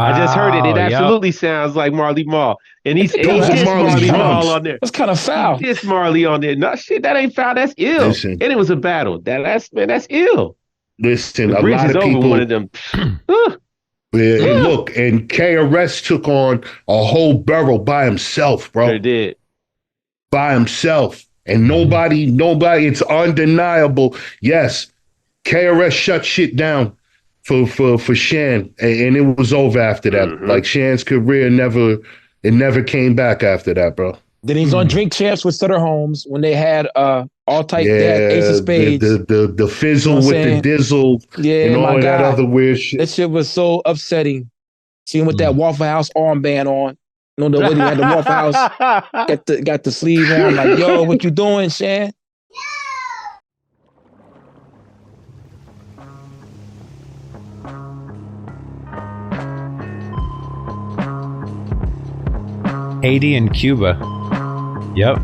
I just heard it. It Yep. absolutely sounds like Marley Marl. And he Those are dissed Marley's Marley Marl drums. on there. That's kind of He foul. dissed Marley on there. No shit, that ain't foul. That's ill. Listen. And it was a battle. That's ill. Listen, The a bridge lot is of over. people. One of them. Yeah, and look, and KRS took on a whole borough by himself, bro. Sure did. By himself. And nobody, it's undeniable. Yes, KRS shut shit down for Shan, and it was over after that. Mhm. Like Shan's career never came back after that, bro. Then he's on Drink Champs with Sutter Holmes when they had all type. They had Ace of Yeah, Spades. the fizzle You know what I'm with the dizzle Yeah, and all my of that guy. other weird shit. That shit was so upsetting. See him with that Waffle House armband on. You know, the way he had the Waffle House, got the sleeve on. Like, yo, what you doing, Shan? Haiti and Cuba. Yep.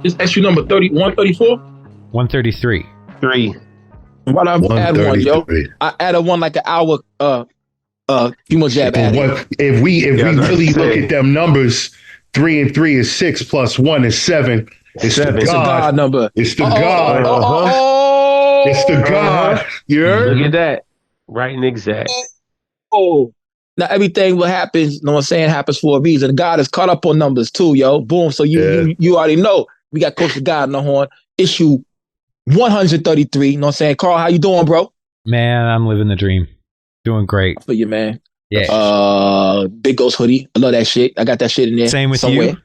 Is SU number 134? 133. 3. Why not add one, yo? 133. I added one like an hour. Female jab But added. if we Yeah, really that's look it. at them numbers, 3 and 3 is 6 plus 1 is 7. It's Seven. the It's It's a God. God number. It's the Oh, God. oh. It's the God. You heard? Look at that. Right and exact. Oh. Now everything what happens, you know what I'm saying, happens for a reason. God is caught up on numbers too, yo. Boom. So you already know. We got Coach of God on the horn. Issue 133. You know what I'm saying? Carl, how you doing, bro? Man, I'm living the dream. Doing great. For you, man. Yeah. Big Ghost hoodie. I love that shit. I got that shit in there. Same with somewhere.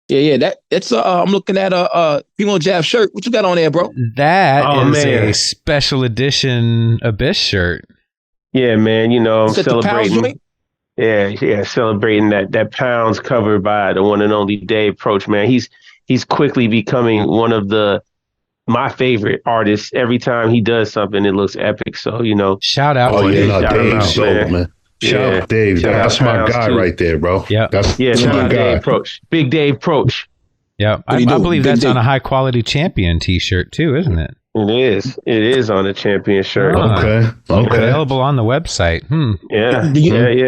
you. Yeah. That's I'm looking at a Female Jab shirt. What you got on there, bro? That is man. a special edition Abyss shirt. Yeah, man. You know, I'm Is that the Pounds celebrating. joint? Yeah, celebrating that Pounds covered by the one and only Dave Proch, man. He's quickly becoming one of my favorite artists. Every time he does something, it looks epic. So, you know. Shout out Oh, to yeah, Dave. no, Shout him Dave's out, dope, man. man. Shout Yeah. out Dave. Shout out That's my Pounds, guy too. right there, bro. Yeah. That's Yeah, shout my out guy. Dave Proch. Big Dave Proch. Yeah. I you do? believe Big that's on Dave. a high quality champion t-shirt too, isn't it? It is. It is on the champion shirt. Oh. Okay. Available on the website. Yeah. Yeah. Yeah.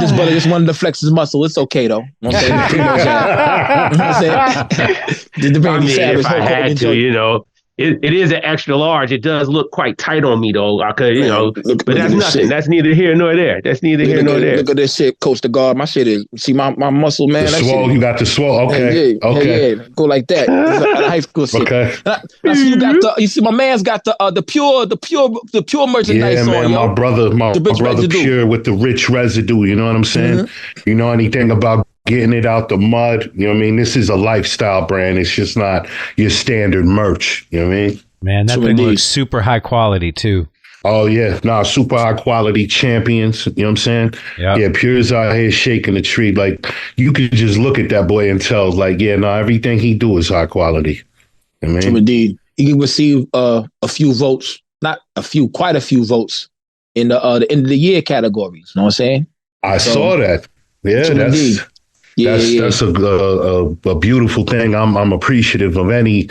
This brother just wanted to flex his muscle. It's okay though. You know what I'm saying? Female Jab. You know what I'm saying? The I Randy mean, Savage if I whole had holding to, joint. you know, it is an extra large. It does look quite tight on me, though. I could, you know, Look but at that's this nothing. shit. That's neither here nor there. That's neither here nor there. Look at this shit, Coach the Guard. My shit is, see my muscle, man. The That swole, shit, you got the swole. Okay. yeah, Okay. yeah, go like that. It's like high school shit. Okay. I see you got you see my man's got the pure merchandise Yeah, on, man, yo. my brother The rich residue. Pure with the rich residue, you know what I'm saying? You know anything about getting it out the mud? You know what I mean? This is a lifestyle brand. It's just not your standard merch. You know what I mean? Man, that So thing indeed. looks super high quality too. Oh, yeah. Nah, super high quality champions. You know what I'm saying? Yep. Yeah, Pure's out here shaking the tree. Like, you could just look at that boy and tell, like, yeah, no, everything he do is high quality. You know what I So mean? indeed, he can receive a few votes, not a few, quite a few votes in the end of the year categories. You know what I'm saying? I saw that. Yeah, So that's... indeed. Yeah, That's a beautiful thing. I'm appreciative of any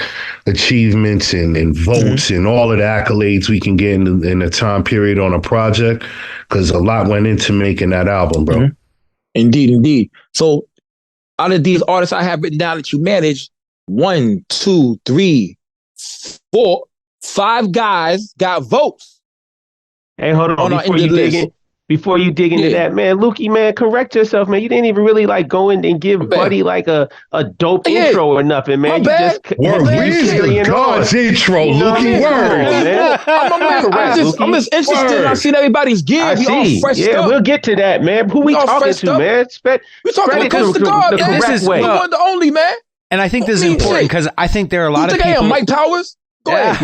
achievements and votes and all of the accolades we can get in a time period on a project, because a lot went into making that album, bro. Indeed. So out of these artists I have written down that you manage, 1, 2, 3, 4, 5 guys got votes. Hey, hold on. On our Before you indie dig list. in, before you dig into Yeah. that, man, Lukey, man, correct yourself, man. You didn't even really like go in and give bad. Buddy like a dope Yeah. intro or nothing, man. My You bad. just Word, man, where's carrying the God's on. intro, You know what I Lukey? mean? Word. Come on, man. I'm just interested. Word. I seen everybody's gear. I We all see. fresh Yeah, up. we'll get to that, man. Who we all talking fresh to, up. man? We talking spread about it Coach the the God, man. correct This is- way. We one the only, man. And I think this is I mean, important shit. because I think there are a You lot of think I am people. Mike Powers? Go ahead.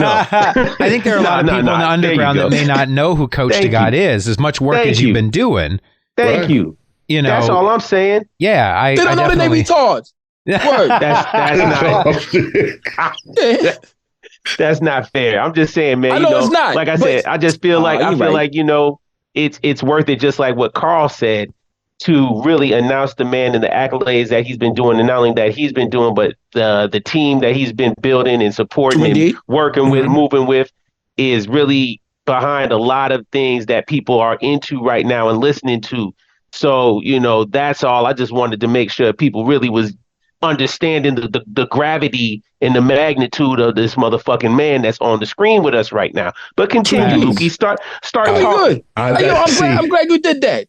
I think there are a lot of No, people in the there you underground go. that may not know who Coach Thank to God you. is. As much work Thank as you've you. been doing, Thank Right. you. you know. That's all I'm saying. Yeah, I They don't know that they definitely. retards. Word. That's not fair. I'm just saying, man. I you know know, it's not, like I but- said, I just feel like you right. you know, it's worth it. Just like what Carl said. to really announce the man and the accolades that he's been doing, and not only that he's been doing, but the team that he's been building and supporting and working with, moving with, is really behind a lot of things that people are into right now and listening to. So, that's all. I just wanted to make sure people really was understanding the gravity and the magnitude of this motherfucking man that's on the screen with us right now. But continue, Lukey. Start talking. Good. I'm glad you did that.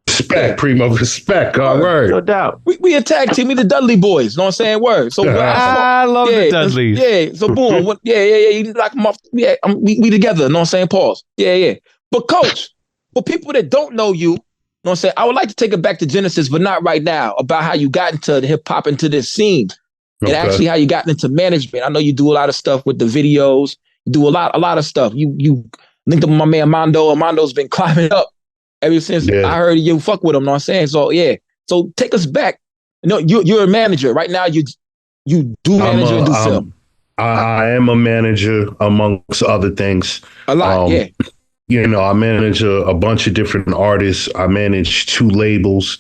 Respect, Primo. Respect. Word. No doubt. We a tag team. We the Dudley boys. Know what I'm saying? Word. So I love the Dudleys. Yeah. So boom. Yeah. You lock them off. Yeah. We together. Know what I'm saying? Pause. Yeah. But coach, for people that don't know you, know what I'm saying? I would like to take it back to Genesis, but not right now, about how you got into the hip hop, into this scene. And actually how you got into management. I know you do a lot of stuff with the videos. You do a lot of stuff. You linked up with my man Mondo, and Mondo's been climbing up ever since I heard you fuck with him. Know what I'm saying? So yeah. So take us back. You're a manager right now. You do manage and do film. I am a manager amongst other things. A lot, yeah. I manage a bunch of different artists. I manage 2 labels.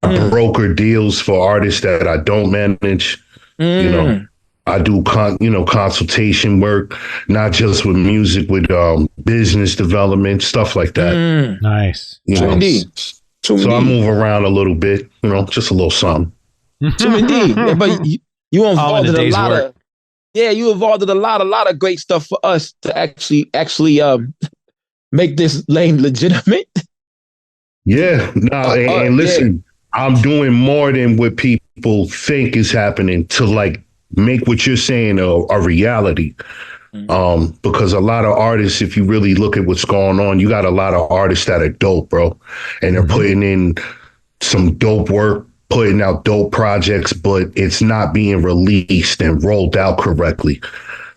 I broker deals for artists that I don't manage. I do consultation work, not just with music, with business development, stuff like that. Nice. Indeed. So I move around a little bit, just a little something. Indeed. Yeah, but you involved in a lot of you involved in a lot of great stuff for us to actually make this lane legitimate. Yeah. No, and listen, I'm doing more than what people think is happening to make what you're saying a reality. Because a lot of artists, if you really look at what's going on, you got a lot of artists that are dope, bro. And they're putting in some dope work, putting out dope projects, but it's not being released and rolled out correctly.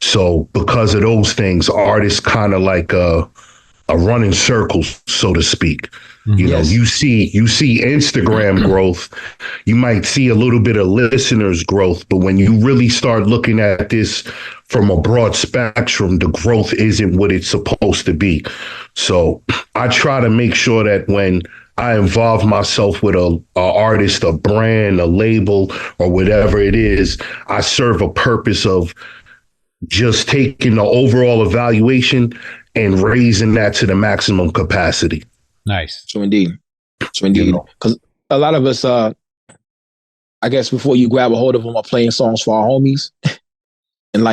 So because of those things, artists kind of a run in circles, so to speak. You see Instagram growth, you might see a little bit of listeners growth, but when you really start looking at this from a broad spectrum, the growth isn't what it's supposed to be. So I try to make sure that when I involve myself with a artist, a brand, a label, or whatever it is, I serve a purpose of just taking the overall evaluation and raising that to the maximum capacity. Nice. So indeed. Because a lot of us, I guess before you grab a hold of them, are playing songs for our homies. And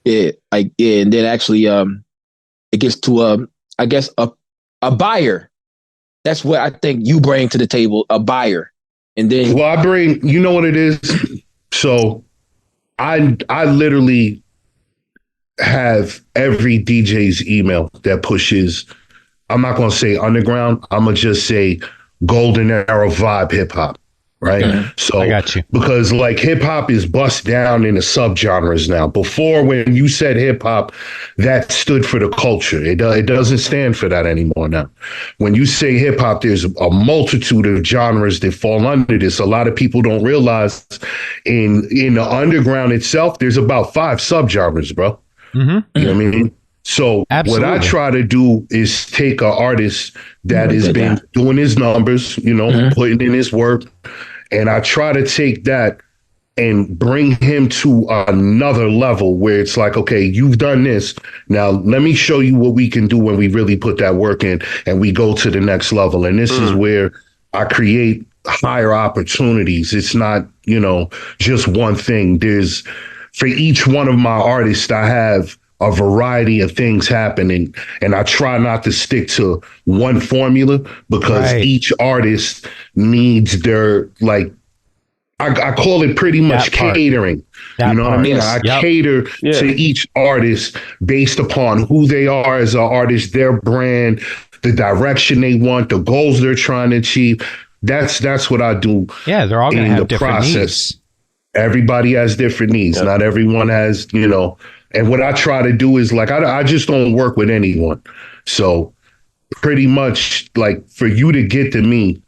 and then actually it gets to I guess a buyer. That's what I think you bring to the table, a buyer. And then I bring, you know what it is? So I literally have every DJ's email that pushes, I'm not going to say underground, I'm going to just say golden era vibe hip hop, right? Okay. So I got you. Because hip hop is bust down into subgenres now. Before, when you said hip hop, that stood for the culture. It doesn't stand for that anymore now. When you say hip hop, there's a multitude of genres that fall under this. A lot of people don't realize in the underground itself, there's about 5 subgenres, bro. Mm-hmm. You know what I mean? So What I try to do is take an artist that has been doing his numbers, putting in his work, and I try to take that and bring him to another level where it's like, okay, you've done this. Now let me show you what we can do when we really put that work in and we go to the next level. And this is where I create higher opportunities. It's not, just one thing. For each one of my artists, I have a variety of things happening, and I try not to stick to one formula because each artist needs their, I call it pretty much catering. You know what I mean? Yes. I cater to each artist based upon who they are as an artist, their brand, the direction they want, the goals they're trying to achieve. That's what I do. Yeah, they're all going to have different needs. Everybody has different needs. Yep. Not everyone has, and what I try to do is I just don't work with anyone. So pretty much for you to get to me,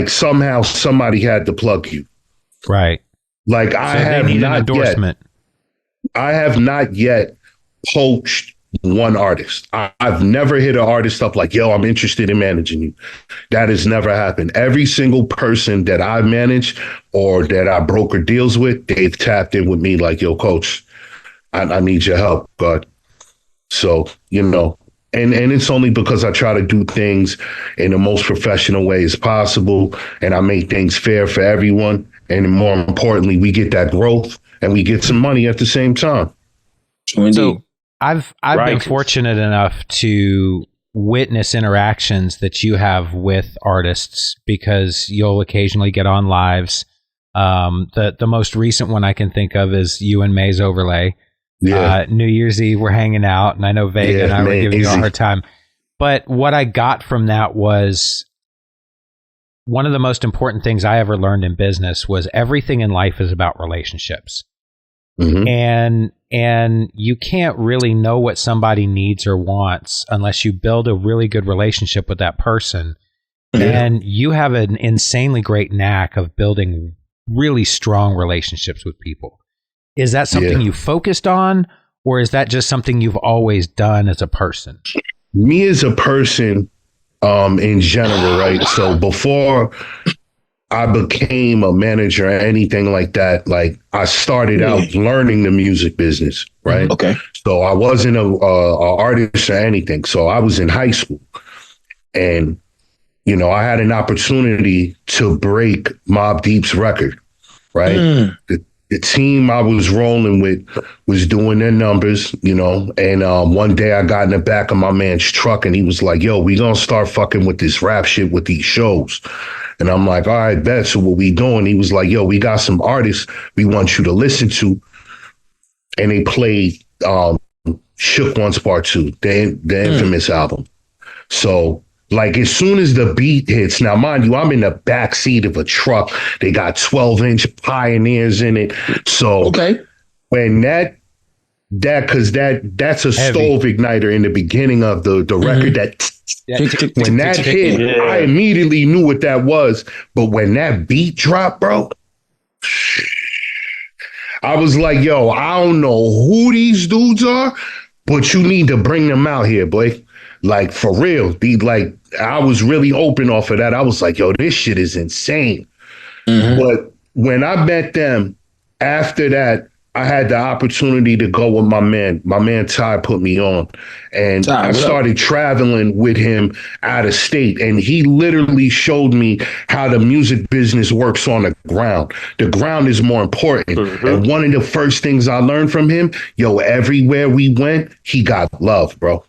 somehow somebody had to plug you. Right. I have not yet poached one artist. I've never hit an artist up like, yo, I'm interested in managing you. That has never happened. Every single person that I manage or that I broker deals with, they've tapped in with me like, yo, coach, I need your help, God. So, you know, and it's only because I try to do things in the most professional way as possible, and I make things fair for everyone. And more importantly, we get that growth and we get some money at the same time. So I've been fortunate enough to witness interactions that you have with artists, because you'll occasionally get on lives. The most recent one I can think of is you and Maze Overlay. Yeah. New Year's Eve, we're hanging out, and I know Vega and I were giving you a hard time. But what I got from that was one of the most important things I ever learned in business was everything in life is about relationships. Mm-hmm. And you can't really know what somebody needs or wants unless you build a really good relationship with that person. Yeah. And you have an insanely great knack of building really strong relationships with people. Is that something you focused on, or is that just something you've always done as a person? Me as a person, in general, right? So before I became a manager or anything like that, like I started out learning the music business, right? Okay. So I wasn't a artist or anything. So I was in high school, and you know, I had an opportunity to break Mobb Deep's record, right? The team I was rolling with was doing their numbers, you know, and one day I got in the back of my man's truck and he was like, yo, we gonna start fucking with this rap shit with these shows. And I'm like, all right, bet. So what we doing? He was like, yo, we got some artists we want you to listen to. And they played Shook One's Part 2, the infamous album. So like as soon as the beat hits, now mind you, I'm in the back seat of a truck. They got 12-inch Pioneers in it. So when that's a stove igniter in the beginning of the record that when that hit, I immediately knew what that was. But when that beat dropped, bro, I was like, yo, I don't know who these dudes are, but you need to bring them out here, boy. Like, for real. I was really open off of that. I was like, yo, this shit is insane. But when I met them, after that, I had the opportunity to go with my man. My man Ty put me on. And I started traveling with him out of state. And he literally showed me how the music business works on the ground. The ground is more important. And one of the first things I learned from him, yo, everywhere we went, he got love, bro.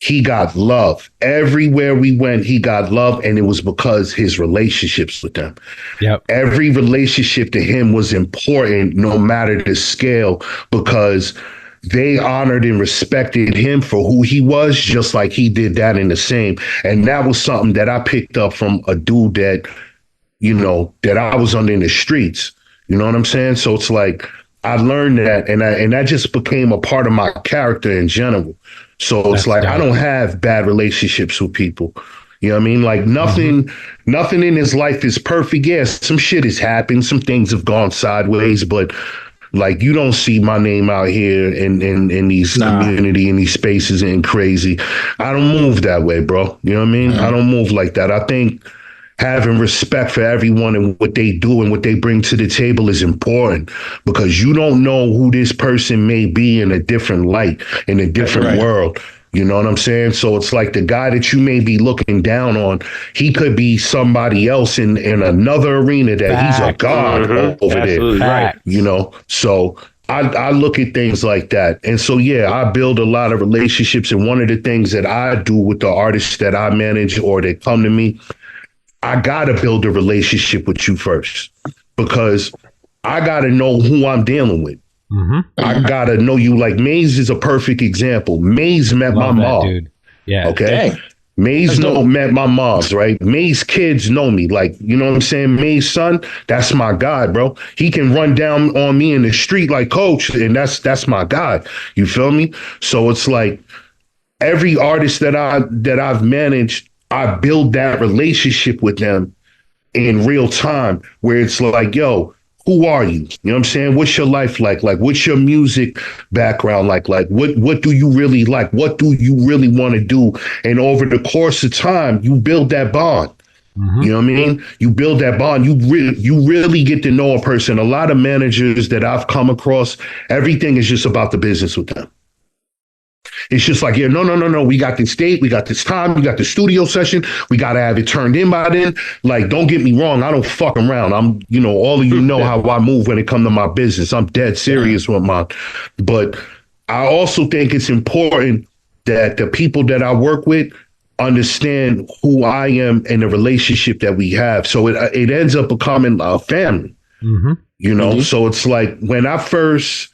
He got love. Everywhere we went, he got love. And it was because his relationships with them. Yep. Every relationship to him was important, no matter the scale, because they honored and respected him for who he was, just like he did that in the same. And that was something that I picked up from a dude that, you know, that I was under in the streets. You know what I'm saying? So it's like, I learned that, and that just became a part of my character in general. So it's like, I don't have bad relationships with people. You know what I mean? Like nothing in his life is perfect. Yes, some shit has happened. Some things have gone sideways, but like you don't see my name out here in these community, in these spaces and crazy. I don't move that way, bro. You know what I mean? I don't move like that. I think having respect for everyone and what they do and what they bring to the table is important, because you don't know who this person may be in a different light, in a different world. You know what I'm saying? So it's like the guy that you may be looking down on, he could be somebody else in another arena that he's a god over there. Right. You know, so I look at things like that. And so, yeah, I build a lot of relationships. And one of the things that I do with the artists that I manage or that come to me, I got to build a relationship with you first, because I got to know who I'm dealing with. I got to know you. Like Maze is a perfect example. Maze met my mom. Dude. Yeah. Okay. Dang. Maze met my moms, right? Maze kids know me. Like, you know what I'm saying? Maze son, that's my guy, bro. He can run down on me in the street like coach, and that's my guy. You feel me? So it's like every artist that I've managed, I build that relationship with them in real time, where it's like, yo, who are you? You know what I'm saying? What's your life like? Like, what's your music background like? Like, what do you really like? What do you really want to do? And over the course of time, you build that bond. Mm-hmm. You know what I mean? You build that bond. You really get to know a person. A lot of managers that I've come across, everything is just about the business with them. It's just like, yeah, no. We got this date. We got this time. We got the studio session. We got to have it turned in by then. Like, don't get me wrong. I don't fuck around. I'm, all of you know how I move when it comes to my business. I'm dead serious with mine. But I also think it's important that the people that I work with understand who I am and the relationship that we have. So it ends up becoming a family, mm-hmm. So it's like when I first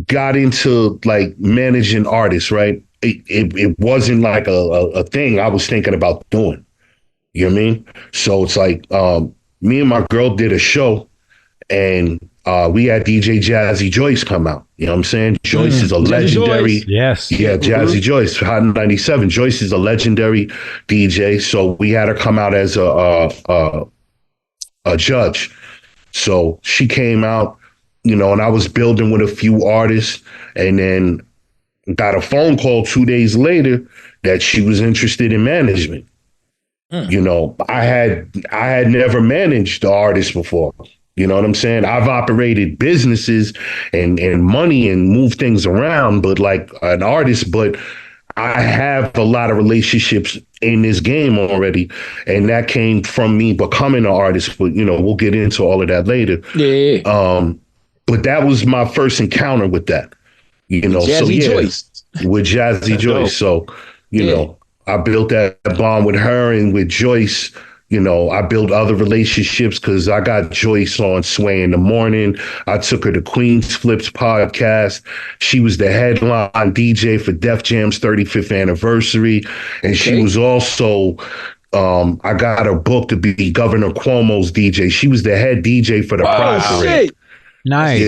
got into like managing artists, right? It wasn't like a thing I was thinking about doing. You know what I mean? So it's like me and my girl did a show and we had DJ Jazzy Joyce come out. You know what I'm saying? Joyce is a legendary. Joyce. Yes. Yeah, Jazzy Joyce, Hot 97. Joyce is a legendary DJ. So we had her come out as a judge. So she came out, and I was building with a few artists, and then got a phone call 2 days later that she was interested in management. I had never managed the artist before. You know what I'm saying? I've operated businesses and money and moved things around, but like an artist, but I have a lot of relationships in this game already. And that came from me becoming an artist, but we'll get into all of that later. Yeah. But that was my first encounter with that, Jazzy Joyce. With Jazzy Joyce. So, I built that bond with her and with Joyce. I built other relationships because I got Joyce on Sway in the Morning. I took her to Queen's Flips podcast. She was the headline DJ for Def Jam's 35th anniversary. And she was also, I got her booked to be Governor Cuomo's DJ. She was the head DJ for the Pride Parade. Nice.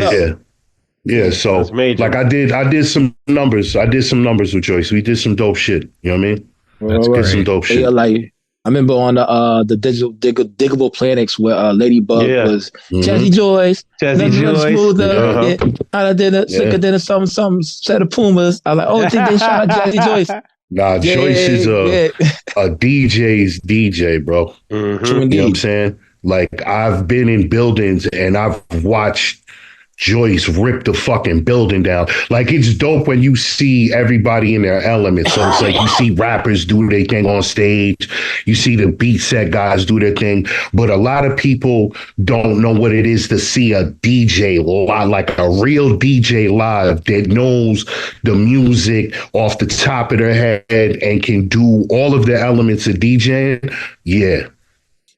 Yeah. So like I did some numbers. I did some numbers with Joyce. We did some dope shit. You know what I mean? That's great. Some dope shit. I remember on the Diggable Planets where Ladybug was Jazzy Joyce, Jazzy Joyce, smoother, out of dinner, sicker than some set of Pumas. I was like, then shout out Jazzy Joyce. Nah, Joyce is a DJ's DJ, bro. Mm-hmm. You know what I'm saying? Like I've been in buildings and I've watched Joyce rip the fucking building down. Like it's dope when you see everybody in their element. So it's like you see rappers do their thing on stage. You see the beat set guys do their thing. But a lot of people don't know what it is to see a DJ live, like a real DJ live that knows the music off the top of their head and can do all of the elements of DJing. Yeah.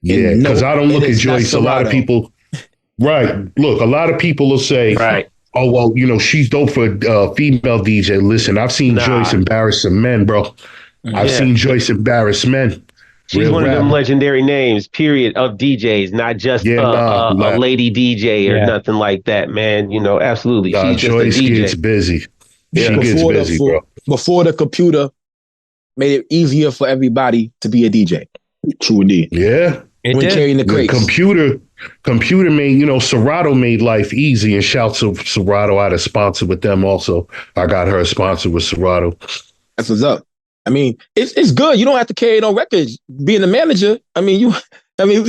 Because I don't look at Joyce. A lot of people... Right. Look, a lot of people will say, oh, well, she's dope for female DJ. Listen, I've seen Joyce embarrass some men, bro. I've seen Joyce embarrass men. She's one of them legendary names, period, of DJs, not just a lady DJ or nothing like that, man. Absolutely. She's Joyce just a DJ. Gets busy. She gets busy, bro. Before the computer made it easier for everybody to be a DJ. True indeed. Yeah. When carrying the crates. Computer made, Serato made life easy, and shouts to Serato. I had a sponsor with them also. I got her a sponsor with Serato. That's what's up. I mean, it's good. You don't have to carry no records. Being a manager, we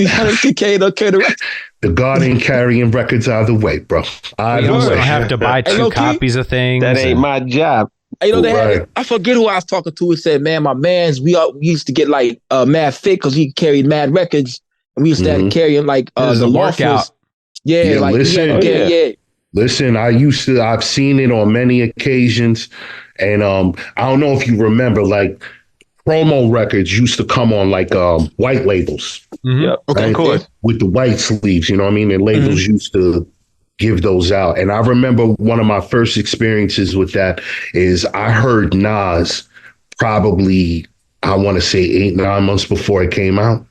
have to carry the records. The God ain't carrying records either way, bro. You also don't have to buy two copies of things. That ain't my job. I forget who I was talking to. It said, man, my mans, we used to get like mad fit because he carried mad records. And we used to have to carry him like the workout. Listen, I've seen it on many occasions. And I don't know if you remember, like promo records used to come on like white labels. Mm-hmm. Yep. Okay, of course. With the white sleeves, you know what I mean? And labels used to give those out. And I remember one of my first experiences with that is I heard Nas probably, I want to say 8-9 months before it came out.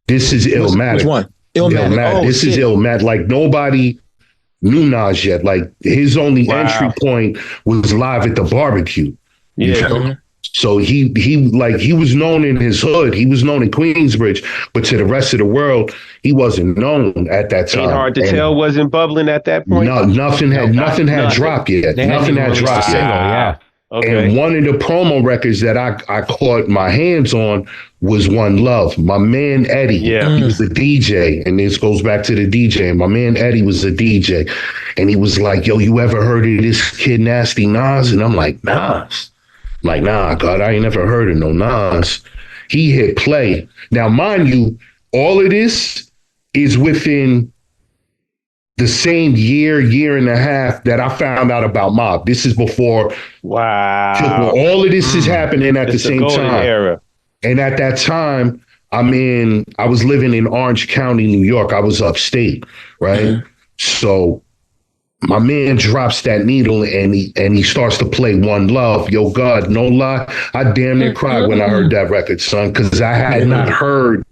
This is Illmatic. Which one? Illmatic. This is Illmatic. Like nobody knew Nas yet. Like his only entry point was live at the barbecue. Yeah. So he was known in his hood. He was known in Queensbridge, but to the rest of the world, he wasn't known at that time. Ain't hard to tell. Wasn't bubbling at that point. No, nothing had dropped yet. Nothing had dropped yet. Yeah. Okay. And one of the promo records that I caught my hands on was One Love. My man Eddie, he was a DJ, and this goes back to the DJ. My man Eddie was a DJ, and he was like, "Yo, you ever heard of this kid Nasty Nas?" And I'm like, "Nas." Like, nah, God, I ain't never heard of no Nas. He hit play. Now, mind you, all of this is within the same year and a half that I found out about Mob. This is before. Wow. All of this is happening at the same time. Era. And at that time, I was living in Orange County, New York. I was upstate, right? So my man drops that needle and he starts to play One Love. Yo, God, no lie, I damn near cried when I heard that record, son, because I had not heard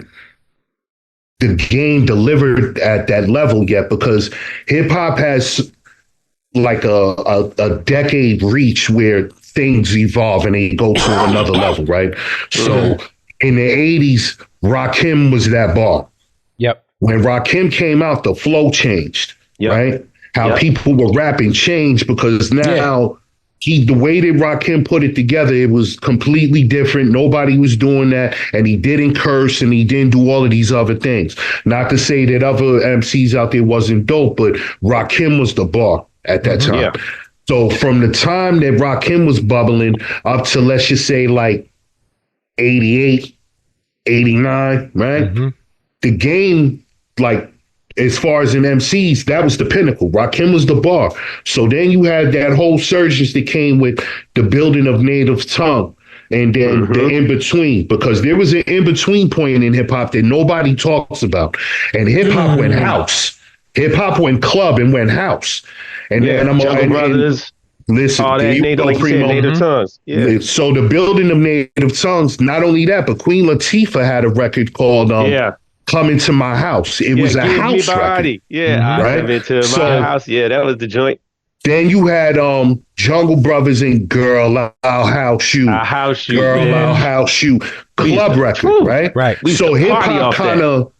the game delivered at that level yet, because hip hop has like a decade reach where things evolve and they go to another level, right? So in the 80s, Rakim was that bar. Yep. When Rakim came out, the flow changed, right? How people were rapping changed, because now the way that Rakim put it together, it was completely different. Nobody was doing that, and he didn't curse and he didn't do all of these other things. Not to say that other MCs out there wasn't dope, but Rakim was the bar at that time. Yeah. So from the time that Rakim was bubbling up to, let's just say, like 88, 89, right? The game, like, as far as in MCs, that was the pinnacle. Rakim was the bar. So then you had that whole surge that came with the building of Native Tongue, and then the in-between, because there was an in-between point in hip-hop that nobody talks about. And hip-hop went house. Hip-hop went club and went house. And then Jungle Brothers. Listen, all that native, like Native Tongues. Yeah. So the building of Native Tongues, not only that, but Queen Latifah had a record called Come Into My House. It was a house record. Yeah, right? Come Into My House. Yeah, that was the joint. Then you had Jungle Brothers and Girl, I'll House You. I'll House You. Girl, man. I'll House You. Club record, right? Right. So hip hop kind of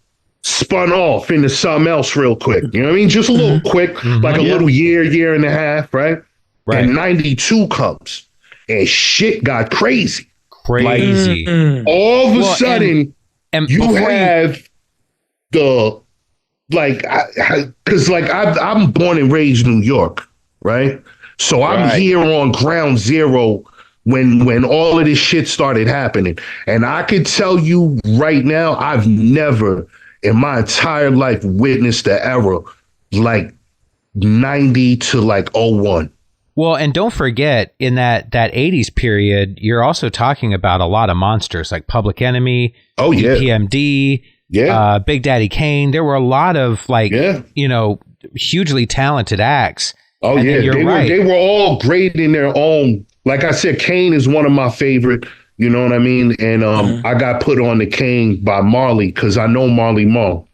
spun off into something else real quick. You know what I mean? Just a little quick, like a little year and a half, right? Right. And 92 comes and shit got crazy. Crazy. Like, all of a sudden, and you have the, like, because like I'm born and raised in New York, right? So I'm here on ground zero when all of this shit started happening. And I could tell you right now, I've never in my entire life witnessed the era like 90 to like 01. Well, and don't forget, in that 80s period, you're also talking about a lot of monsters like Public Enemy, PMD, Big Daddy Kane. There were a lot of hugely talented acts. Oh, and you're right. They were all great in their own. Like I said, Kane is one of my favorite. You know what I mean? And I got put on the Kane by Marley because I know Marley Marl.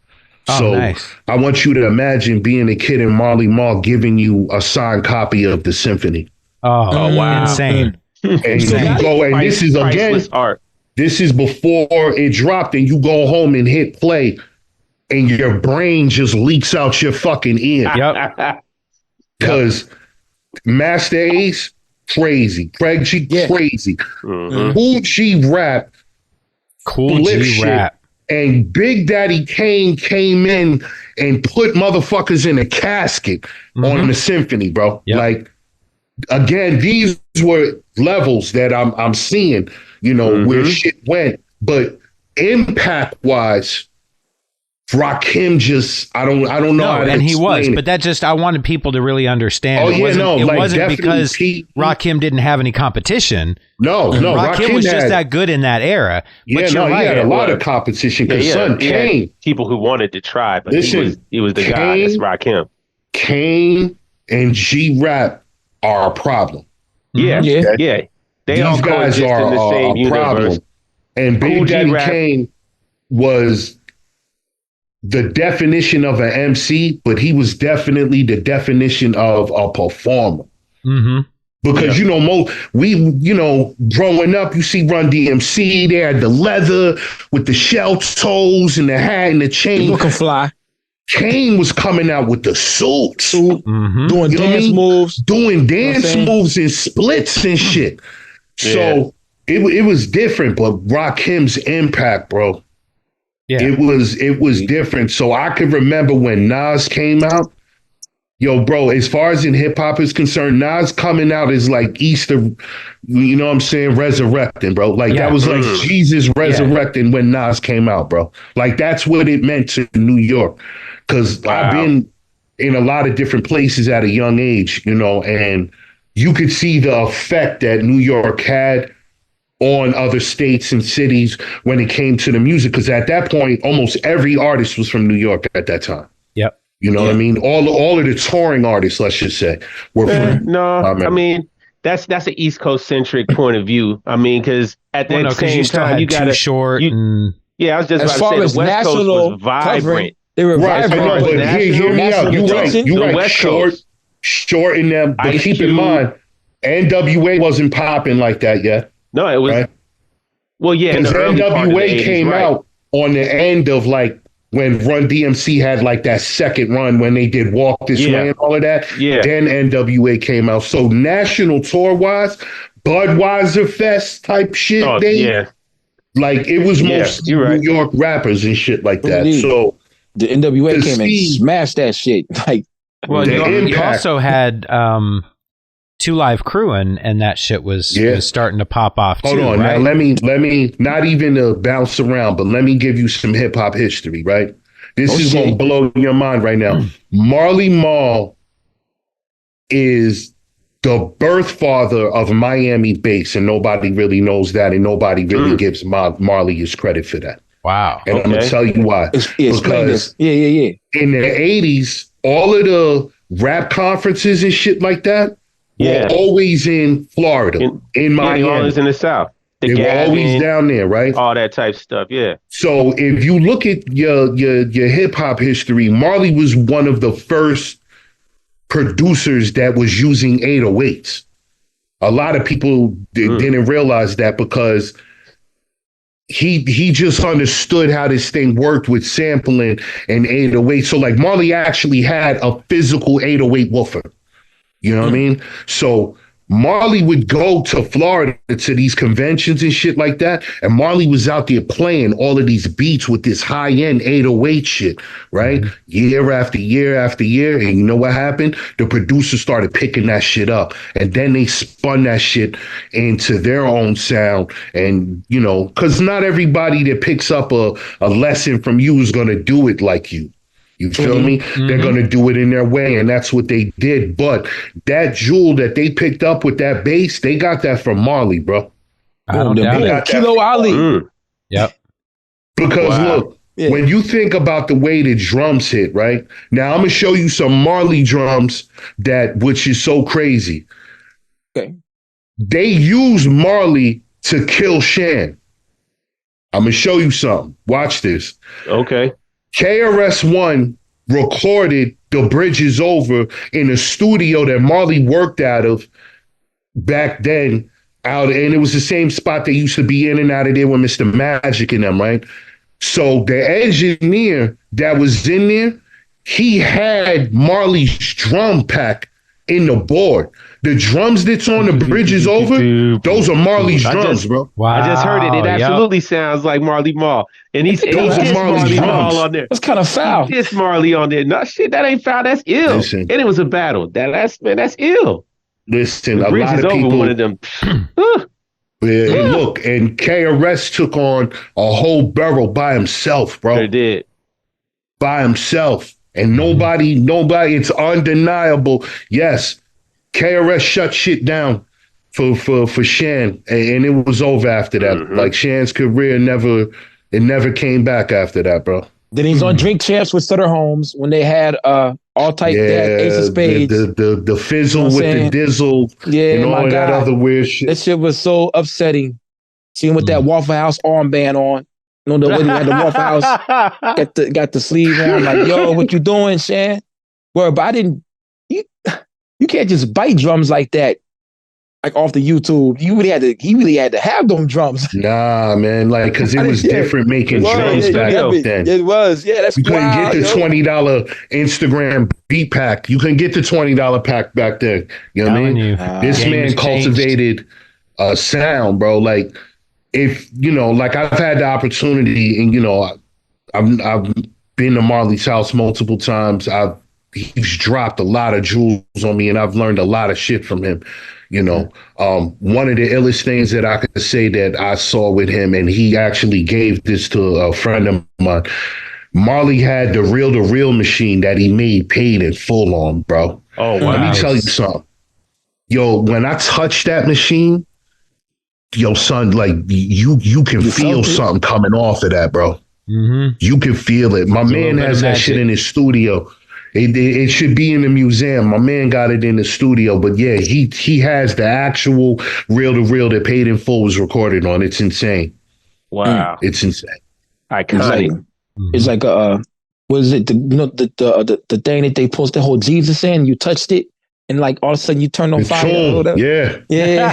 So nice. I want you to imagine being a kid in Marley Marl giving you a signed copy of the symphony. Oh wow. Insane. And so you go, and this is again, art. This is before it dropped, and you go home and hit play, and your brain just leaks out your fucking ear. Yep. Because Master Ace, crazy. Craig G, crazy. Cool G Rap. Cool G Rap. And Big Daddy Kane came in and put motherfuckers in a casket on the symphony, bro. Yep. Like, again, these were levels that I'm seeing, where shit went. But impact-wise, Rakim just, I don't know how to and he was, it. but that just, I wanted people to really understand. Oh, it wasn't because Rakim didn't have any competition. No. Rakim was just that good in that era. But he had a lot of competition because Kane. People who wanted to try, but he was the guy. That's Rakim. Kane and G-Rap are a problem. Yeah. They These all guys are in the same a problem. And Big Daddy Kane was the definition of an MC, but he was definitely the definition of a performer. Because growing up, you see Run DMC. They had the leather with the shell toes and the hat and the chain. Looking fly. Kane was coming out with the suits, doing dance moves, and splits and shit. So it was different, but Rakim's impact, bro. Yeah. It was different. So I can remember when Nas came out. Yo, bro, as far as in hip hop is concerned, Nas coming out is like Easter, you know what I'm saying? Resurrecting, bro. Like that was like Jesus resurrecting when Nas came out, bro. Like that's what it meant to New York. Cause I've been in a lot of different places at a young age, and you could see the effect that New York had on other states and cities when it came to the music. Cause at that point, almost every artist was from New York at that time. Yep. You know what I mean? All of the touring artists, let's just say, were from. I mean, that's an East Coast centric point of view. I mean, because at that same time, you got Too Short. I was just about to say the West Coast was vibrant. Covering, they were vibrant. But hear me out. You're right. Short in them. But keep in mind, NWA wasn't popping like that yet. No, it was. Right? Well, yeah, because NWA came out on the end of like. When Run DMC had like that second run when they did Walk This Way and all of that, then NWA came out. So national tour wise, Budweiser Fest type shit, like it was mostly New York rappers and shit like that. Indeed. So the NWA came and smashed that shit. Like, well, you also had Two Live Crew and that shit was starting to pop off too. Hold on, now let me not even bounce around, but let me give you some hip hop history, right? This is gonna blow your mind right now. Marley Marl is the birth father of Miami bass, and nobody really knows that, and nobody really gives Marley his credit for that. Wow. And I'm gonna tell you why. Because in the 80s, all of the rap conferences and shit like that. Were always in Florida, in Miami. Always in the South. They were always down there, right? All that type of stuff, yeah. So if you look at your hip hop history, Marley was one of the first producers that was using 808s. A lot of people didn't realize that because he just understood how this thing worked with sampling and 808. So like Marley actually had a physical 808 woofer. You know what I mean? So Marley would go to Florida to these conventions and shit like that. And Marley was out there playing all of these beats with this high-end 808 shit, right? Year after year after year. And you know what happened? The producers started picking that shit up. And then they spun that shit into their own sound. And, because not everybody that picks up a lesson from you is going to do it like you. You feel me? They're going to do it in their way, and that's what they did. But that jewel that they picked up with that bass, they got that from Marley, bro. I don't doubt it. Kilo Ali. Yep. Because look, when you think about the way the drums hit, right? Now, I'm going to show you some Marley drums which is so crazy. Okay. They use Marley to kill Shan. I'm going to show you something. Watch this. Okay. KRS-One recorded The Bridge Is Over in a studio that Marley worked out of back then, and it was the same spot they used to be in and out of there with Mr. Magic and them, right? So the engineer that was in there, he had Marley's drum pack in the board. The drums that's on The Bridge Is Over, those are Marley's drums, bro. Wow. I just heard it. It absolutely sounds like Marley Marl. And he's Marley Marl on there. That's kind of foul. It's Marley on there. No shit, that ain't foul. That's ill. Listen, and it was a battle. That's ill. Listen, a lot of people. One of them. Look, and KRS took on a whole borough by himself, bro. They did. By himself. And nobody, it's undeniable. Yes, KRS shut shit down for Shan, and it was over after that. Like Shan's career never came back after that, bro. Then he's on Drink Champs with Sutter Holmes when they had all type Ace of Spades. The fizzle with the dizzle, and all that other weird shit. That shit was so upsetting. Seeing with that Waffle House armband on. The way he had the Waffle House, got the sleeve on. I'm like, yo, what you doing, Shan? Well, but I didn't. You can't just bite drums like that. like off the YouTube. He really had to have them drums. Nah, man, like because it was different making drums back then. It was, yeah. That's you couldn't wild, get the $20 Instagram beat pack. You couldn't get the $20 pack back then. You know what I mean? This man cultivated a sound, bro. Like if like I've had the opportunity, and I've been to Marley's house multiple times. He's dropped a lot of jewels on me, and I've learned a lot of shit from him. One of the illest things that I could say that I saw with him, and he actually gave this to a friend of mine. Marley had the reel-to-reel machine that he made paid in full on, bro. Oh, wow. Let me tell you something. Yo, when I touched that machine, yo, son, like you can feel something coming off of that, bro. Mm-hmm. You can feel it. My man has that shit in his studio. It should be in the museum. My man got it in the studio, but yeah, he has the actual reel-to-reel that Paid in Full was recorded on. It's insane. Wow, it's insane. Iconic. It's like what is it? The thing that they post the whole Jesus in. You touched it, and like all of a sudden you turned on fire. Yeah. You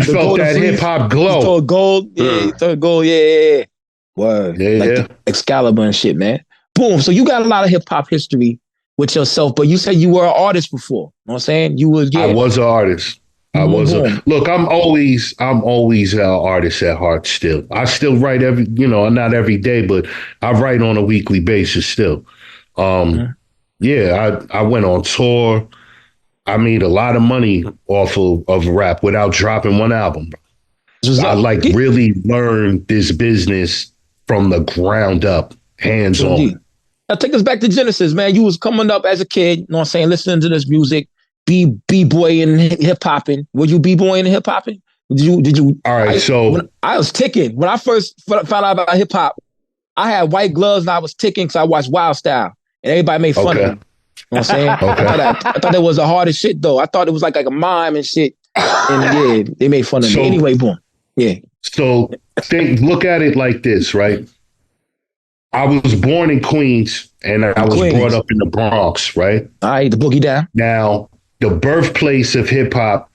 felt that hip hop glow. You saw gold. Yeah, you saw gold. Yeah. Word. Yeah. Excalibur and shit, man. Boom. So you got a lot of hip hop history with yourself, but you said you were an artist before. You know what I'm saying? You were. Yeah. I was an artist. Look, I'm always an artist at heart still. I still write not every day, but I write on a weekly basis still. Yeah, I went on tour. I made a lot of money off of rap without dropping one album. I really learned this business from the ground up, hands on. Now take us back to Genesis, man. You was coming up as a kid, you know what I'm saying, listening to this music, b-boy and hip-hopping. Were you b-boy and hip-hopping? Did you? All right, so I was ticking. When I first found out about hip-hop, I had white gloves and I was ticking because I watched Wild Style. And everybody made fun of me. You know what I'm saying? Okay. I thought that was the hardest shit, though. I thought it was like a mime and shit. And yeah, they made fun of me. Anyway, boom. Yeah. So look at it like this, right? I was born in Queens and I was brought up in the Bronx, right? All right, the boogie down. Now, the birthplace of hip hop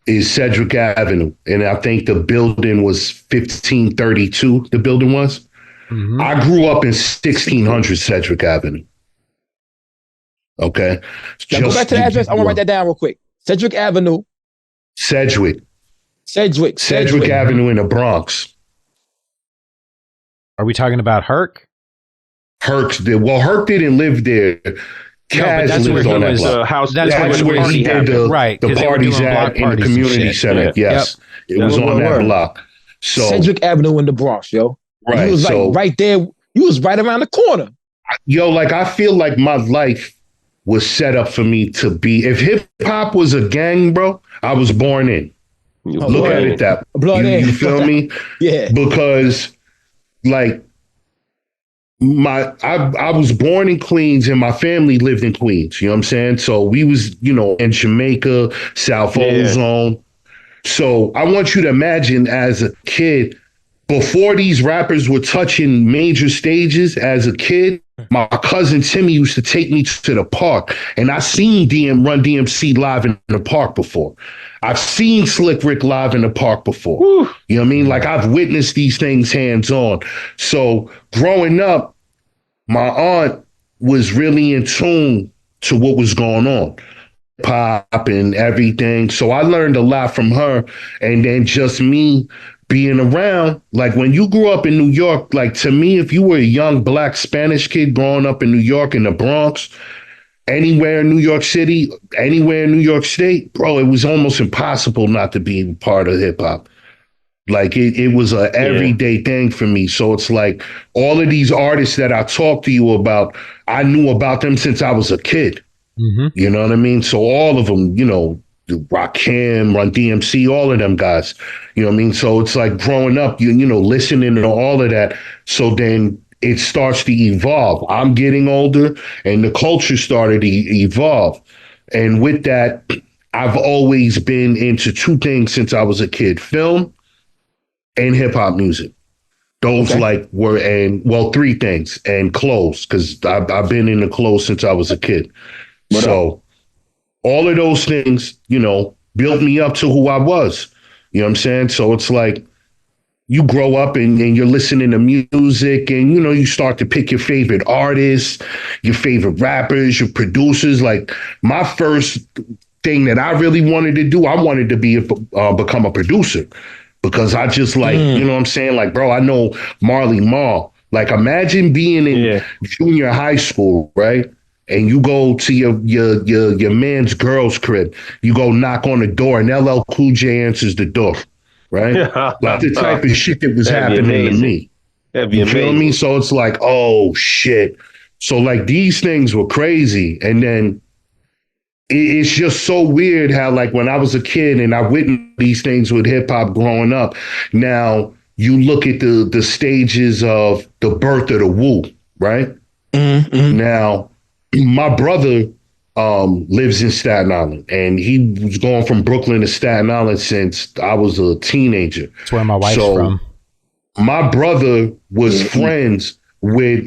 is Sedgwick Avenue. And I think the building was 1532, the building was. Mm-hmm. I grew up in 1600 Sedgwick Avenue. Okay. Now go back to the address. I want to write that down real quick. Sedgwick Avenue. Sedgwick Sedgwick Avenue in the Bronx. Are we talking about Herc? Herc didn't live there. Kaz lived on that block. House. That's where he did the parties at in the community center. Yeah. Yes. Yep. It was on that block. So Sedgwick Avenue in the Bronx, yo. Right. He was right there. You was right around the corner. Yo, I feel like my life was set up for me to be. If hip hop was a gang, bro, I was born in. Look at it that way. You feel me? Yeah. Because I was born in Queens and my family lived in Queens. You know what I'm saying? So we was, in Jamaica, South Ozone. So I want you to imagine as a kid, before these rappers were touching major stages as a kid, my cousin Timmy used to take me to the park, and I seen Run DMC live in the park before. I've seen Slick Rick live in the park before. Woo. You know what I mean? I've witnessed these things hands on. So growing up, my aunt was really in tune to what was going on, pop and everything. So I learned a lot from her, and then just me being around, when you grew up in New York, to me, if you were a young Black Spanish kid growing up in New York, in the Bronx, anywhere in New York City, anywhere in New York State, bro, it was almost impossible not to be part of hip hop. It was a everyday thing for me. So it's all of these artists that I talked to you about, I knew about them since I was a kid. Mm-hmm. You know what I mean? So all of them, Rakim, Run DMC, all of them guys. You know what I mean? So it's growing up, listening to all of that. So then it starts to evolve. I'm getting older and the culture started to evolve. And with that, I've always been into two things since I was a kid: film and hip hop music. Those three things, and clothes, because I've been into clothes since I was a kid. all of those things, built me up to who I was. You know what I'm saying? So it's like you grow up and you're listening to music and, you start to pick your favorite artists, your favorite rappers, your producers. Like my first thing that I really wanted to do, I wanted to become a producer because I just like, you know what I'm saying? Like, bro, I know Marley Marl. Like imagine being in junior high school, right? And you go to your man's girl's crib. You go knock on the door, and LL Cool J answers the door, right? Like the type of shit that was happening to me. That'd be you amazing. Feel me? So it's like, oh shit. So like these things were crazy, and then it's just so weird how like when I was a kid and I witnessed these things with hip hop growing up. Now you look at the stages of the birth of the Wu, right? Mm-hmm. Now. My brother lives in Staten Island, and he was going from Brooklyn to Staten Island since I was a teenager. That's where my wife's from. My brother was friends with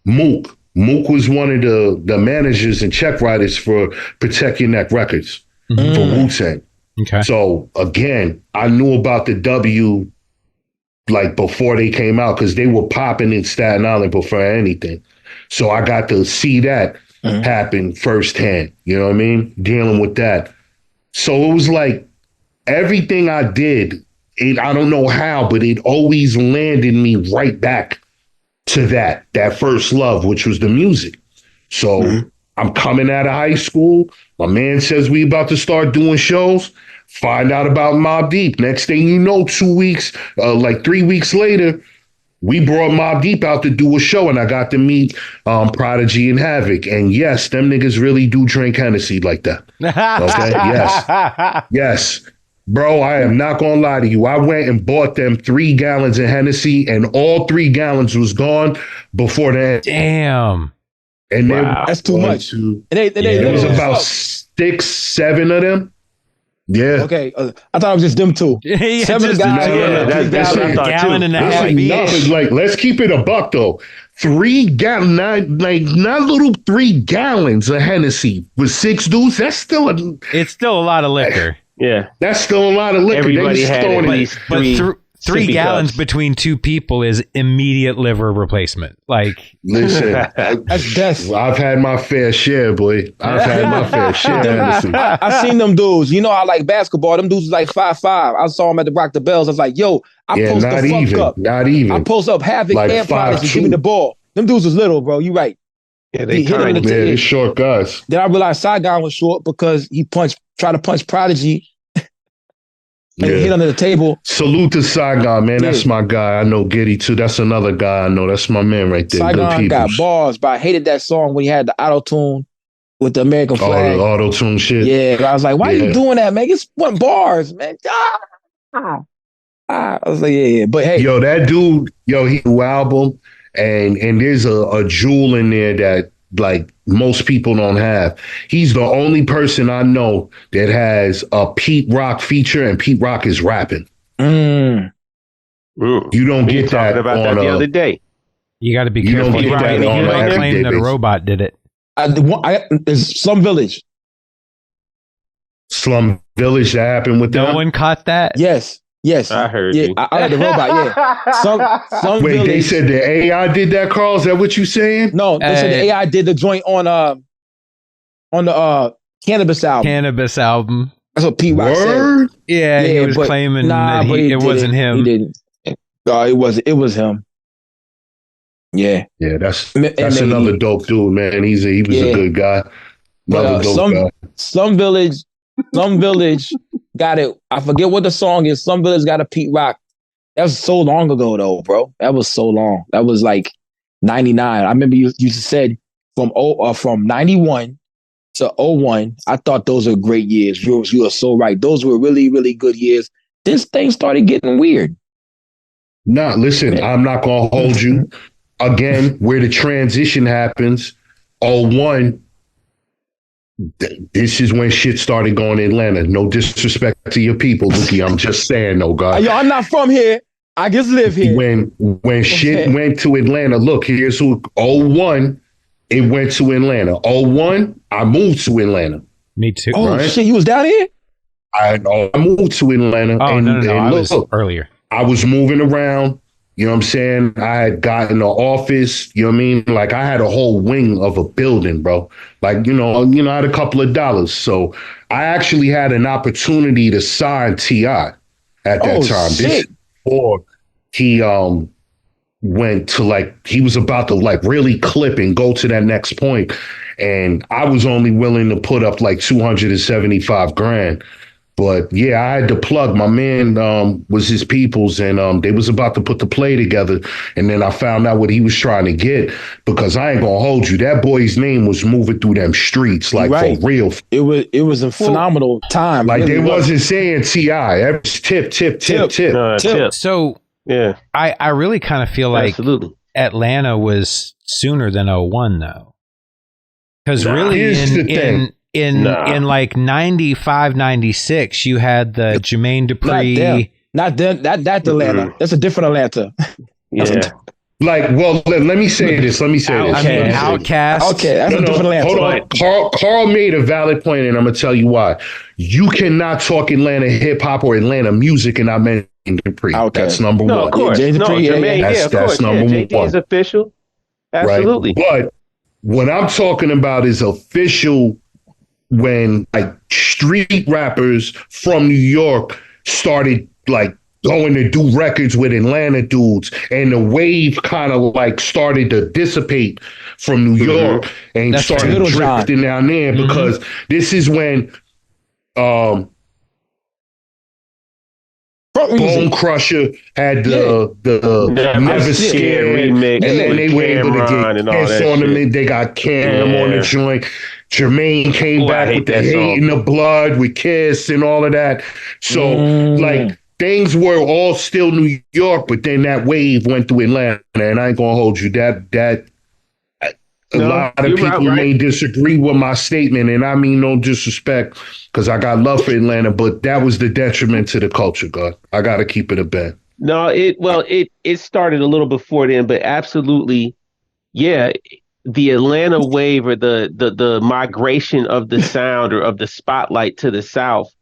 Mook. Mook was one of the managers and check writers for Protect Your Neck Records for Wu-Tang. Okay. So again, I knew about the W like before they came out because they were popping in Staten Island before anything. So I got to see that happen firsthand. You know what I mean? Dealing with that. So it was like everything I did, I don't know how, but it always landed me right back to that first love, which was the music. So I'm coming out of high school. My man says we about to start doing shows. Find out about Mobb Deep. Next thing you know, 2 weeks, 3 weeks later, we brought Mobb Deep out to do a show, and I got to meet Prodigy and Havoc. And yes, them niggas really do drink Hennessy like that. Okay? Yes. Yes. Bro, I am not going to lie to you. I went and bought them 3 gallons of Hennessy, and all 3 gallons was gone before that. Damn. And that's too much. There was about 6, 7 of them. Yeah. Okay. I thought it was just them two. 7 guys. That's a gallon and a half each. Like, let's keep it a buck though. 3 gallons, not little 3 gallons of Hennessy with 6 dudes. That's still it's still a lot of liquor. Yeah, that's still a lot of liquor. Everybody had at least 3. But 3 gallons between 2 people is immediate liver replacement. Like, listen, that's death. I've had my fair share, boy. I've had my fair share. I seen them dudes. You know, I like basketball. Them dudes was like 5'5". I saw them at the Rock the Bells. I was like, yo, I post the fuck up. Not even. I post up Havoc like and Prodigy. Give me the ball. Them dudes was little, bro. You right. Yeah, they're short guys. Then I realized Saigon was short because he tried to punch Prodigy. And he hit under the table. Salute to Saigon, man. That's my guy. I know Giddy too. That's another guy I know. That's my man right there. Saigon got bars, but I hated that song when he had the auto-tune with the American flag. Oh, the auto-tune shit. Yeah, I was like, why are you doing that, man? It's 1 bars, man. I was like, yeah. But hey. Yo, that dude, he album, and there's a jewel in there that like most people don't have. He's the only person I know that has a Pete Rock feature, and Pete Rock is rapping. You don't get that about that the other day. You got to be careful. You don't claim that a robot did it. It's Slum Village. Slum Village that happened with them? No one caught that? Yes. I heard you. I like the robot, yeah. Some Wait, village. They said the AI did that, Carl? Is that what you saying? No, they said the AI did the joint on the Cannabis album. Cannabis album. That's what Pete Rock said. Yeah, he was claiming that it wasn't him. He didn't. No, it was him. Yeah. Yeah, that's another dope dude, man. He was a good guy. Another dope guy. Slum Village got it. I forget what the song is. Slum Village got a Pete Rock. That was so long ago, though, bro. That was so long. That was like 99. I remember you said from 91 to 01. I thought those are great years. You are so right. Those were really, really good years. This thing started getting weird. Nah, listen, I'm not going to hold you. Again, where the transition happens, 01, this is when shit started going in Atlanta. No disrespect to your people, Luki. I'm just saying, no, God. Yo, I'm not from here. I just live here. When shit went to Atlanta, look, here's 01, it went to Atlanta. 01, I moved to Atlanta. Me too. Oh, right? Shit, you was down here? I moved to Atlanta. Oh, no. I was earlier. I was moving around. You know what I'm saying? I had gotten an office, you know what I mean? Like I had a whole wing of a building, bro. Like, I had a couple of dollars. So I actually had an opportunity to sign T.I. at that time. Shit. This before he went to he was about to really clip and go to that next point. And I was only willing to put up like 275 grand. But yeah, I had to plug. My man was his people's, and they was about to put the play together. And then I found out what he was trying to get, because I ain't gonna hold you. That boy's name was moving through them streets for real. It was a phenomenal time. Like really they wasn't saying T.I. It was tip. So yeah, I really kind of feel like Atlanta was sooner than 01 though, because really in like 95, 96, you had the Jermaine Dupri. Not that Atlanta. That's a different Atlanta. Yeah. Let me say this. Outkast. Okay, that's a different Atlanta. Hold on. Carl made a valid point, and I'm gonna tell you why. You cannot talk Atlanta hip hop or Atlanta music and not mention Dupri. Okay. That's number one. Of course. Jermaine, that's number one. JD is official. Absolutely. Right? But what I'm talking about is official. When street rappers from New York started going to do records with Atlanta dudes, and the wave kind of started to dissipate from New York and started drifting down there, because this is when Bone Crusher had the Never Scared remix, and then they were able to get Kiss on them. They got Cam on the joint. Jermaine came back with the Hate in the Blood with Kiss and all of that. So things were all still New York, but then that wave went through Atlanta, and I ain't gonna hold you. A lot of people may disagree with my statement, and I mean no disrespect, because I got love for Atlanta, but that was the detriment to the culture, God. I got to keep it a bet. No, it started a little before then, but absolutely, yeah. The Atlanta wave, or the migration of the sound or of the spotlight to the South,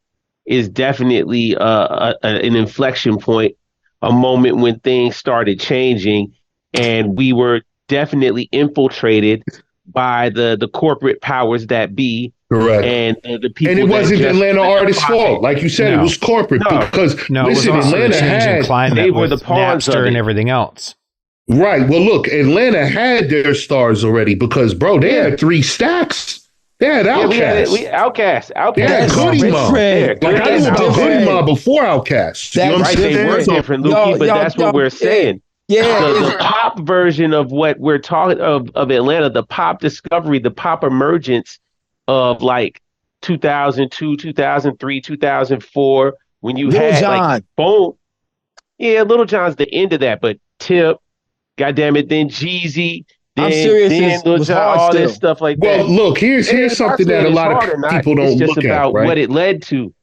is definitely an inflection point, a moment when things started changing, and we were definitely infiltrated by the corporate powers that be. Correct. And the people. And it wasn't the Atlanta artists' fault. Like you said, it was corporate. Because listen, Atlanta had, they were the pawns of it, and everything else. Right. Well, look, Atlanta had their stars already, because, bro, they had 3 stacks. They had Outkast. Outkast. They had Goody Mob. I knew about Goody Mob before Outkast. You know what I'm saying? They were different, Lukey, but that's what we're saying. Yeah. The pop version of what we're talking of Atlanta, the pop discovery, the pop emergence of 2002, 2003, 2004, when you had boom. Yeah, Lil Jon's the end of that, but Tip, goddamn it, then Jeezy, I'm serious. Then Lil Jon, all this stuff like that. Well, look, here's something that a lot of people don't look at. It's just about what it led to.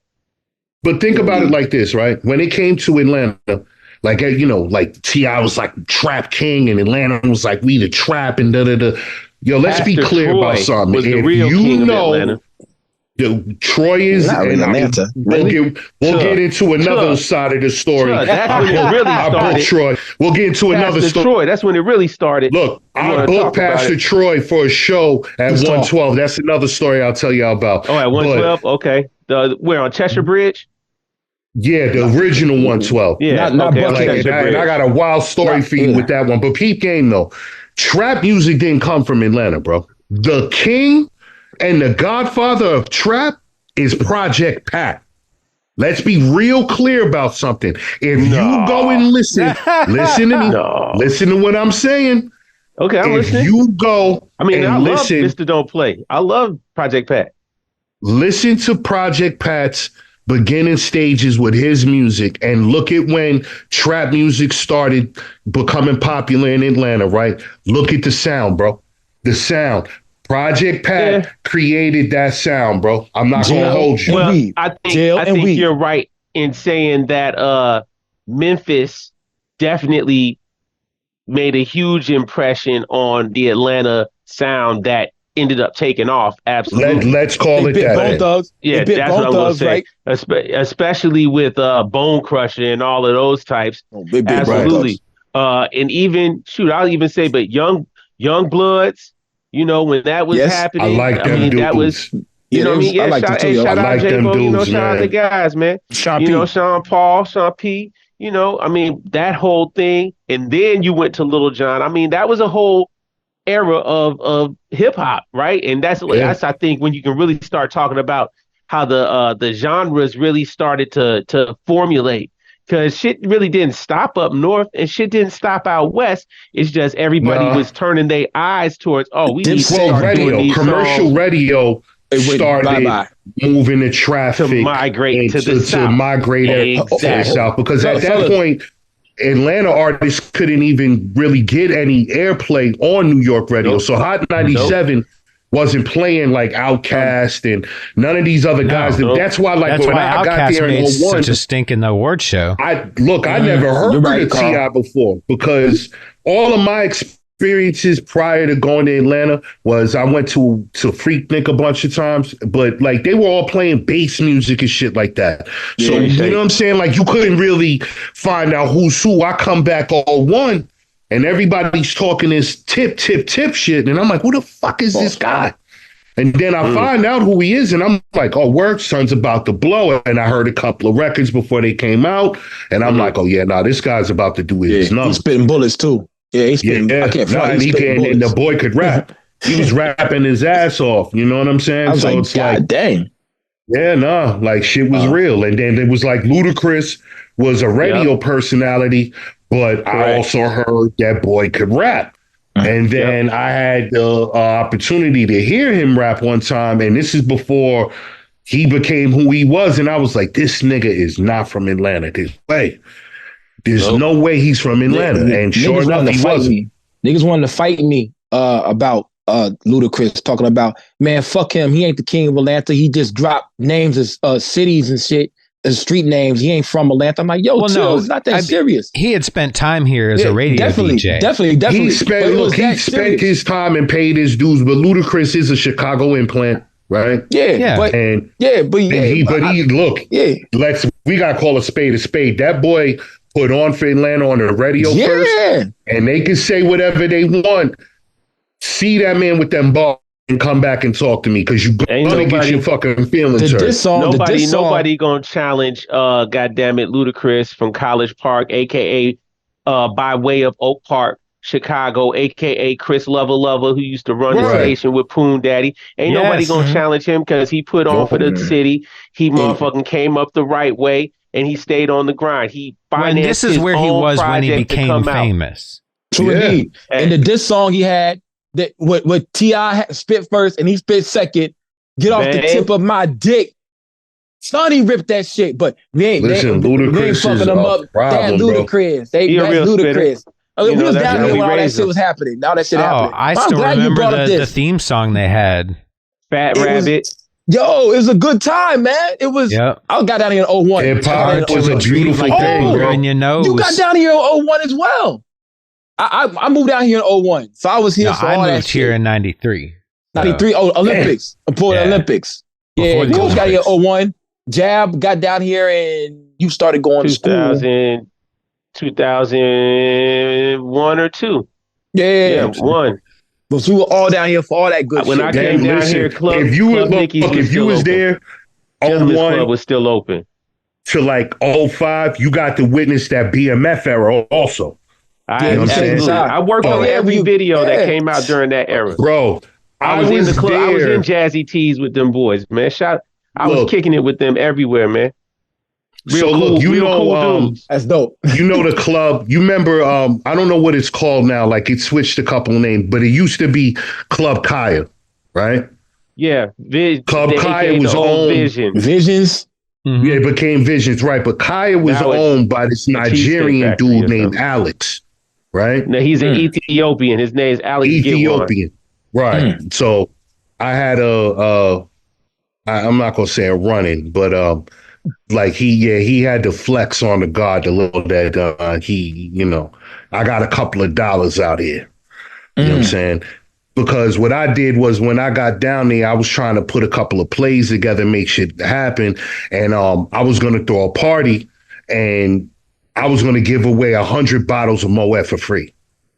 But think about it like this, right? When it came to Atlanta, T.I. was Trap King, and Atlanta was we the trap, and da-da-da. Yo, let's be clear about something. Was the real king of Atlanta. Troy is in Atlanta. We'll get into another side of the story. That's when it really started. Troy. We'll get into another story. Troy, that's when it really started. Look, I booked Pastor Troy for a show at 112. That's another story I'll tell y'all about. Oh, at 112? Okay. Where, on Cheshire Bridge? Yeah, the original 112. Yeah, and I got a wild story for you with that one. But peep game, though. Trap music didn't come from Atlanta, bro. The king and the godfather of trap is Project Pat. Let's be real clear about something. If you go and listen to me, listen to what I'm saying. Okay, I'm listening. You go I love Mr. Don't Play. I love Project Pat. Listen to Project Pat's beginning stages with his music, and look at when trap music started becoming popular in Atlanta, right? Look at the sound, bro. The sound. Project Pat created that sound, bro. I'm not going to hold you. Well, I think you're right in saying that Memphis definitely made a huge impression on the Atlanta sound that ended up taking off. Absolutely. Let's call it that. Bone Thugs. Yeah, that's what I'm going to say. Right? Especially with Bone Crusher and all of those types. Absolutely. And even I'll even say, but Young Bloods, when that was happening, I like them dudes. That was. You know what I mean? Yeah, I like shout out J-Bo, shout out the guys, man. Sean P. Sean Paul, Sean P. That whole thing. And then you went to Little John. That was a whole era of hip hop, right? And that's I think when you can really start talking about how the genres really started to formulate. Because shit really didn't stop up north and shit didn't stop out west. It's just everybody was turning their eyes towards, we need to start doing these commercial songs. Radio started moving the traffic to migrate to the south. To migrate south. Because at that point, Atlanta artists couldn't even really get any airplay on New York radio. Nope. So Hot 97 wasn't playing like Outkast and none of these other guys. That's why, like, when I got there in 01, such a stink in the award show. I never heard of T.I. before, because all of my experiences prior to going to Atlanta was I went to Freaknik a bunch of times, but like they were all playing bass music and shit like that. So you know what I'm saying? Like you couldn't really find out who's who. I come back all one and everybody's talking this tip shit. And I'm like, who the fuck is this guy? And then I find out who he is, and I'm like, oh, word, son's about to blow. And I heard a couple of records before they came out, and I'm like, oh, yeah, this guy's about to do his numbers. He's spitting bullets, too. Yeah, he's spitting. I can't front. And the boy could rap. He was rapping his ass off. You know what I'm saying? I was it's God dang. Yeah, like shit was real. And then it was like Ludacris was a radio personality, but I also heard that boy could rap. And then I had the opportunity to hear him rap one time, and this is before he became who he was. And I was like, this nigga is not from Atlanta. There's no way he's from Atlanta. And sure enough, he wasn't. Niggas wanted to fight me about Ludacris, talking about, man, fuck him. He ain't the king of Atlanta. He just dropped names of cities and shit. Street names. He ain't from Atlanta. I'm like, it's not that serious. He had spent time here as a radio DJ. Definitely. He spent his time and paid his dues, but Ludacris is a Chicago implant, right? Yeah. We gotta call a spade. That boy put on for Atlanta on the radio first, and they can say whatever they want. See that man with them balls and come back and talk to me, because you gonna get your fucking feelings hurt. Nobody gonna challenge goddammit Ludacris from College Park, aka by way of Oak Park, Chicago, aka Chris Lover, who used to run the station with Poon Daddy. Ain't nobody gonna challenge him because he put on for the city. He motherfucking came up the right way and he stayed on the grind. He financed this is where he was when he became famous. True indeed. And the diss song he had, that what T.I. spit first and he spit second, get off the tip of my dick. Sonny ripped that shit, but Ludacris fucking them up. That's Ludacris. That's Ludacris. We was down here when all that shit was happening. All that shit happening. I still remember the theme song they had. Fat Rabbit. It was a good time, man. It was. Yep. I got down here in 01. Hip hop was a beautiful thing, bro. In your nose. You got down here in 01 as well. I moved down here in 01, so I was here for all that shit. I moved here in 93. 93, Olympics. For the Olympics. Yeah, Coach got here in 01. Jab got down here and you started going to school. 2001 or 2. Yeah, 1. But we were all down here for all that good shit. When I came down here, if you was there, Gentleman's Club was still open. To like 05, you got to witness that BMF era also. I worked on every video that came out during that era. Bro, I was in the club. I was in Jazzy Tees with them boys, man. I was kicking it with them everywhere, man. Cool dudes. That's dope. You know the club. You remember, I don't know what it's called now. Like it switched a couple of names, but it used to be Club Kaya, right? Yeah. Club Kaya was owned. Visions. Mm-hmm. Yeah, it became Visions, right? But Kaya was owned by this Nigerian dude named Alex, right? No, he's an Ethiopian. His name's Alex. Ethiopian, right? So I had I'm not gonna say a run-in, but like he had to flex on the guard a little that I got a couple of dollars out here. You know what I'm saying? because what I did was when I got down there, I was trying to put a couple of plays together, make shit happen. And I was going to throw a party and I was going to give away 100 bottles of Moet for free.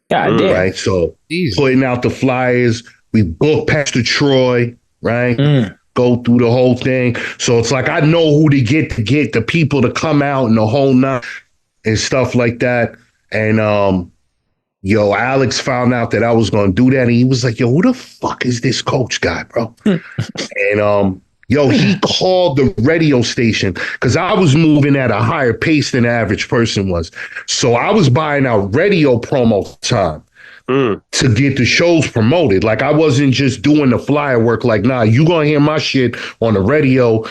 God damn. Right. So putting out the flyers, we booked Pastor Troy, right? Go through the whole thing. So it's like I know who to get the people to come out and the whole night and stuff like that. And Alex found out that I was going to do that. And he was like, yo, who the fuck is this coach guy, bro? And he called the radio station because I was moving at a higher pace than the average person was. So I was buying out radio promo time to get the shows promoted. Like I wasn't just doing the flyer work. Like, nah, you going to hear my shit on the radio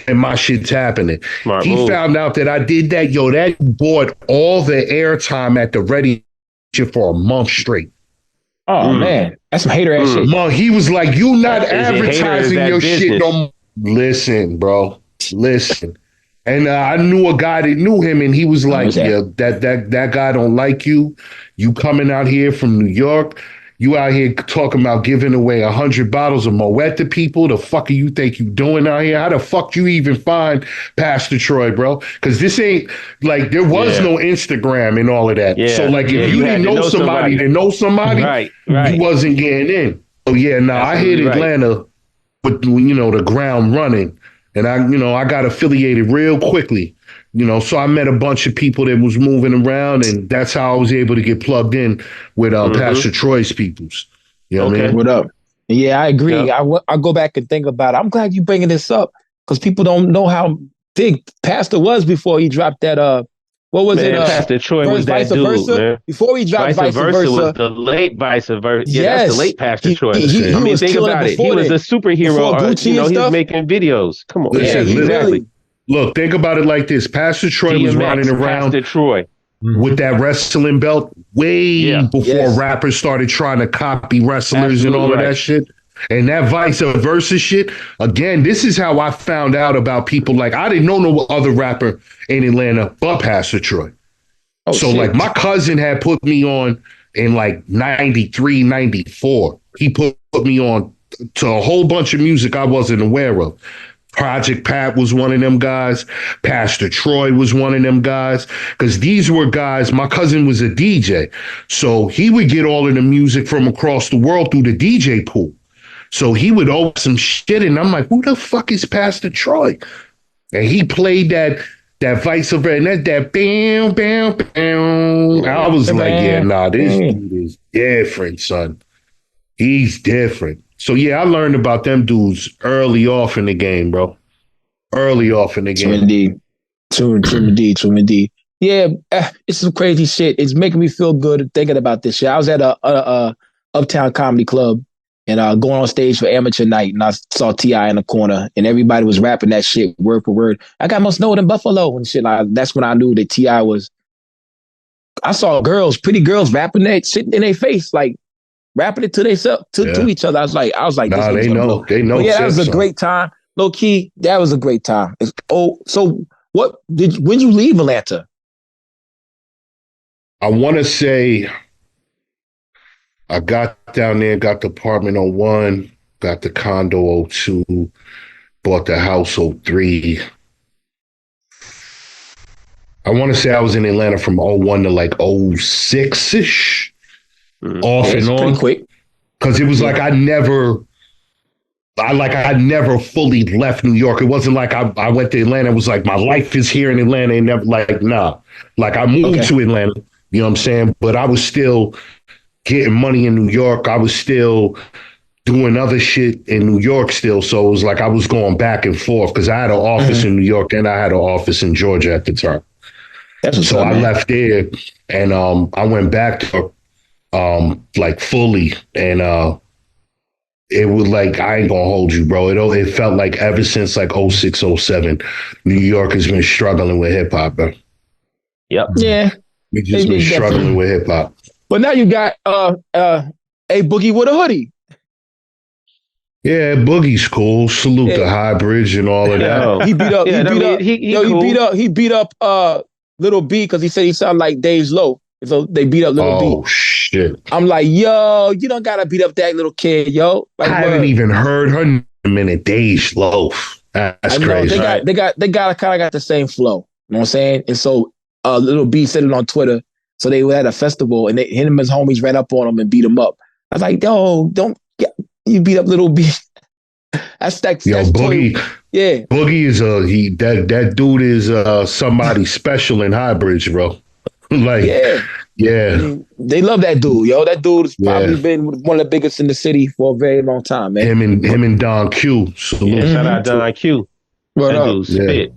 and my shit's happening. He found out that I did that. Yo, that bought all the airtime at the radio for a month straight. Oh, man. That's some hater ass shit. He was like, you not advertising your shit no more. Listen, bro. Listen. And I knew a guy that knew him, and he was like, yeah, that guy don't like you. You coming out here from New York. You out here talking about giving away 100 bottles of Moet to people. The fuck do you think you doing out here? How the fuck you even find Pastor Troy, bro? Because this ain't like there was no Instagram and all of that. Yeah. So like if you didn't know somebody to know somebody, right. You wasn't getting in. So I hit Atlanta with the ground running, and I got affiliated real quickly. So I met a bunch of people that was moving around, and that's how I was able to get plugged in with Pastor Troy's peoples. You know what I mean? What up? Yeah, I agree. Yeah. I go back and think about it. I'm glad you bringing this up because people don't know how big Pastor was before he dropped that. What was it? Pastor Troy was that dude, man. Before he dropped Vice Versa. Was the late Vice Versa. Yeah, yes. That's the late Pastor Troy. He was think about it. He was a superhero. He was making videos. Come on. Exactly. Look, think about it like this. Pastor Troy was running around Pastor Troy. With that wrestling belt way before rappers started trying to copy wrestlers and all of that shit. And that vice versa shit. Again, this is how I found out about people. Like, I didn't know no other rapper in Atlanta but Pastor Troy. Like, my cousin had put me on in like 93, 94. He put me on to a whole bunch of music I wasn't aware of. Project Pat was one of them guys. Pastor Troy was one of them guys. Because these were guys, my cousin was a DJ. So he would get all of the music from across the world through the DJ pool. So he would open some shit, and I'm like, who the fuck is Pastor Troy? And he played that vice versa, and that bam, bam, bam. I was like, yeah, nah, this dude is different, son. He's different. So, yeah, I learned about them dudes early off in the game, bro. Early off in the game. True indeed. Yeah, it's some crazy shit. It's making me feel good thinking about this shit. I was at a Uptown Comedy Club and going on stage for amateur night, and I saw T.I. in the corner, and everybody was rapping that shit word for word. I got more snow than Buffalo and shit. That's when I knew that T.I. was. I saw pretty girls rapping that shit in their face, like, rapping it to themselves, to each other. I was like, nah, they know. That was a great time. Low key, that was a great time. So when you leave Atlanta? I want to say I got down there, got the apartment on 01, got the condo 02, bought the house 03. I want to say I was in Atlanta from 01 to like 06-ish. Off and on, quick, because it was like I never fully left New York. It wasn't like I went to Atlanta. It was like my life is here in Atlanta, and never like I moved to Atlanta. You know what I'm saying? But I was still getting money in New York. I was still doing other shit in New York still. So it was like I was going back and forth because I had an office in New York and I had an office in Georgia at the time. So I left there and I went back to like fully, and it was like, I ain't gonna hold you, bro. It felt like ever since like 06, 07, New York has been struggling with hip hop, bro. Yep. Yeah. We just been struggling with hip hop. But now you got a Boogie with a hoodie. Yeah, Boogie's cool. Salute the High Bridge and all of that. He beat up Little B because he said he sounded like Dave's Low. So they beat up Little B. Oh, shit. I'm like, yo, you don't gotta beat up that little kid, yo. Like, I haven't even heard her in a minute. Dej Loaf. That's crazy. They kind of got the same flow. You know what I'm saying? And so Little B said it on Twitter. So they were at a festival and him and his homies ran up on him and beat him up. I was like, yo, don't you beat up Little B. That's Boogie. Yeah. Boogie is that dude is somebody special in Highbridge, bro. Like, yeah. They love that dude, yo. That dude has probably been one of the biggest in the city for a very long time, man. Him and Don Q. Shout out Don Q. What that up? Dude spit.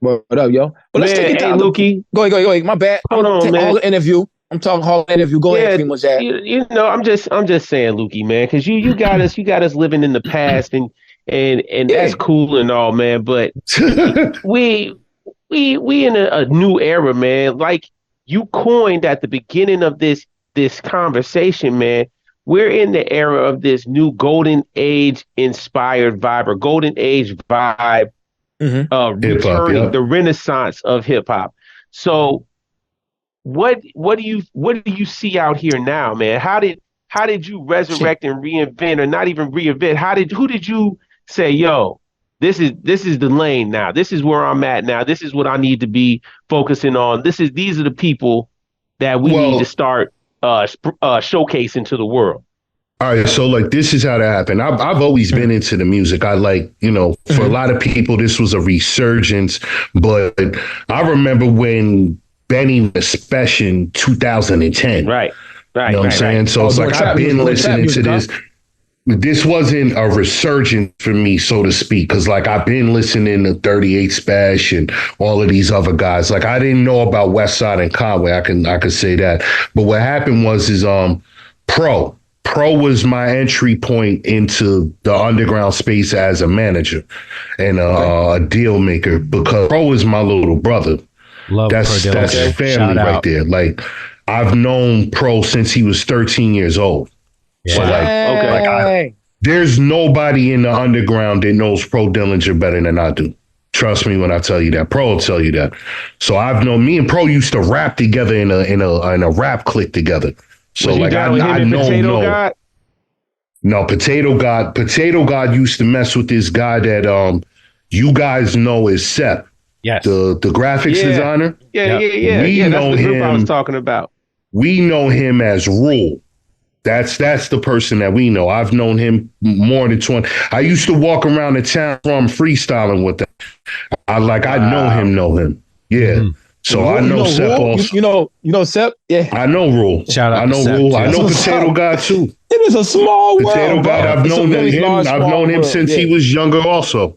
What up, yo? Well, let's take it down. Lukey. Go ahead. My bad. Hold on, man. Whole interview. I'm talking whole interview. Go ahead, Cream, what's that? You know, I'm just saying, Lukey, man, because you got us living in the past and that's cool and all, man. But we in a new era, man. Like you coined at the beginning of this conversation, man. We're in the era of this new golden age inspired vibe or golden age vibe, returning the renaissance of hip hop. So what do you see out here now, man? How did you resurrect and reinvent, or not even reinvent? Who did you say, yo, this is the lane now. This is where I'm at now. This is what I need to be focusing on. These are the people that we need to start showcasing to the world. All right, so like this is how that happened. I've always been into the music. I like, for a lot of people, this was a resurgence. But I remember when Benny was special in 2010. Right. You know what I'm saying? So it's like I've been listening to this. This wasn't a resurgence for me, so to speak, because like I've been listening to 38 Spash and all of these other guys. Like I didn't know about Westside and Conway. I could say that. But what happened was Pro. Pro was my entry point into the underground space as a manager and a deal maker, because Pro is my little brother. That's family right there. Like I've known Pro since he was 13 years old. Yeah. So there's nobody in the underground that knows Pro Dillinger better than I do. Trust me when I tell you that. Pro will tell you that. So I've known, me and Pro used to rap together in a rap clique together. So like I know. No, Potato God used to mess with this guy that you guys know as Sep. Yes. The graphics designer. Yeah. We know that's the group him. I was talking about. We know him as Rule. That's the person that we know. I've known him more than 20. I used to walk around the town from freestyling with him. I know him. Yeah. Mm-hmm. So I know Sep also. You know Sep? Yeah. I know Rule. Shout out I know to Rule. Sep, I know Potato God too. It is a small world. Potato God, I've known him since he was younger also.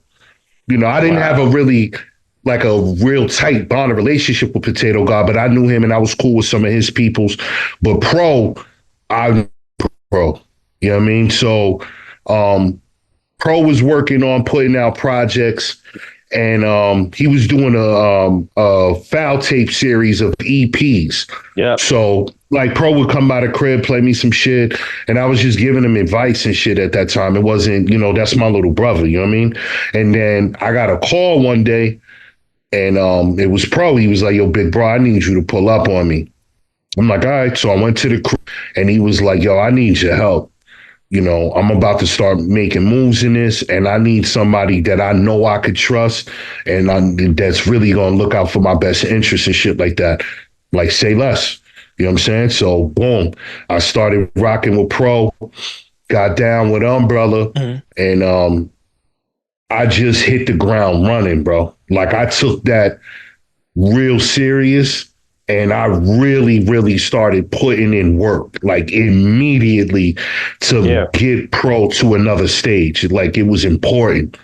I didn't have a real tight bond of relationship with Potato God, but I knew him and I was cool with some of his peoples. But Pro, you know what I mean? So Pro was working on putting out projects, and he was doing a foul tape series of EPs. Yeah. So like Pro would come by the crib, play me some shit, and I was just giving him advice and shit at that time. It wasn't, that's my little brother, you know what I mean? And then I got a call one day, and it was Pro. He was like, yo, big bro, I need you to pull up on me. I'm like, all right. So I went to the crew, and he was like, yo, I need your help. I'm about to start making moves in this, and I need somebody that I know I could trust, and that's really going to look out for my best interests and shit like that. Like, say less. You know what I'm saying? So, boom, I started rocking with Pro, got down with Umbrella, and I just hit the ground running, bro. Like, I took that real serious, and I really, really started putting in work, like immediately, to get Pro to another stage. Like, it was important.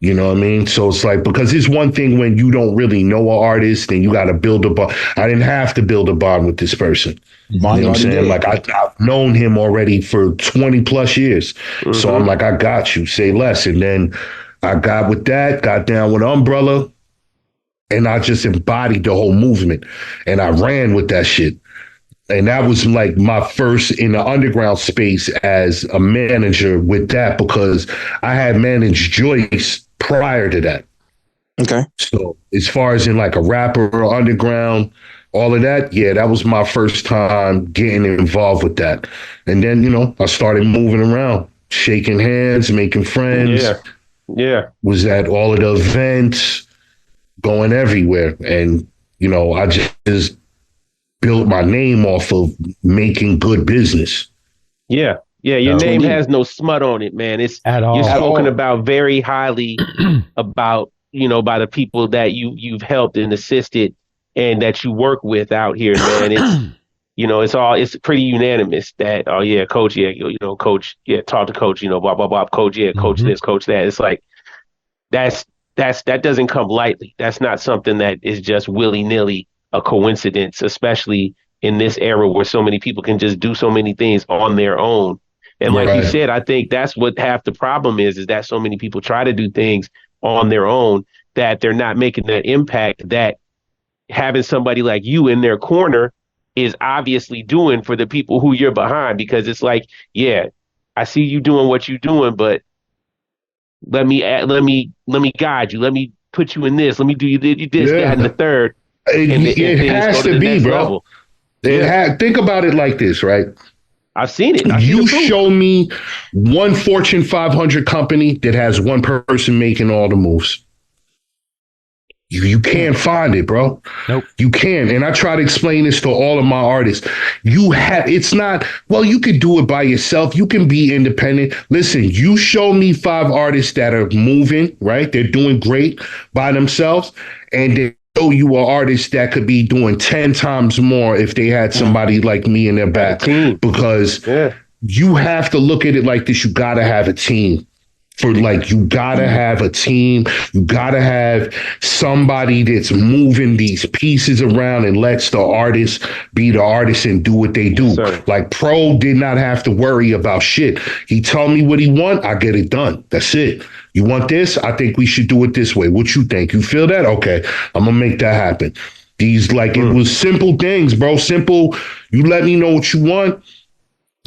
You know what I mean? So it's like, because it's one thing when you don't really know an artist and you got to build a bond. I didn't have to build a bond with this person. You know what I'm saying? Like, I've known him already for 20 plus years. Mm-hmm. So I'm like, I got you, say less. And then I got with that, got down with Umbrella, and I just embodied the whole movement. And I ran with that shit. And that was like my first in the underground space as a manager with that, because I had managed Joyce prior to that. Okay. So as far as in like a rapper or underground, all of that. Yeah, that was my first time getting involved with that. And then, I started moving around, shaking hands, making friends. Yeah. Yeah. Was at all of the events, going everywhere. And, I just built my name off of making good business. Yeah. Yeah. Your name has no smut on it, man. It's at all. You're spoken about very highly about, by the people that you've helped and assisted and that you work with out here, man. It's it's pretty unanimous that, oh yeah, coach, yeah, coach, yeah, talk to coach, blah blah blah, coach, yeah, coach this, coach that. It's like that doesn't come lightly. That's not something that is just willy-nilly a coincidence, especially in this era where so many people can just do so many things on their own. And like you said, I think that's what half the problem is that so many people try to do things on their own that they're not making that impact that having somebody like you in their corner is obviously doing for the people who you're behind, because it's like, yeah, I see you doing what you're doing, but let me guide you. Let me put you in this. Let me do you this, that, and the third. It has to be, bro. Think about it like this, right? I've seen it. You show me one Fortune 500 company that has one person making all the moves. You can't find it, bro. Nope. You can't. And I try to explain this to all of my artists. It's not, well, you could do it by yourself. You can be independent. Listen, you show me 5 artists that are moving, right? They're doing great by themselves. And they show you an artist that could be doing 10 times more if they had somebody like me in their back. Because you have to look at it like this. You got to have a team. You gotta have a team. You gotta have somebody that's moving these pieces around and lets the artist be the artist and do what they do. Yes, like Pro did not have to worry about shit. He told me what he want, I get it done. That's it. You want this? I think we should do it this way. What you think? You feel that? Okay, I'm gonna make that happen. It was simple things, bro. Simple. You let me know what you want,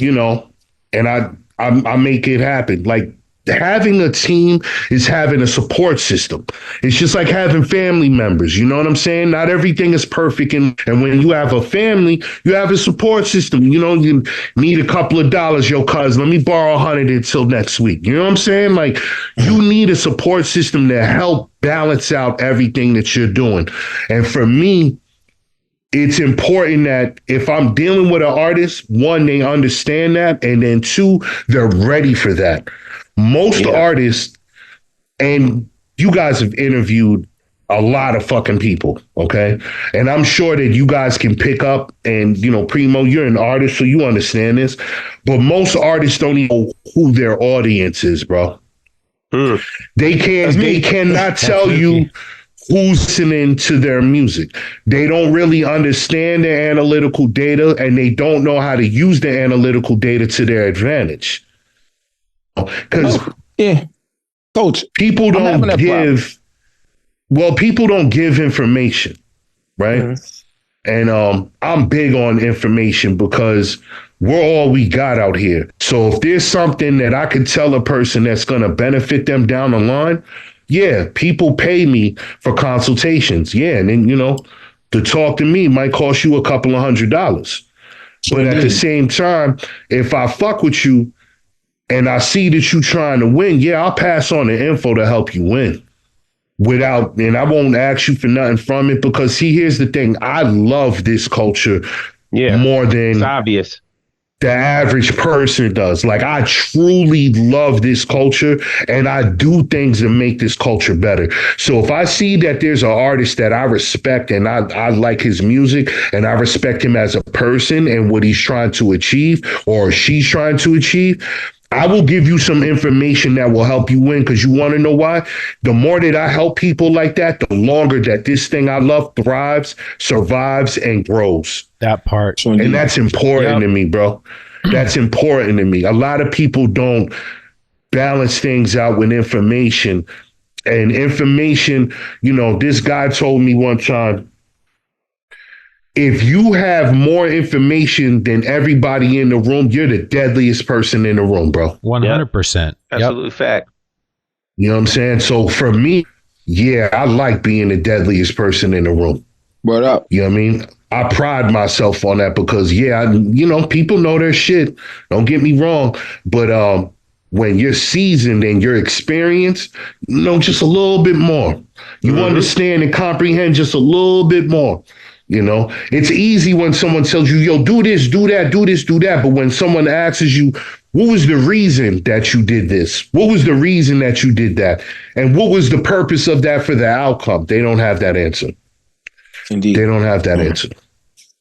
and I make it happen. Like, having a team is having a support system. It's just like having family members. You know what I'm saying? Not everything is perfect. And when you have a family, you have a support system. You need a couple of dollars, yo, cuz, let me borrow 100 until next week. You know what I'm saying? Like, you need a support system to help balance out everything that you're doing. And for me, it's important that if I'm dealing with an artist, one, they understand that, and then 2, they're ready for that. Most artists, and you guys have interviewed a lot of fucking people, okay? And I'm sure that you guys can pick up, and, Primo, you're an artist, so you understand this, but most artists don't even know who their audience is, bro. They cannot tell you who's listening to their music. They don't really understand the analytical data, and they don't know how to use the analytical data to their advantage. Because coach, people don't give information, right? And I'm big on information because we're all we got out here. So if there's something that I can tell a person that's going to benefit them down the line, people pay me for consultations. And then, to talk to me might cost you a couple of $100. But at the same time, if I fuck with you, and I see that you trying to win, I'll pass on the info to help you win. And I won't ask you for nothing from it, because here's the thing. I love this culture more than it's obvious. The average person does. Like, I truly love this culture, and I do things to make this culture better. So if I see that there's an artist that I respect and I like his music and I respect him as a person and what he's trying to achieve or she's trying to achieve, I will give you some information that will help you win, because you want to know why? The more that I help people like that, the longer that this thing I love thrives, survives, and grows. That part. And that's important to me, bro. That's important to me. A lot of people don't balance things out with information. And information, this guy told me one time, if you have more information than everybody in the room, you're the deadliest person in the room, bro. 100%. Absolute fact. You know what I'm saying? So for me, I like being the deadliest person in the room. What up? You know what I mean? I pride myself on that because, people know their shit. Don't get me wrong. But when you're seasoned and you're experienced, just a little bit more. You understand and comprehend just a little bit more. It's easy when someone tells you, yo, do this, do that, do this, do that. But when someone asks you, what was the reason that you did this? What was the reason that you did that? And what was the purpose of that for the outcome? They don't have that answer. Indeed. They don't have that answer.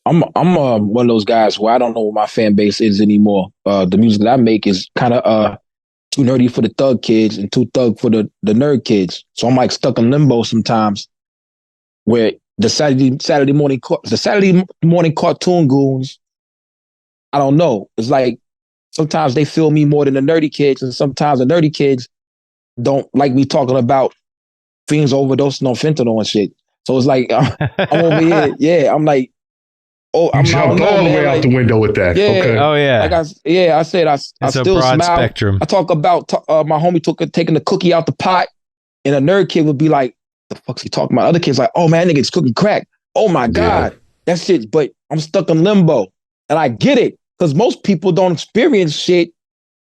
I'm one of those guys where I don't know what my fan base is anymore. The music that I make is kind of too nerdy for the thug kids and too thug for the nerd kids. So I'm like stuck in limbo sometimes where the Saturday morning cartoon goons, I don't know. It's like sometimes they feel me more than the nerdy kids, and sometimes the nerdy kids don't like me talking about fiends overdosing on fentanyl and shit. So it's like I'm over here. Yeah, I'm like, I'm jumped all the way out the window with that. Yeah. Okay. Oh yeah. I said I still broad smile. Spectrum. I talk about my homie taking the cookie out the pot, and a nerd kid would be like, "The fuck's he talking about?" Other kids like, "Oh man, nigga's cooking crack. Oh my god, that shit." But I'm stuck in limbo, and I get it because most people don't experience shit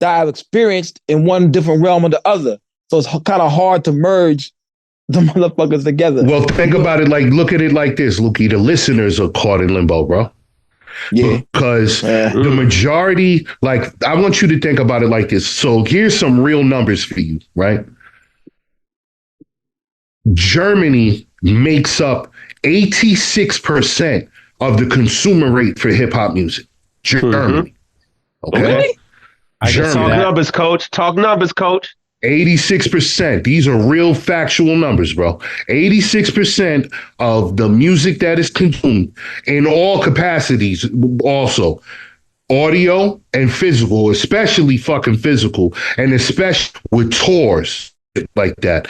that I've experienced in one different realm or the other. So it's kind of hard to merge the motherfuckers together. Well, think about it look at it like this, Lukey. The listeners are caught in limbo, bro. Yeah. Because the majority, I want you to think about it like this. So here's some real numbers for you, right? Germany makes up 86% of the consumer rate for hip hop music. Germany. Okay. Really? Talk numbers, coach. Talk numbers, coach. 86%. These are real factual numbers, bro. 86% of the music that is consumed in all capacities, also audio and physical, especially fucking physical, and especially with tours like that.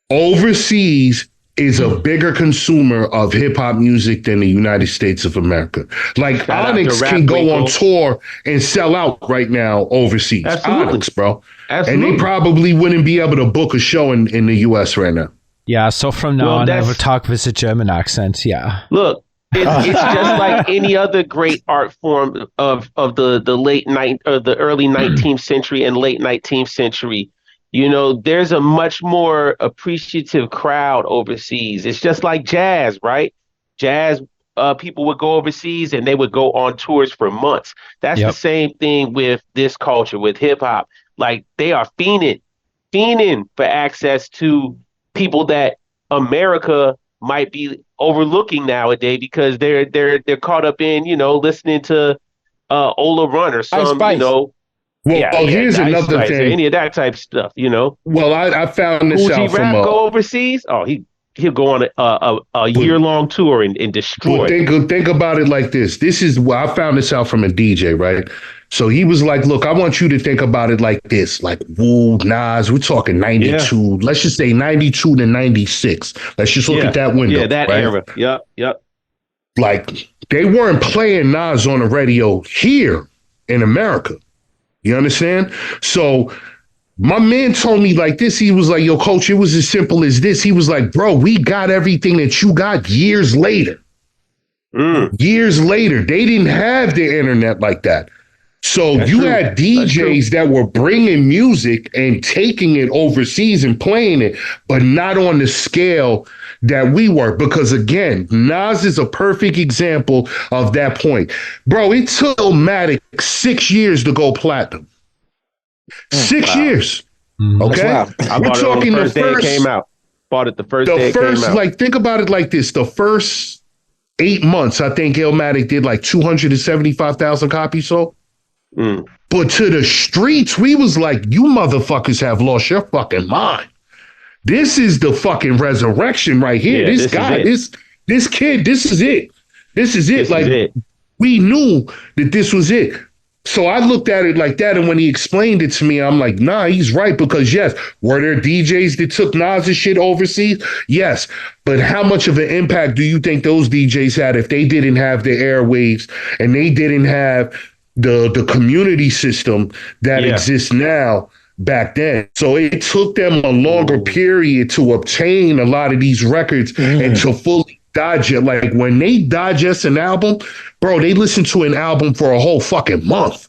Overseas is a bigger consumer of hip hop music than the United States of America. Like Onyx can go on tour and sell out right now overseas. Absolutely. Onyx, bro. Absolutely. And they probably wouldn't be able to book a show in the US right now. Yeah, so from now on, I will talk with a German accent. Yeah. Look, it's just like any other great art form of the the early 19th century and late 19th century. There's a much more appreciative crowd overseas. It's just like jazz, right? Jazz, people would go overseas and they would go on tours for months. That's the same thing with this culture, with hip hop. Like they are fiending for access to people that America might be overlooking nowadays because they're caught up in, listening to Ola Run or some, here's another thing. Any of that type of stuff, Well, I found this out from go overseas. Oh, he'll go on a year-long tour and destroy. Think about it like this. This is I found this out from a DJ, right? So he was like, "Look, I want you to think about it like this: like Wu, Nas. We're talking 92. Yeah. Let's just say 92 to 96. Let's just look at that window. Yeah, that era. Yep. Like they weren't playing Nas on the radio here in America. You understand? So my man told me like this. He was like, yo, coach, it was as simple as this. He was like, bro, we got everything that you got years later. Years later. They didn't have the internet like that. So that's you true. Had DJs that were bringing music and taking it overseas and playing it, but not on the scale that we were. Because again, Nas is a perfect example of that point. Bro, it took Illmatic 6 years to go platinum. 6 years. Okay? We're talking the first day it came out. Bought it the first day it came out. Like, think about it like this. The first 8 months, I think Illmatic did like 275,000 copies sold. But to the streets, we was like, you motherfuckers have lost your fucking mind. This is the fucking resurrection right here. Yeah, this guy, this kid, this is it. This is it. We knew that this was it. So I looked at it like that, and when he explained it to me, I'm like, nah, he's right, because yes, were there DJs that took Nas' shit overseas? Yes. But how much of an impact do you think those DJs had if they didn't have the airwaves and they didn't have the community system that exists now back then? So it took them a longer period to obtain a lot of these records and to fully digest, like when they digest an album, bro, they listen to an album for a whole fucking month.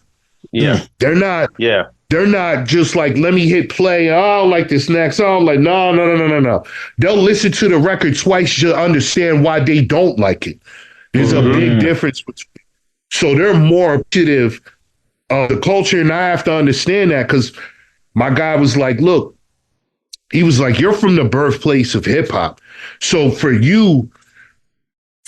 Yeah. They're not. Yeah. They're not just like, let me hit play. Oh, I like this next. Oh, I'm like, no. They'll listen to the record twice to understand why they don't like it. There's a big difference. So they're more appreciative of the culture. And I have to understand that because my guy was like, look, he was like, you're from the birthplace of hip hop. So for you,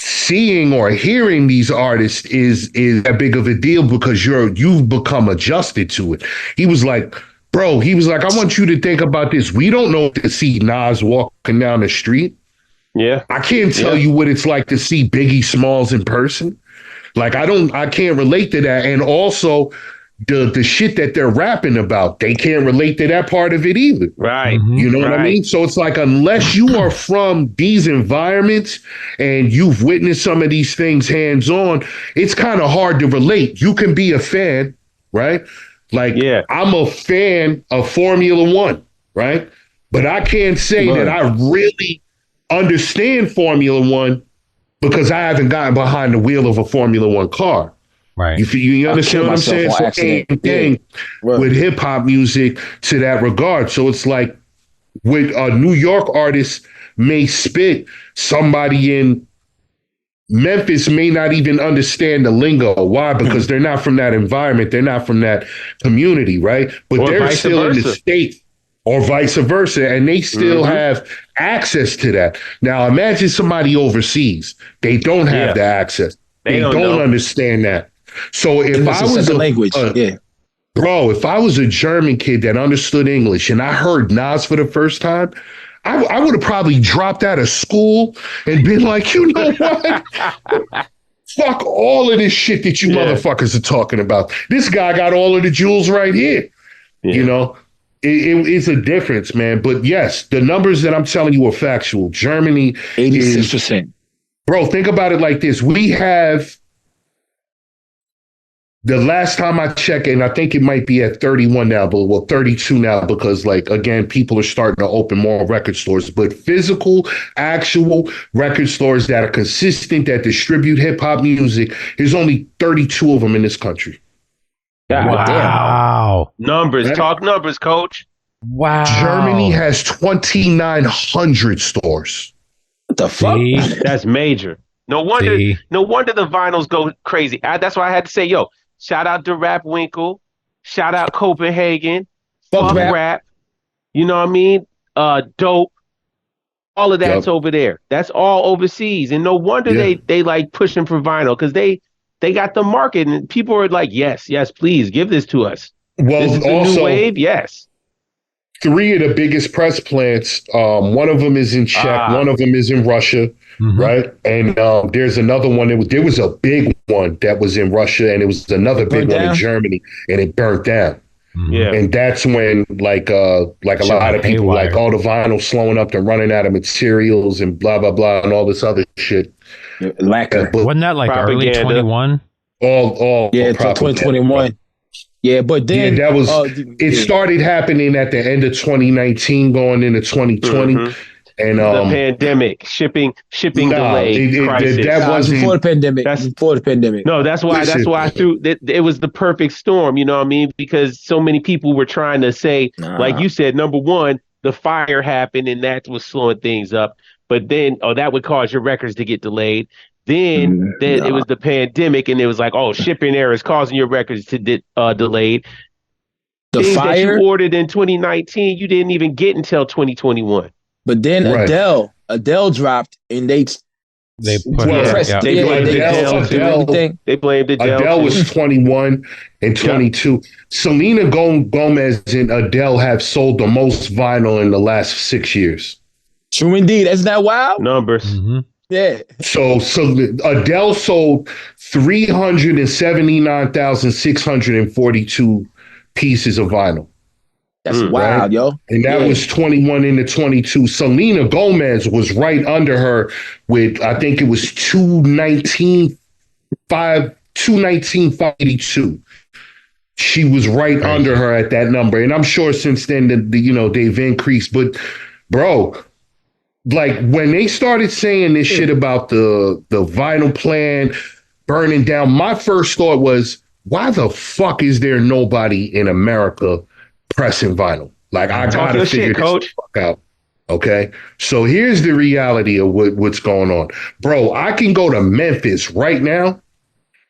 seeing or hearing these artists is that big of a deal because you've become adjusted to it. He was like, bro, I want you to think about this. We don't know to see Nas walking down the street. Yeah. I can't tell you what it's like to see Biggie Smalls in person. Like, I can't relate to that. And also the shit that they're rapping about, they can't relate to that part of it either. Right. You know what I mean? So it's like, unless you are from these environments and you've witnessed some of these things hands-on, it's kind of hard to relate. You can be a fan, right? Like, I'm a fan of Formula One, right? But I can't say that I really understand Formula One because I haven't gotten behind the wheel of a Formula One car. Right. You understand what I'm saying? So same thing with hip hop music to that regard. So it's like with a New York artist may spit, somebody in Memphis may not even understand the lingo. Why? Because they're not from that environment. They're not from that community, right? But they're still in the States. Or vice versa, and they still have access to that. Now, imagine somebody overseas. They don't have the access. They don't understand that. So if I was if I was a German kid that understood English and I heard Nas for the first time, I would have probably dropped out of school and been like, you know what? Fuck all of this shit that you motherfuckers are talking about. This guy got all of the jewels right here. You know? It's a difference, man. But yes, the numbers that I'm telling you are factual. Germany 86%. Bro, think about it like this. We have, the last time I checked, and I think it might be at 31 now, but 32 now, because like, again, people are starting to open more record stores, but physical, actual record stores that are consistent, that distribute hip hop music, there's only 32 of them in this country. Wow. Numbers. Talk numbers, coach. Wow. Germany has 2,900 stores. What the fuck? That's major. No wonder the vinyls go crazy. That's why I had to say, yo, shout out to Rap Winkle. Shout out Copenhagen. Fuck rap. You know what I mean? Dope. All of that's over there. That's all overseas. And no wonder they like pushing for vinyl because they got the market and people are like, yes, please give this to us. Well, this is the also, new wave, yes. 3 of the biggest press plants, one of them is in Czech, one of them is in Russia, right? And there's another one. There was a big one that was in Russia, and it was another big one in Germany, and it burnt down. Yeah, and that's when like a lot of people like, all the vinyl slowing up, they're running out of materials and blah blah blah and all this other shit. Lacquer. Wasn't that like early 21? All until 2021. Yeah, but then that was it started happening at the end of 2019, going into 2020. And the pandemic, shipping delay crisis. That was before the pandemic. Before the pandemic. No, that's why I threw it was the perfect storm, you know what I mean? Because so many people were trying to say, like you said, number one, the fire happened and that was slowing things up. But then that would cause your records to get delayed. Then it was the pandemic, and it was like, shipping errors causing your records to delayed. The things fire that you ordered in 2019, you didn't even get until 2021. But then Adele dropped, and they blamed Adele. Adele was 21 and 22. Selena Gomez and Adele have sold the most vinyl in the last 6 years. True indeed. Isn't that wild? Numbers. Yeah. So Adele sold 379,642 pieces of vinyl. That's wild, yo. And that was 21 into 22. Selena Gomez was right under her with, I think it was 219,582. She was right under her at that number. And I'm sure since then, they've increased. But, bro, like when they started saying this shit about the vinyl plant burning down, my first thought was, why the fuck is there nobody in America pressing vinyl? Like, I gotta figure this fuck out. Okay. So here's the reality of what's going on. Bro, I can go to Memphis right now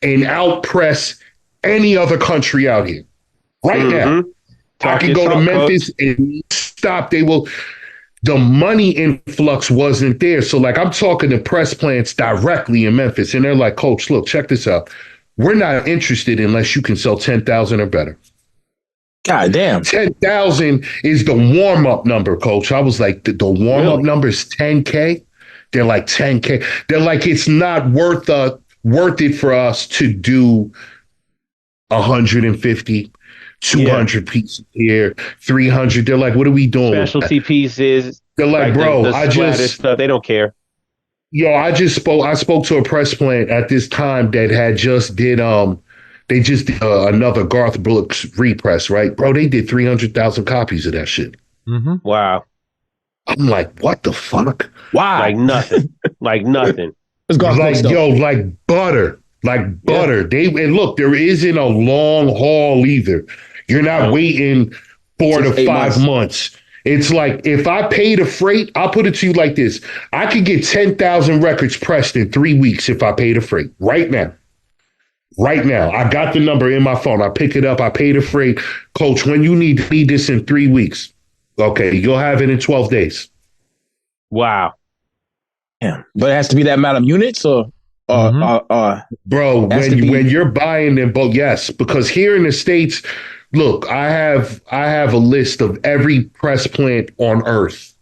and outpress any other country out here. Right now. I can go to Memphis and stop. The money influx wasn't there. So like I'm talking to press plants directly in Memphis, and they're like, Coach, look, check this out. We're not interested unless you can sell 10,000 or better. God damn. 10,000 is the warm-up number, Coach. I was like, the warm-up number is 10K? They're like 10K. They're like, it's not worth it for us to do 150, 200 pieces here, 300. They're like, what are we doing? Specialty pieces. They're like, bro, the stuff. They don't care. Yo, I spoke to a press plant at this time that had just did they just did another Garth Brooks repress, right? Bro, they did 300,000 copies of that shit. Mm-hmm. Wow. I'm like, what the fuck? Wow. Like nothing. Like nothing. Like, yo, like butter. Like butter. And look, there isn't a long haul either. You're not waiting 4 to 5 months. It's like, if I pay the freight, I'll put it to you like this. I could get 10,000 records pressed in 3 weeks if I pay the freight. Right now. Right now. I got the number in my phone. I pick it up. I pay the freight. Coach, when you need this in 3 weeks. Okay, you'll have it in 12 days. Wow. Yeah. But it has to be that amount of units or bro, when you're buying them both, yes, because here in the States, look, I have a list of every press plant on earth.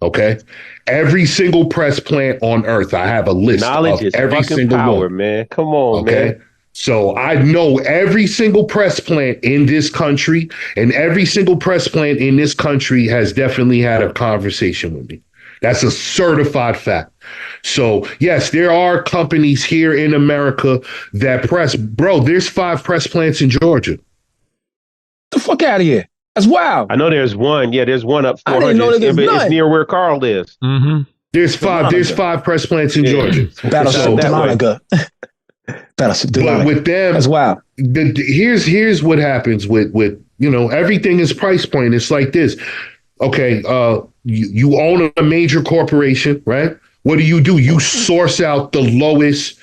Okay, every single press plant on earth, I have a list of every single power, one. Man, come on, okay? Man. So I know every single press plant in this country, and every single press plant in this country has definitely had a conversation with me. That's a certified fact. So, yes, there are companies here in America that press. Bro, there's 5 press plants in Georgia. Get the fuck out of here. That's wild. I know there's one. Yeah, there's one up 400. I didn't know there's none. It's near where Carl lives. Mm-hmm. There's 5 press plants in Georgia. Battleship Dahlonega. But with them, that's wild. Here's what happens with everything is price point. It's like this. Okay, you own a major corporation, right? What do? You source out the lowest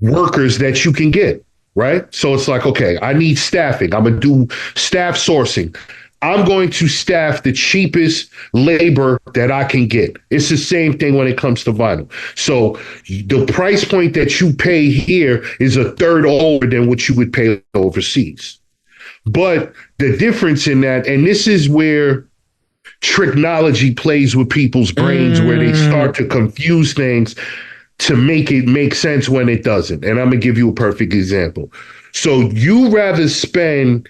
workers that you can get, right? So it's like, okay, I need staffing. I'm going to do staff sourcing. I'm going to staff the cheapest labor that I can get. It's the same thing when it comes to vinyl. So the price point that you pay here is a third over than what you would pay overseas. But the difference in that, and this is where tricknology plays with people's brains, where they start to confuse things to make it make sense when it doesn't. And I'm going to give you a perfect example. So you rather spend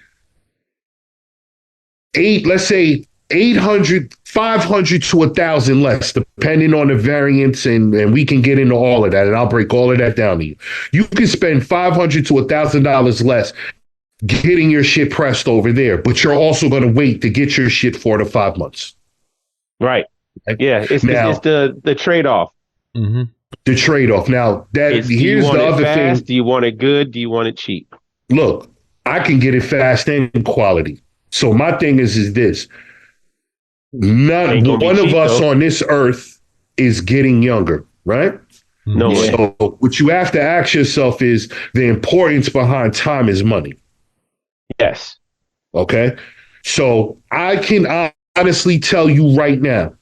let's say 800, 500 to 1,000 less, depending on the variance, and we can get into all of that, and I'll break all of that down to you. You can spend $500 to $1,000 less getting your shit pressed over there, but you're also going to wait to get your shit 4 to 5 months. Right. Yeah. It's the trade-off. Mm-hmm. The trade-off. Now, here's the other thing. Do you want it good? Do you want it cheap? Look, I can get it fast and quality. So my thing is this. None one of us on this earth is getting younger, right? No way. So what you have to ask yourself is, the importance behind time is money. Yes. Okay. So I can honestly tell you right now,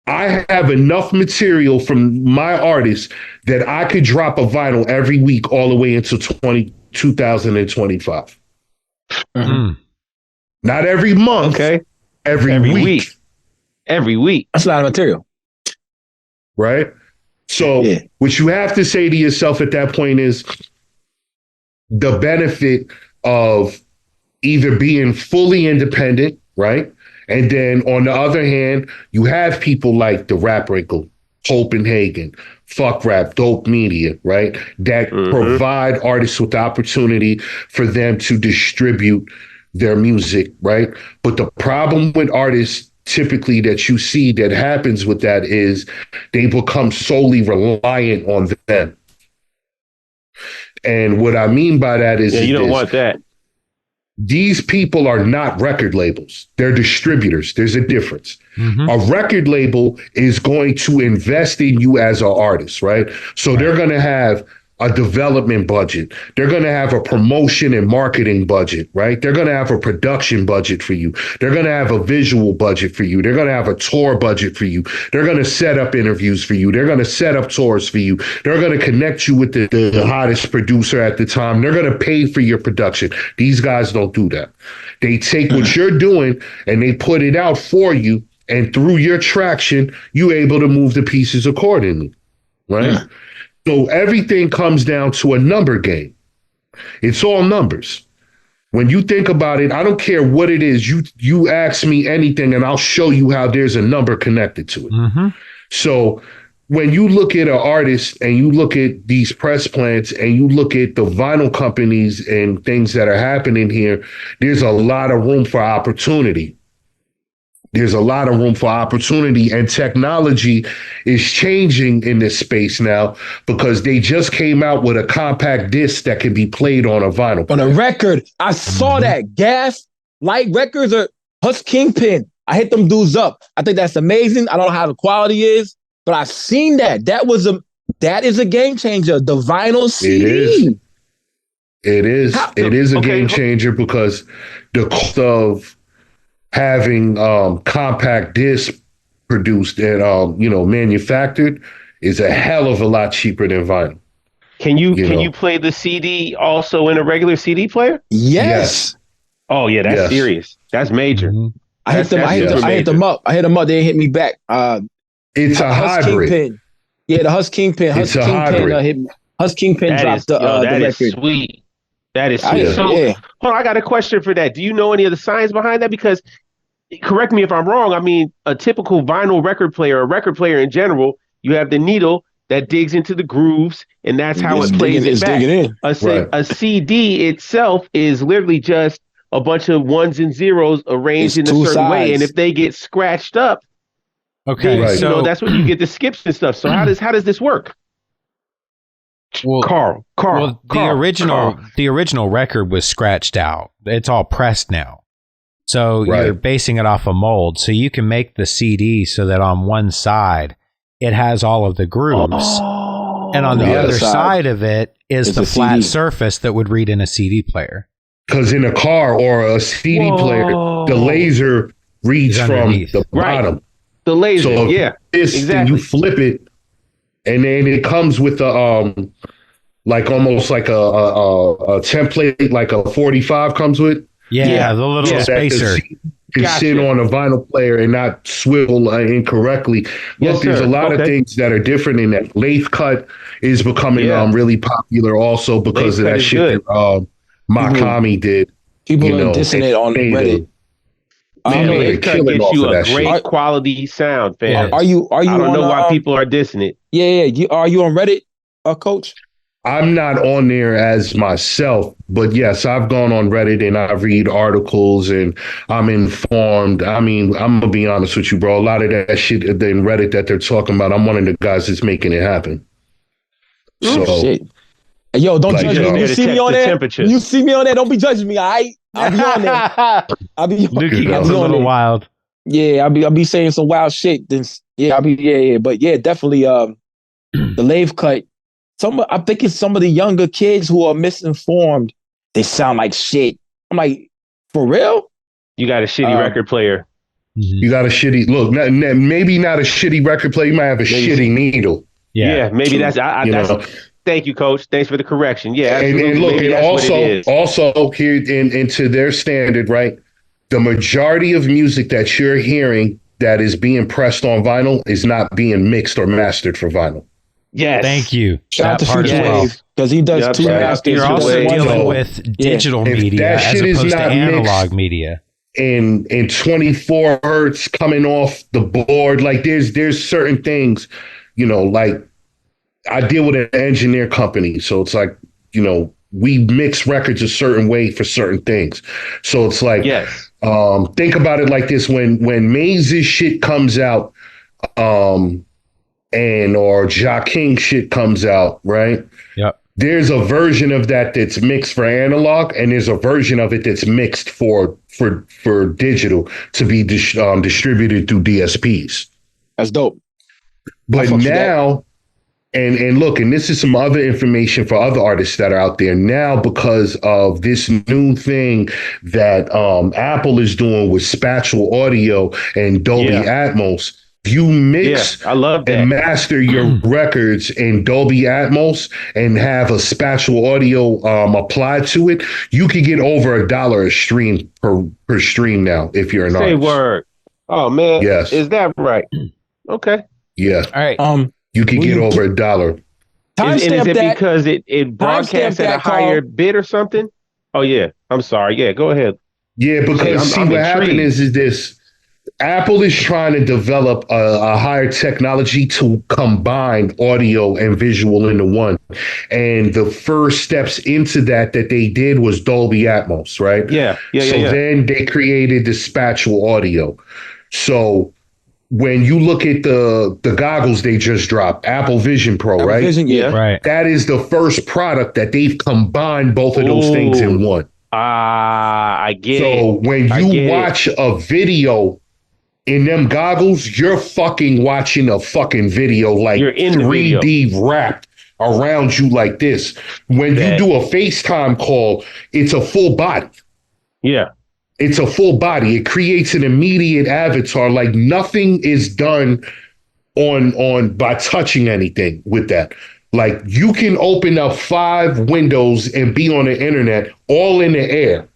I have enough material from my artists that I could drop a vinyl every week all the way until 2025. Mm-hmm. Not every month. Okay. Every week. Every week. That's a lot of material. Right? So what you have to say to yourself at that point is the benefit of either being fully independent, right? And then on the other hand, you have people like the Rap Wrinkle, Copenhagen, Fuck Rap, Dope Media, right? That provide artists with the opportunity for them to distribute their music, right? But the problem with artists typically that you see that happens with that is they become solely reliant on them. And what I mean by that is, you don't want that. These people are not record labels. They're distributors. There's a difference. Mm-hmm. A record label is going to invest in you as an artist, right? So they're going to have a development budget. They're going to have a promotion and marketing budget, right? They're going to have a production budget for you. They're going to have a visual budget for you. They're going to have a tour budget for you. They're going to set up interviews for you. They're going to set up tours for you. They're going to connect you with the hottest producer at the time. They're going to pay for your production. These guys don't do that. They take what you're doing and they put it out for you. And through your traction, you're able to move the pieces accordingly, right? So everything comes down to a number game. It's all numbers. When you think about it, I don't care what it is. You ask me anything and I'll show you how there's a number connected to it. Mm-hmm. So when you look at an artist and you look at these press plants and you look at the vinyl companies and things that are happening here, there's a lot of room for opportunity. There's a lot of room for opportunity, and technology is changing in this space now because they just came out with a compact disc that can be played on a vinyl. On a record. I saw that. Gas Light Records or Husk Kingpin. I hit them dudes up. I think that's amazing. I don't know how the quality is, but I've seen that. That is a game changer. The vinyl CD. It is a game changer because the cost of having compact disc produced and manufactured is a hell of a lot cheaper than vinyl. Can you play the CD also in a regular CD player? Yes. Oh yeah, that's serious. That's major. Mm-hmm. I hit them up. They didn't hit me back. It's a hybrid. Kingpin. Yeah, the Husk Kingpin. It's a hybrid. Husk Kingpin dropped the record. Is sweet. That is sweet. Hold on, I got a question for that. Do you know any of the science behind that? Because correct me if I'm wrong. I mean, a typical vinyl record player, a record player in general, you have the needle that digs into the grooves, and that's how it plays it back. A CD itself is literally just a bunch of ones and zeros arranged in a certain way, and if they get scratched up, so that's when you get the skips and stuff. So how does this work? Well, Carl. The original record was scratched out. It's all pressed now. So you're basing it off a mold. So you can make the CD so that on one side, it has all of the grooves. And on the other side of it is the flat surface that would read in a CD player. Because in a car or a CD player, the laser reads from the bottom. The laser, so exactly. You flip it, and then it comes with a like almost like a template, like a 45 comes with. Yeah, the little spacer. Can sit on a vinyl player and not swivel incorrectly. Look, there's a lot of things that are different in that. Lathe cut is becoming really popular also because of that shit that Makami did. People are dissing it on Reddit. Lathe cut gets you a great quality sound, fam. Are you? I don't know why people are dissing it. Yeah. Are you on Reddit, Coach? I'm not on there as myself, but yes, I've gone on Reddit and I read articles and I'm informed. I mean, I'm gonna be honest with you, bro. A lot of that shit in Reddit that they're talking about, I'm one of the guys that's making it happen. Shit. Yo, don't judge me. You see me on there? You see me on there? Don't be judging me, all right? I'll be on there. I'll be a little wild. Yeah, I'll be saying some wild shit. Then but yeah, definitely the lathe cut. I'm thinking some of the younger kids who are misinformed, they sound like shit. I'm like, for real? You got a shitty record player. You got a shitty look. Maybe not a shitty record player. You might have a shitty needle. Yeah, maybe that's. Thank you, Coach. Thanks for the correction. Yeah, and look, and also here into their standard, right? The majority of music that you're hearing that is being pressed on vinyl is not being mixed or mastered for vinyl. Yes. Thank you. Shout out to Future Wave because he does two masters. You're also dealing with digital media as opposed to analog media. In 24 hertz coming off the board, like there's certain things, like I deal with an engineer company, so it's like we mix records a certain way for certain things. So it's like Think about it like this: when Maze's shit comes out, and or Ja King shit comes out, right? Yep. There's a version of that that's mixed for analog, and there's a version of it that's mixed for digital to be distributed through DSPs. That's dope. But now, and look, and this is some other information for other artists that are out there now because of this new thing that Apple is doing with spatial audio and Dolby Atmos. If you mix I love that. and master your records in Dolby Atmos and have a spatial audio applied to it, you could get over $1 a stream per stream now if you're an artist. Say word. Oh man. Yes. Is that right? Okay. Yeah. All right. You can get over $1. Is it because it broadcasts at a higher bit or something? Oh yeah. I'm sorry. Yeah, go ahead. Yeah, because what happened is this. Apple is trying to develop a higher technology to combine audio and visual into one. And the first steps into that they did was Dolby Atmos, right? Yeah. Then they created the spatial audio. So when you look at the goggles they just dropped, Apple Vision Pro, Apple right? Vision, yeah. Right. That is the first product that they've combined both of those things in one. I get it. So when you watch a video in them goggles, you're fucking watching a fucking video, like you're in 3D wrapped around you like this. When you do a FaceTime call, it's a full body. Yeah. It's a full body. It creates an immediate avatar. Like nothing is done on by touching anything with that. Like you can open up 5 windows and be on the internet all in the air.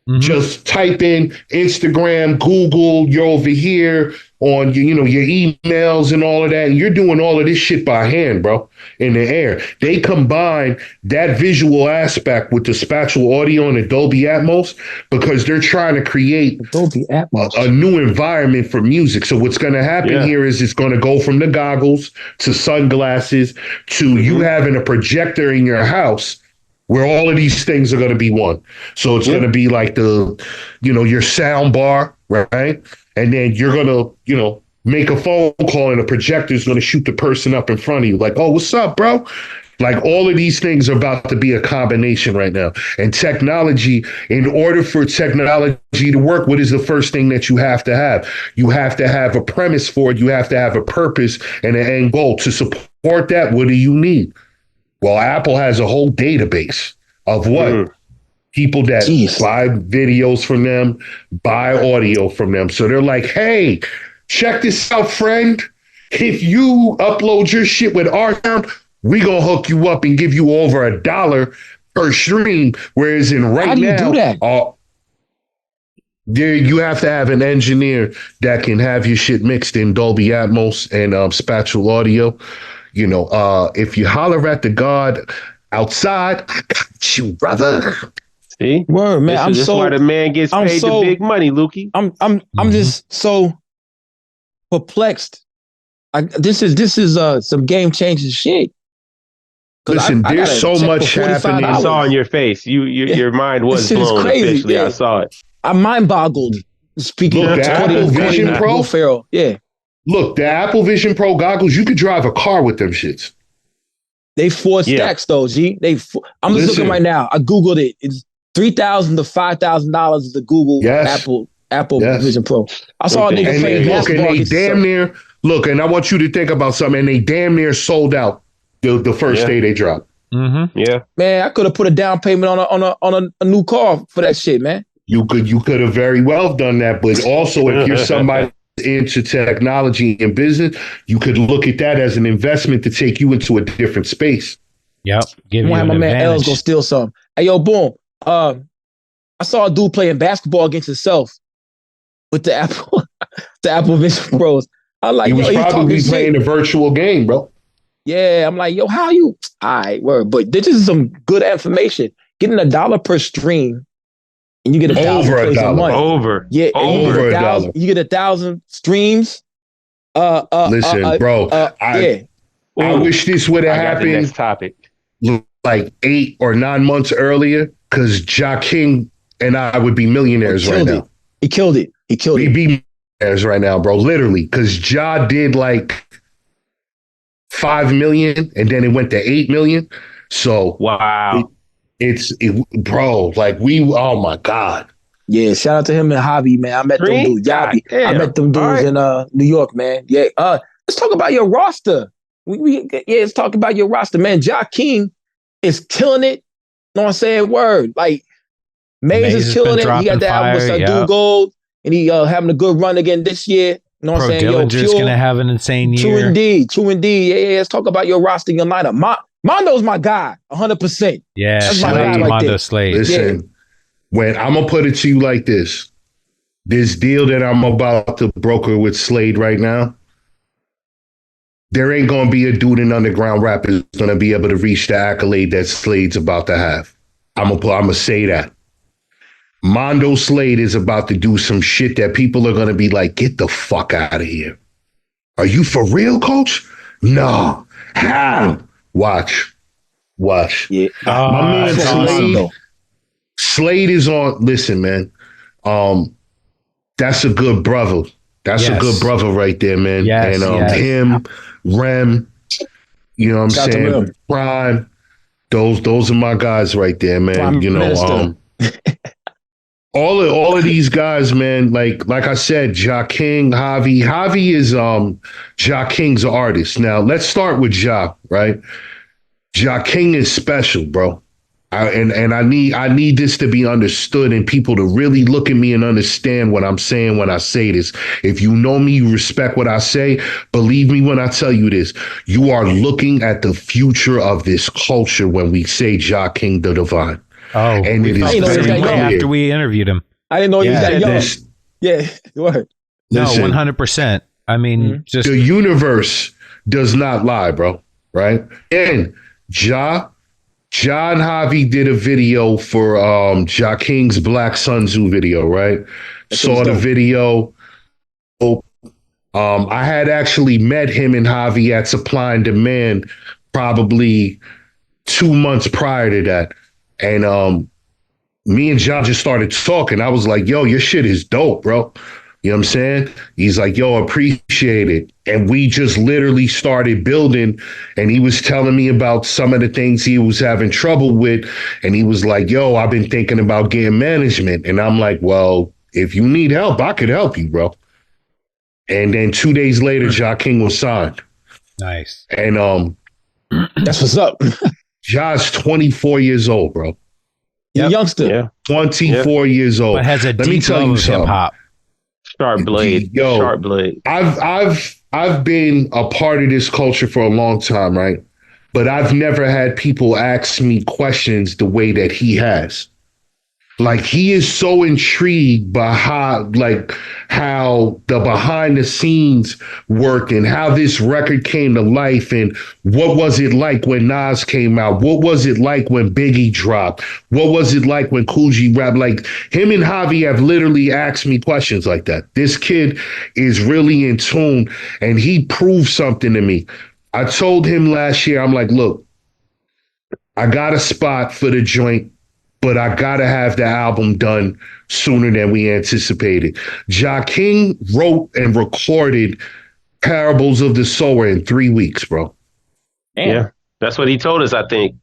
Mm-hmm. Just type in Instagram, Google, you're over here on your emails and all of that. And you're doing all of this shit by hand, bro, in the air. They combine that visual aspect with the spatial audio and the Dolby Atmos because they're trying to create Dolby Atmos. A new environment for music. So what's going to happen here is it's going to go from the goggles to sunglasses to you having a projector in your house where all of these things are going to be one. So it's going to be like your sound bar, right? And then you're going to, make a phone call and a projector is going to shoot the person up in front of you. Like, oh, what's up, bro? Like all of these things are about to be a combination right now. And technology, in order for technology to work, what is the first thing that you have to have? You have to have a premise for it. You have to have a purpose and an end goal. To support that, what do you need? Well, Apple has a whole database of what? People that buy videos from them, buy audio from them. So they're like, hey, check this out, friend. If you upload your shit with our sound, we gonna hook you up and give you over $1 per stream. Whereas how do you do that? There you have to have an engineer that can have your shit mixed in Dolby Atmos and spatial audio. If you holler at the God outside, I got you, brother. See, word, man. This is why the man gets paid the big money, Lukey. I'm just so perplexed. This is some game changing shit. Listen, there's so much happening. I saw on your face. Your mind was blown. Crazy. Officially, yeah. I saw it. I'm mind boggled. Speaking of the Apple Vision Pro, Pharaoh. Yeah. Look, the Apple Vision Pro goggles, you could drive a car with them shits. They 4 stacks though, G. I'm just looking right now. I Googled it. It's $3,000 to $5,000 is the Google Apple Vision Pro. I saw a nigga playing basketball. And they damn near and I want you to think about something. And they damn near sold out the first day they dropped. Mm-hmm. Yeah, man, I could have put a down payment on a new car for that shit, man. You could have very well done that, but also if you're somebody into technology and business, you could look at that as an investment to take you into a different space. Yep. Give you an my man advantage. L's gonna steal some. Hey, yo, boom. I saw a dude playing basketball against himself with the Apple Vision Pros. I'm like, he was probably playing a virtual game, bro. Yeah, I'm like, yo, how you? All right, word. But this is some good information. Getting $1 per stream, and you get over $1. Over $1. You get 1,000 streams. Listen, bro. I wish this would have happened. Next topic. Like 8 or 9 months earlier, because Ja King and I would be millionaires right now. He killed it. We beat right now, bro. Literally, because Ja did like 5 million, and then it went to 8 million. So wow, bro. Like oh my god. Yeah, shout out to him and Javi, man. I met them dudes. I met them dudes in New York, man. Yeah. Let's talk about your roster. Let's talk about your roster, man. Ja King is killing it. Know what I'm saying? Word. Like Maze is killing it. He got that album with Do Gold, and he having a good run again this year. You know what I'm saying? Dillinger's gonna have an insane year. True indeed. Yeah. Let's talk about your roster, your lineup. Mondo's my guy, 100%. Yeah, that's my guy right Mondo there. Slade. Listen, when I'm gonna put it to you like this deal that I'm about to broker with Slade right now, there ain't gonna be a dude in underground rap is gonna be able to reach the accolade that Slade's about to have. I'm gonna say that. Mondo Slade is about to do some shit that people are gonna be like, get the fuck out of here. Are you for real, coach? No. How? Watch. Yeah. My man Slade is on. Listen, man. That's a good brother. That's a good brother right there, man. Yes, and him, Rem, you know what I'm saying? Prime. Those are my guys right there, man. Prime Minister. All of these guys, man, like I said, Ja King, Javi. Javi is Ja King's artist. Now let's start with Ja, right? Ja King is special, bro. I need this to be understood and people to really look at me and understand what I'm saying when I say this. If you know me, you respect what I say. Believe me when I tell you this. You are looking at the future of this culture when we say Ja King the Divine. Oh, and it is very clear. After we interviewed him. I didn't know he was that young. Yeah, what? No, 100%. I mean, just the universe does not lie, bro. Right? And Ja and Javi did a video for Ja King's Black Sun Zoo video, right? Saw the video. I had actually met him and Javi at Supply and Demand probably 2 months prior to that. And me and John just started talking. I was like, yo, your shit is dope, bro. You know what I'm saying? He's like, yo, appreciate it. And we just literally started building. And he was telling me about some of the things he was having trouble with. And he was like, yo, I've been thinking about getting management. And I'm like, well, if you need help, I could help you, bro. And then 2 days later, Ja King was signed. Nice. And that's what's up. Ja's 24 years old, bro. Yep. Youngster. Yeah. 24 years old. But has a deep love of hip hop. Sharp blade. Yo, sharp blade. I've been a part of this culture for a long time, right? But I've never had people ask me questions the way that he has. Like, he is so intrigued by how the behind the scenes work and how this record came to life and what was it like when Nas came out? What was it like when Biggie dropped? What was it like when Kool G rapped? Like, him and Javi have literally asked me questions like that. This kid is really in tune and he proved something to me. I told him last year, I'm like, look, I got a spot for the joint, but I gotta have the album done sooner than we anticipated. Ja King wrote and recorded Parables of the Sower in 3 weeks, bro. Damn. Yeah, that's what he told us, I think.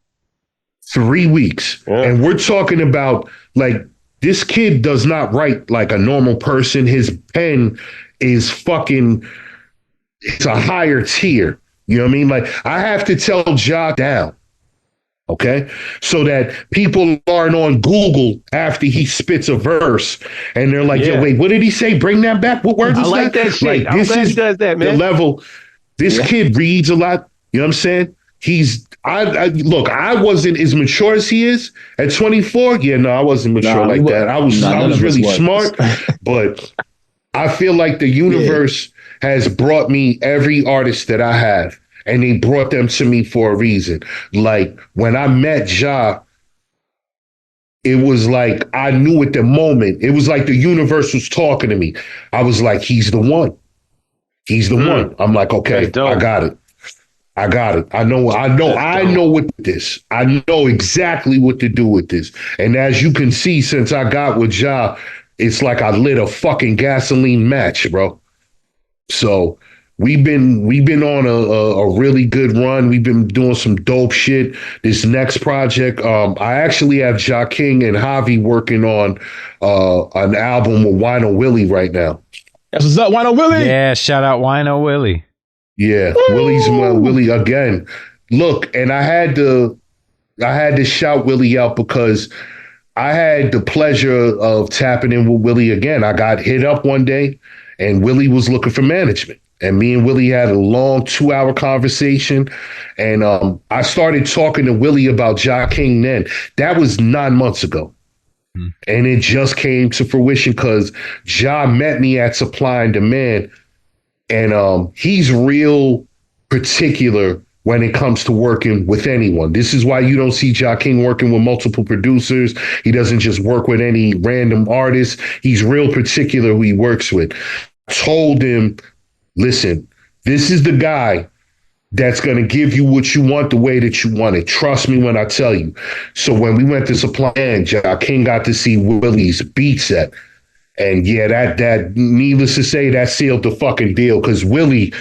3 weeks. Yeah. And we're talking about, like, this kid does not write like a normal person. His pen is it's a higher tier. You know what I mean? Like, I have to tell Ja down. Okay, so that people aren't on Google after he spits a verse and they're like, yo, wait, what did he say? Bring that back. What word is that? I like that shit. Like, this is he does that, man. The level. This kid reads a lot. You know what I'm saying? Look, I wasn't as mature as he is at 24. Yeah, no, I wasn't mature like that. I was really smart, but I feel like the universe has brought me every artist that I have. And they brought them to me for a reason. Like, when I met Ja, it was like I knew at the moment. It was like the universe was talking to me. I was like, he's the one. He's the one. I'm like, okay, I got it. I know with this. I know exactly what to do with this. And as you can see, since I got with Ja, it's like I lit a fucking gasoline match, bro. So we've been on a really good run. We've been doing some dope shit. This next project, I actually have Ja King and Javi working on an album with Wino Willie right now. That's what's up, Wino Willie. Yeah, shout out Wino Willie. Yeah, Willie again. Look, and I had to shout Willie out because I had the pleasure of tapping in with Willie again. I got hit up one day, and Willie was looking for management. And me and Willie had a long 2-hour conversation. And I started talking to Willie about Ja King then. That was 9 months ago. And it just came to fruition because Ja met me at Supply and Demand. And he's real particular when it comes to working with anyone. This is why you don't see Ja King working with multiple producers. He doesn't just work with any random artist. He's real particular who he works with. I told him, listen, this is the guy that's going to give you what you want the way that you want it. Trust me when I tell you. So when we went to Supply and Ja King got to see Willie's beat set. And yeah, that needless to say, that sealed the fucking deal because Willie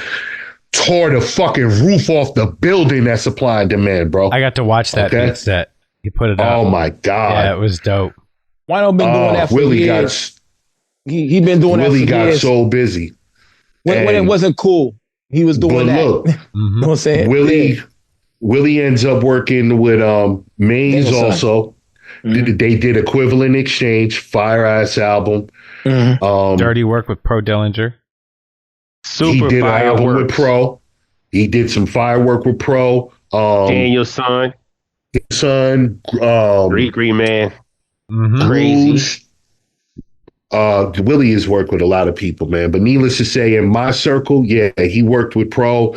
tore the fucking roof off the building at Supply and Demand, bro. I got to watch that beat set. You put it up. Oh my God. Yeah, it was dope. Wino been doing that for years. He been doing that for years. Willie got so busy. When it wasn't cool, he was doing that. Look, you know what I'm saying? Willie ends up working with Maze also. Mm-hmm. They did Equivalent Exchange, fire ass album. Mm-hmm. Dirty work with Pro Dillinger. He did an album with Pro. He did some firework with Pro. Daniel's son. Green Man. Mm-hmm. Crazy. Willie has worked with a lot of people, man. But needless to say, in my circle, yeah, he worked with Pro.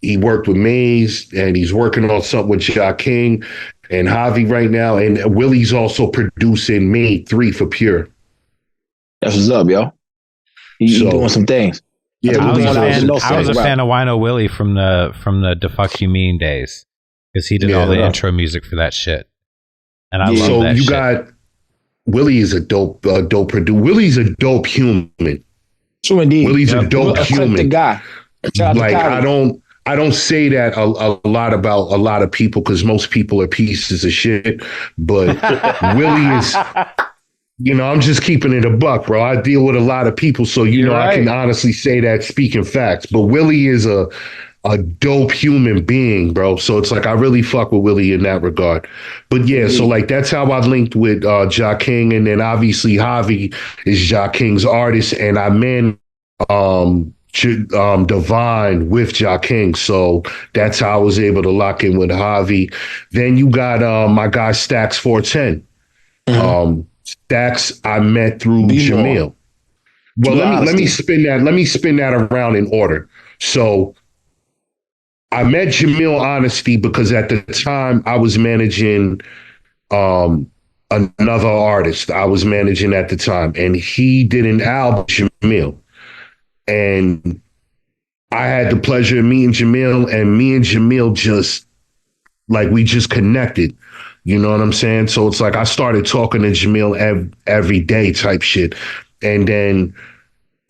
He worked with Maze, and he's working on something with Ja King and Javi right now. And Willie's also producing Made 3 for Pure. That's what's up, yo. He's doing some things. Yeah, I was a fan of Wino Willie from the Da Fuck You Mean days because he did all the intro music for that shit, and I love that. So you got Willie is a dope producer. Willie's a dope human. True indeed. Willie's a dope human. Guy. Like I don't say that a lot about a lot of people because most people are pieces of shit, but Willie is. You know, I'm just keeping it a buck, bro. I deal with a lot of people, so I can honestly say that speaking facts. But Willie is a dope human being, bro. So it's like I really fuck with Willie in that regard. But yeah, so like that's how I linked with Ja King, and then obviously Javi is Ja King's artist, and I Divine with Ja King. So that's how I was able to lock in with Javi. Then you got my guy Stacks 410. Mm-hmm. Stacks I met through Jamil. Well, let me spin that around in order. So I met Jamil Honesty because at the time I was managing another artist I was managing at the time, and he did an album, Jamil. And I had the pleasure of meeting Jamil, and me and Jamil just connected. You know what I'm saying? So it's like I started talking to Jamil every day type shit. And then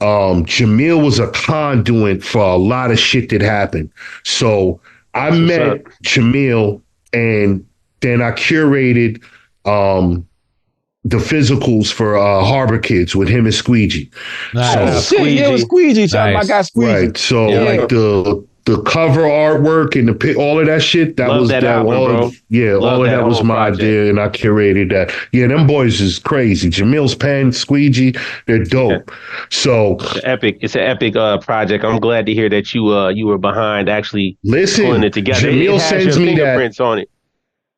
Jamil was a conduit for a lot of shit that happened. So I met Jamil, and then I curated the physicals for Harbor Kids with him and Squeegee. Nice. So, shit, yeah, it was Squeegee. Shout out my guy Squeegee. Right. So like the cover artwork and all of that shit, that Love was that album, bro. Yeah, Love all of that was my project. idea, and I curated that. Yeah, them boys is crazy. Jamil's pen, Squeegee, they're dope. So it's an epic project. I'm glad to hear that you were behind actually pulling it together. Jamil it has sends your me fingerprints on it.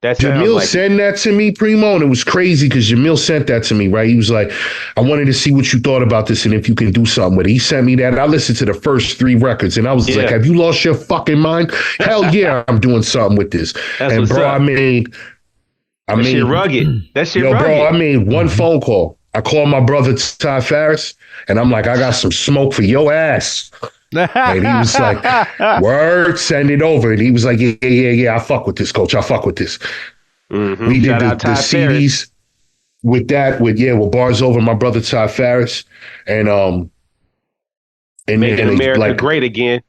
Jamil sent that to me, Primo, and it was crazy because Jamil sent that to me, right? He was like, I wanted to see what you thought about this and if you can do something with it. He sent me that, and I listened to the first 3 records, and I was like, have you lost your fucking mind? Hell yeah, I'm doing something with this. And bro, I made shit rugged. That shit rugged. Bro, I made one phone call. I called my brother Ty Farris, and I'm like, I got some smoke for your ass. And he was like, word, send it over. And he was like, yeah, I fuck with this, coach. I fuck with this. Mm-hmm. We did the CDs. with Bars Over, my brother Ty Farris, and Making then America great again.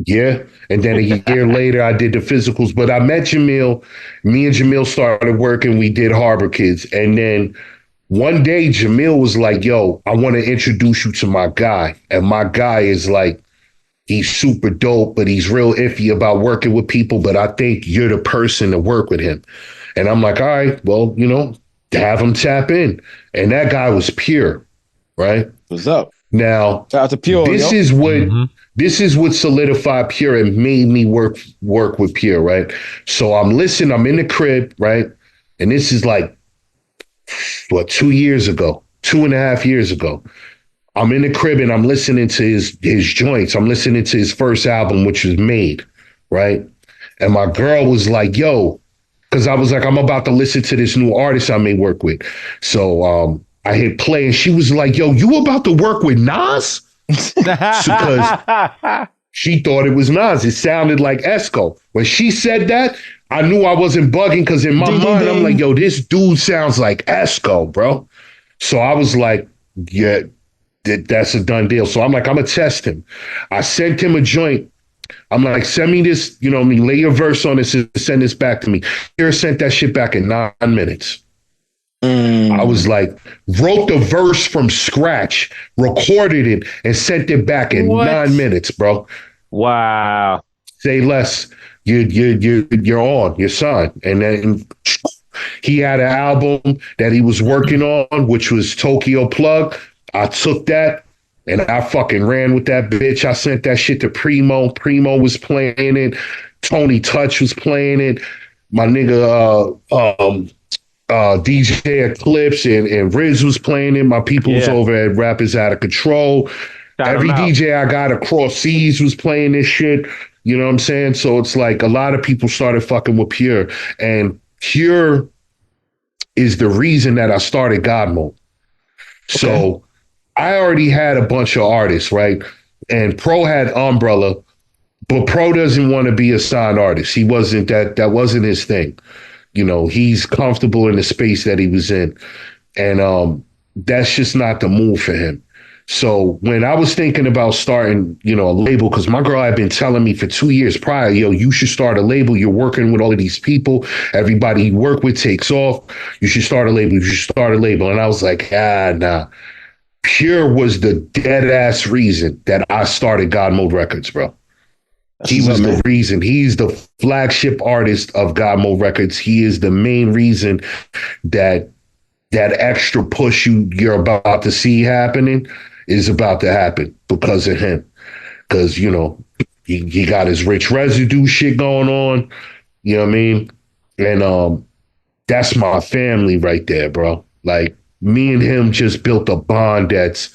Yeah. And then a year later, I did the physicals. But I met Jamil. Me and Jamil started working. We did Harbor Kids. And then one day, Jamil was like, yo, I want to introduce you to my guy. And my guy is like, he's super dope, but he's real iffy about working with people. But I think you're the person to work with him. And I'm like, all right, well, have him tap in. And that guy was Pure, right? What's up? Now, shout out to Pure. This is what solidified Pure and made me work with Pure, right? So I'm listening. I'm in the crib, right? And this is like 2 years ago, 2.5 years ago. I'm in the crib and I'm listening to his joints. I'm listening to his first album, which was Made, right? And my girl was like, yo, because I was like, I'm about to listen to this new artist I may work with. So I hit play and she was like, yo, you about to work with Nas? Because she thought it was Nas. It sounded like Esco. When she said that, I knew I wasn't bugging because in my mind, I'm like, yo, this dude sounds like Esco, bro. So I was like, yeah, that's a done deal. So I'm like, I'm going to test him. I sent him a joint. I'm like, send me this, lay your verse on this and send this back to me. Here, sent that shit back in 9 minutes. I was like, wrote the verse from scratch, recorded it, and sent it back in 9 minutes, bro. Wow. Say less. You're on. You're signed. And then he had an album that he was working on, which was Tokyo Plug. I took that and I fucking ran with that bitch. I sent that shit to Primo. Primo was playing it. Tony Touch was playing it. My nigga DJ Eclipse and Riz was playing it. My people was over at Rappers Out of Control. Every DJ I got across seas was playing this shit. You know what I'm saying? So it's like a lot of people started fucking with Pure. And Pure is the reason that I started God Mode. So I already had a bunch of artists, right? And Pro had Umbrella, but Pro doesn't want to be a signed artist. He wasn't that wasn't his thing. He's comfortable in the space that he was in. And that's just not the move for him. So when I was thinking about starting, a label, because my girl had been telling me for 2 years prior, yo, you should start a label. You're working with all of these people. Everybody you work with takes off. You should start a label. You should start a label. And I was like, nah. Pure was the dead ass reason that I started God Mode Records, bro. He was the reason. He's the flagship artist of God Mode Records. He is the main reason that extra push you're about to see happening is about to happen because of him. Because, he got his Rich Residue shit going on. You know what I mean? And that's my family right there, bro. Like, me and him just built a bond that's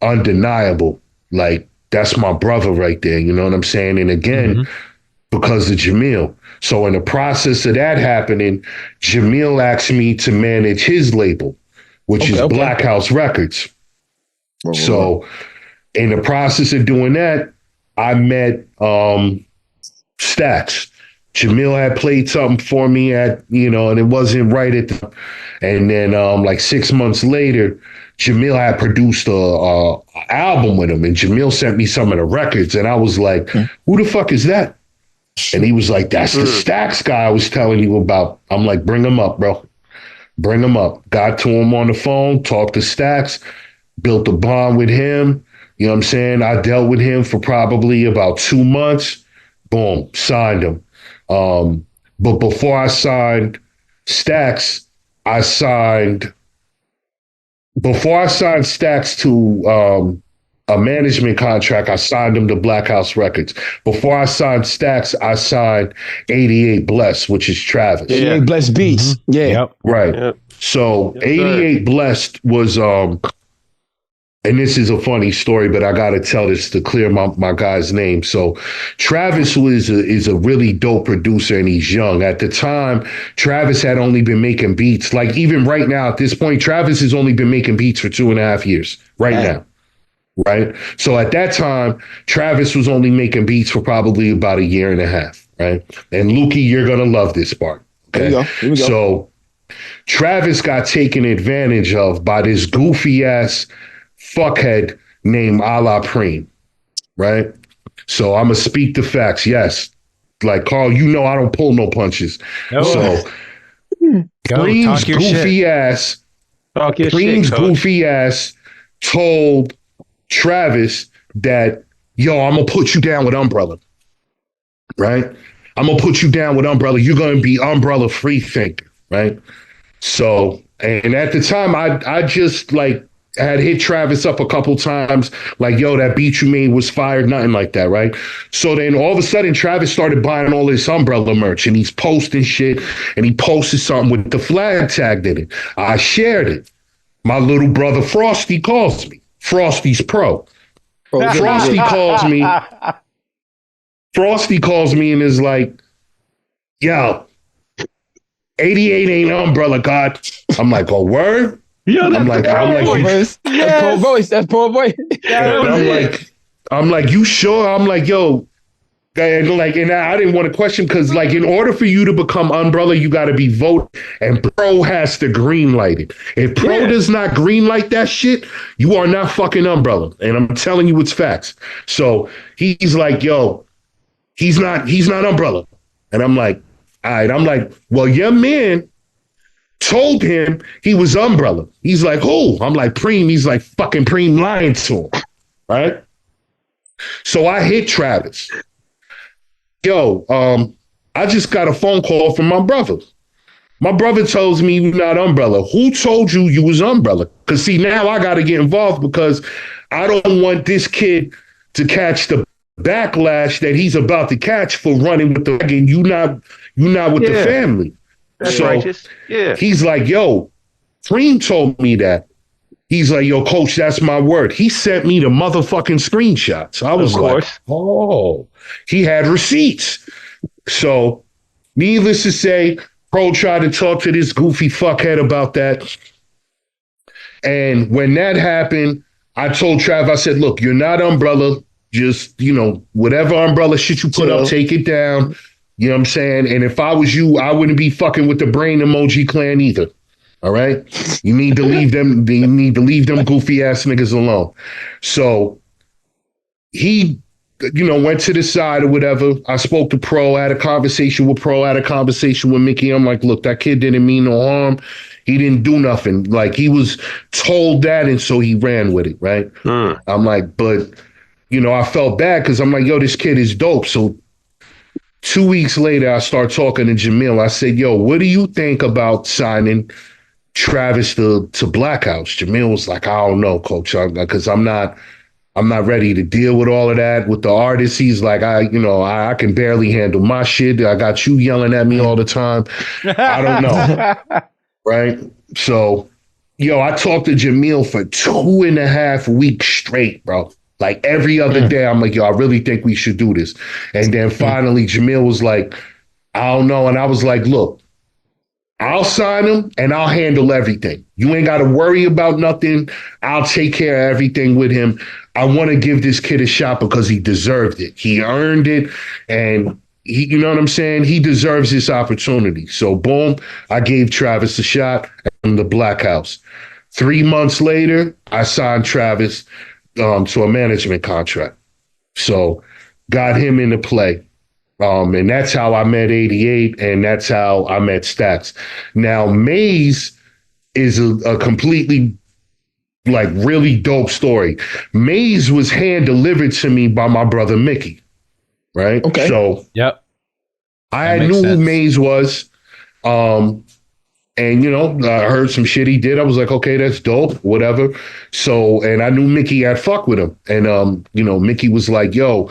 undeniable. Like, that's my brother right there. You know what I'm saying? And again, because of Jamil. So in the process of that happening, Jamil asked me to manage his label, which is Black House Records. So in the process of doing that, I met Stacks. Jamil had played something for me and it wasn't right at the. And then like 6 months later, Jamil had produced a album with him, and Jamil sent me some of the records, and I was like, "Who the fuck is that?" And he was like, "That's the Stacks guy I was telling you about." I'm like, "Bring him up, bro. Bring him up." Got to him on the phone, talked to Stacks, built a bond with him. You know what I'm saying? I dealt with him for probably about 2 months. Boom, signed him. But before I signed Stacks, before I signed Stacks to a management contract, I signed him to Black House Records. Before I signed Stacks, I signed 88 Blessed, which is Travis. 88 Blessed Beats. Yeah. Yep. Right. Yep. So 88 Blessed was and this is a funny story, but I got to tell this to clear my guy's name. So Travis is a really dope producer, and he's young. At the time, Travis had only been making beats. Like even right now at this point, Travis has only been making beats for 2.5 years right now. Right. So at that time, Travis was only making beats for probably about 1.5 years. Right. And Lukey, you're going to love this part. Okay. Here we go. So Travis got taken advantage of by this goofy ass fuckhead named Allah Preem, right? So I'm gonna speak the facts. Yes, like Carl, you know I don't pull no punches. No. So Preem's goofy ass, Preem's goofy ass told Travis that, yo, I'm gonna put you down with Umbrella, right? I'm gonna put you down with Umbrella. You're gonna be Umbrella free thinker, right? So, and at the time, I just like had hit Travis up a couple times, like, yo, that beat you made was fired, nothing like that, right? So then all of a sudden, Travis started buying all this Umbrella merch, and he's posting shit, and he posted something with the flag tagged in it. I shared it. My little brother Frosty calls me. Frosty's pro. Frosty calls me. Frosty calls me and is like, yo, 88 ain't Umbrella God. I'm like, oh, word? Yeah, I'm like, yes. That's pro voice. That's pro voice. I'm like, you sure? I'm like, yo, and I didn't want to question because, like, in order for you to become Umbrella, you got to be voted, and Pro has to green light it. If Pro does not green light that shit, you are not fucking Umbrella, and I'm telling you, it's facts. So he's like, yo, he's not Umbrella, and I'm like, all right. I'm like, well, your man told him he was Umbrella. He's like, who? I'm like, Preem. He's like, fucking Preem lying to him, right? So I hit Travis. Yo, I just got a phone call from my brother. My brother tells me you're not Umbrella. Who told you you was Umbrella? Because see, now I got to get involved because I don't want this kid to catch the backlash that he's about to catch for running with the and you not with the family. That's so righteous. Yeah. He's like, yo, Preem told me that. He's like, yo, coach, that's my word. He sent me the motherfucking screenshots. I was like, oh, he had receipts. So needless to say, Pro tried to talk to this goofy fuckhead about that. And when that happened, I told Trav, I said, look, you're not Umbrella. Just, whatever Umbrella shit you put up, take it down. You know what I'm saying? And if I was you, I wouldn't be fucking with the brain emoji clan either. All right. You need to leave them. You need to leave them goofy ass niggas alone. So he, went to the side or whatever. I spoke to Pro, had a conversation with Pro, had a conversation with Mickey. I'm like, look, that kid didn't mean no harm. He didn't do nothing. Like, he was told that, and so he ran with it, right? I'm like, but, I felt bad because I'm like, yo, this kid is dope. So 2 weeks later, I start talking to Jamil. I said, yo, what do you think about signing Travis to Black House? Jamil was like, I don't know, coach, because I'm not ready to deal with all of that with the artists. He's like, I can barely handle my shit. I got you yelling at me all the time. I don't know. Right. So, I talked to Jamil for 2.5 weeks straight, bro. Like every other day, I'm like, yo, I really think we should do this. And then finally, Jamil was like, I don't know. And I was like, look, I'll sign him and I'll handle everything. You ain't got to worry about nothing. I'll take care of everything with him. I want to give this kid a shot because he deserved it. He earned it. And he, you know what I'm saying? He deserves this opportunity. So boom, I gave Travis a shot in the Black House. 3 months later, I signed Travis to a management contract. So got him into play. And that's how I met 88, and that's how I met Stats. Now, Maze is a completely, really dope story. Maze was hand-delivered to me by my brother Mickey, right? Okay. So yep. I knew who Maze was. And, I heard some shit he did. I was like, okay, that's dope, whatever. So, and I knew Mickey had fuck with him. And, Mickey was like, yo,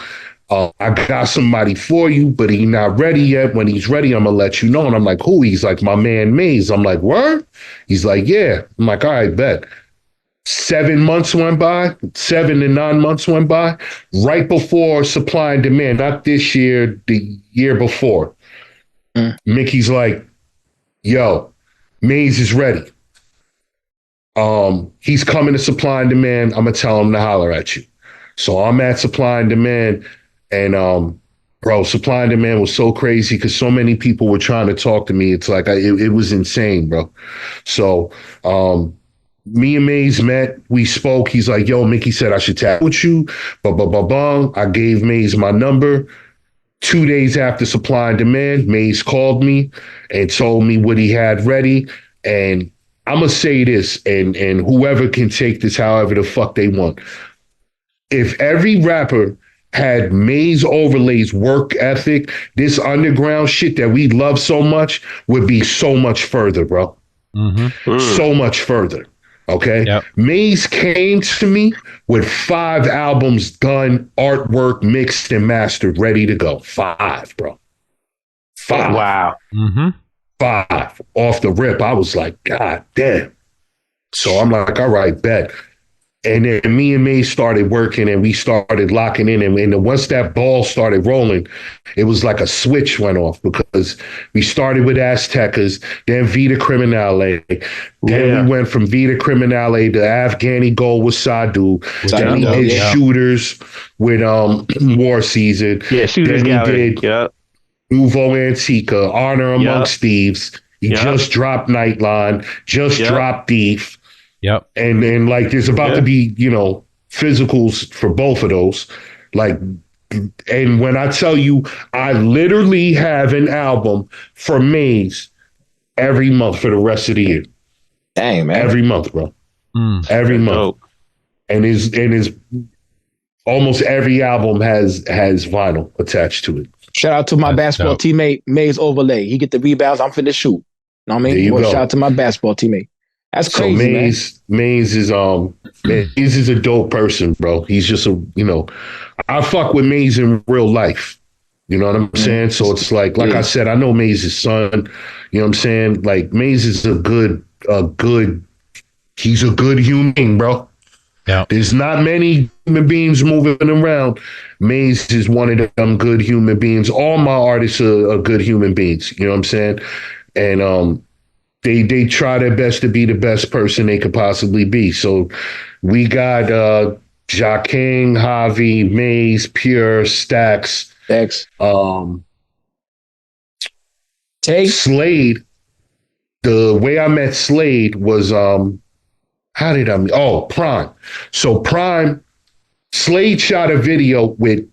I got somebody for you, but he's not ready yet. When he's ready, I'm going to let you know. And I'm like, who? He's like, my man Maze. I'm like, word? He's like, yeah. I'm like, all right, bet. 7 months went by, 7 to 9 months went by, right before supply and demand, not this year, the year before. Mickey's like, yo, Maze is ready. He's coming to supply and demand. I'm going to tell him to holler at you. So I'm at supply and demand. And Bro, supply and demand was so crazy because so many people were trying to talk to me. It's like it was insane, bro. So me and Maze met. We spoke. He's like, "Yo, Mickey said I should tap with you." Bong. I gave Maze my number. 2 days after supply and demand, Maze called me and told me what he had ready. And I'm gonna say this, and whoever can take this however the fuck they want. If every rapper had Maze Overlay's work ethic, this underground shit that we love so much would be so much further, bro. So much further. Okay. Yep. Maze came to me with 5 albums done, artwork mixed and mastered, ready to go. 5, bro. 5. Wow. 5 off the rip. I was like, God damn. So I'm like, all right, bet. And then me and Maze started working and we started locking in. And once that ball started rolling, it was like a switch went off because we started with Aztecas, then Vita Criminale. Then we went from Vita Criminale to Afghani Gold with Sadu. Then we did Shooters with War Season. Yeah, Shooters Gallery. Yep. Nouveau Antica, Honor Amongst Thieves. He just dropped Nightline, just dropped Thief. Yep. And then like there's about to be, physicals for both of those. Like, and when I tell you, I literally have an album for Maze every month for the rest of the year. Dang, man. Every month, bro. Every month. Dope. And is almost every album has vinyl attached to it. Shout out to my basketball teammate, Maze Overlay. He get the rebounds. I'm finna shoot. Know what I mean? There you go. Shout out to my basketball teammate. That's crazy, so Maze is a dope person, bro. He's just I fuck with Maze in real life. You know what I'm saying? So it's like I said, I know Maze's son. You know what I'm saying? Like Maze is he's a good human being, bro. Yeah. There's not many human beings moving around. Maze is one of them good human beings. All my artists are good human beings. You know what I'm saying? And they try their best to be the best person they could possibly be. So we got Jacking, Javi, Maze, Pure, Stacks, Slade. The way I met Slade was how did I meet? Oh, Prime. So Prime, Slade shot a video with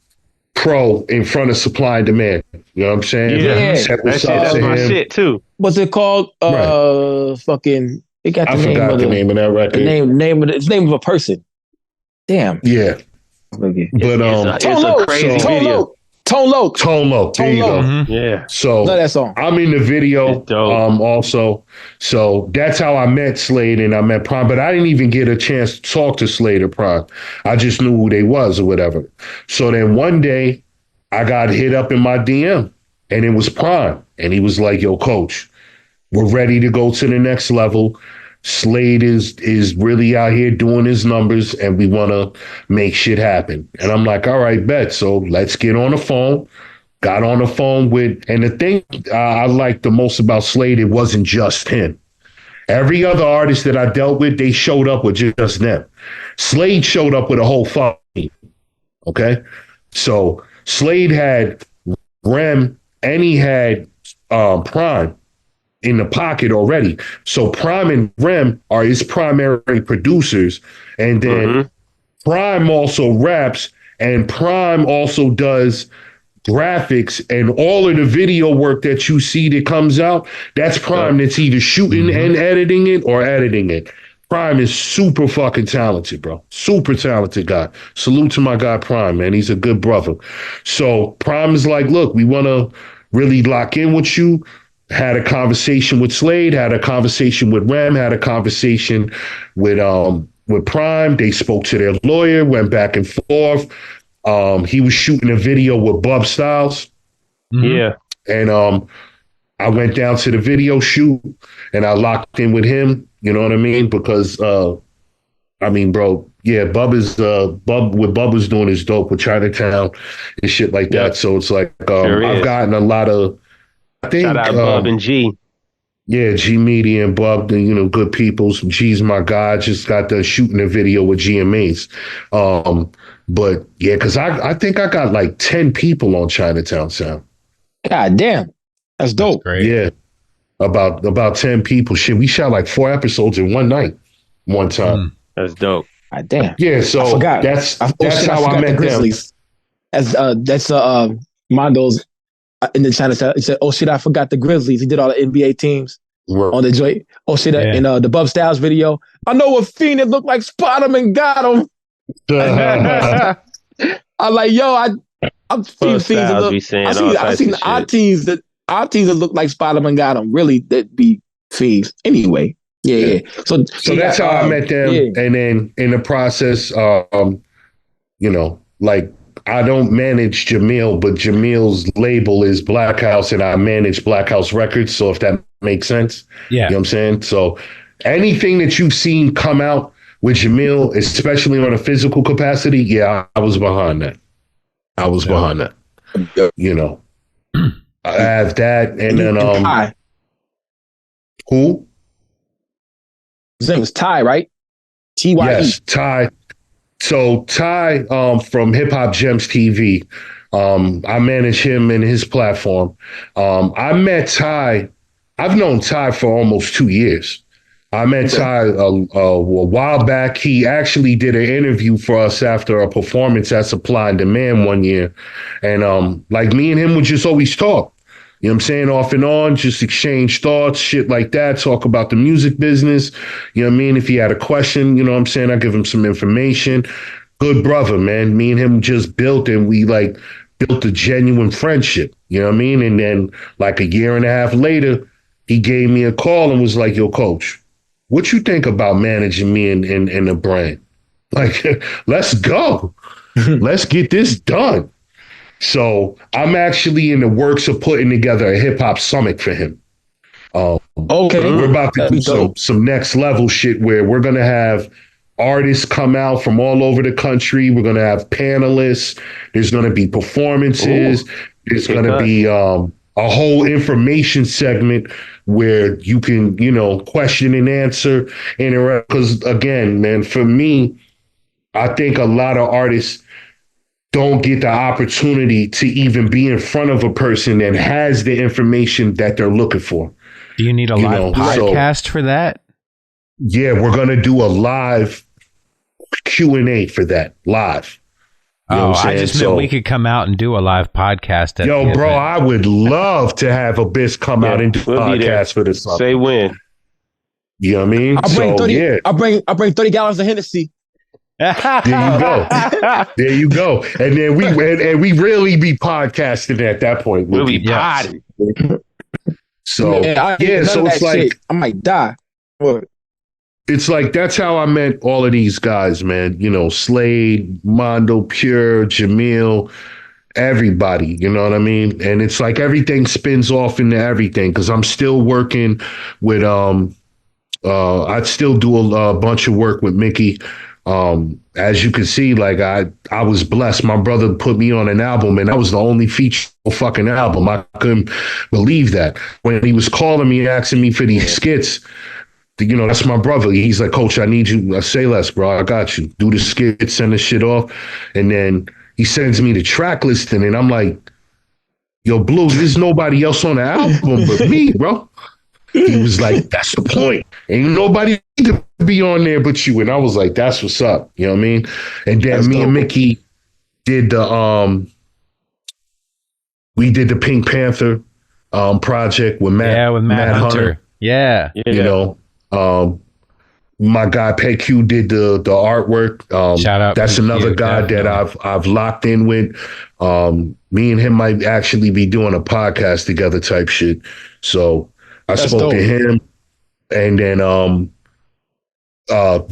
Pro in front of Supply and Demand. You know what I'm saying? Yeah. That's my shit too. What's it called? Fucking. It got the I forgot the name of that record. It's the name of a person. Damn. Yeah. Okay. But it's a crazy video. Tone Loc. There you go. Yeah. So love that song. I'm in the video also. So that's how I met Slade and I met Prime. But I didn't even get a chance to talk to Slade or Prime. I just knew who they was or whatever. So then one day I got hit up in my DM and it was Prime. And he was like, yo, coach, we're ready to go to the next level. Slade is really out here doing his numbers and we want to make shit happen. And I'm like, all right, bet. So let's get on the phone. Got on the phone and the thing I liked the most about Slade, it wasn't just him. Every other artist that I dealt with, they showed up with just them. Slade showed up with a whole team. Okay. So Slade had Rem and he had Prime in the pocket already. So Prime and Rem are his primary producers. And then Prime also raps and Prime also does graphics and all of the video work that you see that comes out. That's Prime that's either shooting and editing it or editing it. Prime is super fucking talented, bro. Super talented guy. Salute to my guy Prime, man. He's a good brother. So Prime is like, look, we want to really lock in with you. Had a conversation with Slade, had a conversation with Rem, had a conversation with Prime. They spoke to their lawyer, went back and forth. He was shooting a video with Bub Styles. Yeah. And I went down to the video shoot and I locked in with him. You know what I mean? Because bro, yeah, Bub what Bub was doing is dope with Chinatown and shit like that. So it's like I've gotten a lot of shout out Bub and G. Yeah, G Media and Bub, good people. G's my guy. Just got done shooting a video with GMAs. But yeah, because I think I got like 10 people on Chinatown Sound. God damn. That's dope. That's great. Yeah. About 10 people. Shit, we shot like 4 episodes in one night, one time. That's dope. God damn. Yeah, so I forgot. that's I how I forgot met the Grizzlies. them. That's Mondo's in the Chinatown. He said, "Oh shit, I forgot the Grizzlies." He did all the NBA teams on the joint. Oh shit, in the Bub Styles video. I know a fiend that looked like Spider-Man got him. I'm like, yo, I'm seeing fiends that look. I seen our teams that look like Spider-Man got them. Really, that be fiends. Anyway, yeah. So that's how I met them, and then in the process, like I don't manage Jamil, but Jamil's label is Black House, and I manage Black House Records. So if that makes sense, yeah, you know what I'm saying. So anything that you've seen come out with Jamil, especially on a physical capacity, yeah, I was behind that. Behind that. You know, I have that, and then who? His name was Ty, right? T-Y-E. Yes, Ty. So Ty from Hip Hop Gems TV, I manage him and his platform. I met Ty. I've known Ty for almost 2 years. I met Ty a while back. He actually did an interview for us after a performance at Supply and Demand one year. And like me and him would just always talk. You know what I'm saying? Off and on, just exchange thoughts, shit like that, talk about the music business. You know what I mean? If he had a question, you know what I'm saying? I give him some information. Good brother, man. Me and him just built and we like built a genuine friendship. You know what I mean? And then like a year and a half later, he gave me a call and was like, yo, coach, what you think about managing me in the brand? Like, let's go. Let's get this done. So I'm actually in the works of putting together a hip hop summit for him. Okay. We're about to do some next level shit where we're going to have artists come out from all over the country. We're going to have panelists. There's going to be performances. There's going to be a whole information segment where you can, question and answer. Because again, man, for me, I think a lot of artists don't get the opportunity to even be in front of a person that has the information that they're looking for. Do you need a live podcast for that? Yeah, we're going to do a live Q&A for that, live. You know I just meant we could come out and do a live podcast. Yo, bro, I would love to have Abyss come out and do a podcast for this. Say when. You know what I mean? I'll bring 30 gallons of Hennessy. There you go. And then we really be podcasting at that point. We'll be potting. So so it's like shit. I might die. What? It's like that's how I met all of these guys, man. Slade, Mondo, Pure, Jamil, everybody. You know what I mean? And it's like everything spins off into everything because I'm still working with I still do a bunch of work with Mickey. As you can see, like I was blessed. My brother put me on an album and that was the only feature fucking album. I couldn't believe that. When he was calling me, asking me for these skits, that's my brother. He's like, Coach, I need you. Say less, bro. I got you. Do the skit, send the shit off. And then he sends me the track listing and I'm like, yo, Blue, there's nobody else on the album but me, bro. He was like, that's the point. Ain't nobody to be on there but you. And I was like, that's what's up. You know what I mean? And then me and Mickey did the we did the Pink Panther project with Matt. Yeah, with Matt Hunter. Yeah. My guy Pet Q did the artwork. Shout out. That's another guy that I've locked in with. Me and him might actually be doing a podcast together type shit. So I spoke to him, and then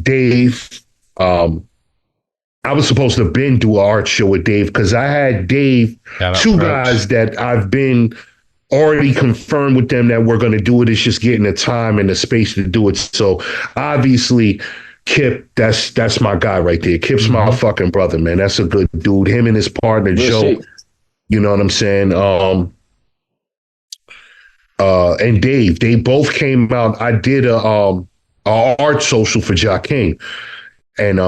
Dave. I was supposed to do an art show with Dave because I had Dave, two guys that I've been already confirmed with them that we're going to do it. It's just getting the time and the space to do it. So obviously, Kip, that's my guy right there. Kip's my fucking brother, man. That's a good dude. Him and his partner Joe. You know what I'm saying? And Dave, they both came out. I did a art social for Joaquin, and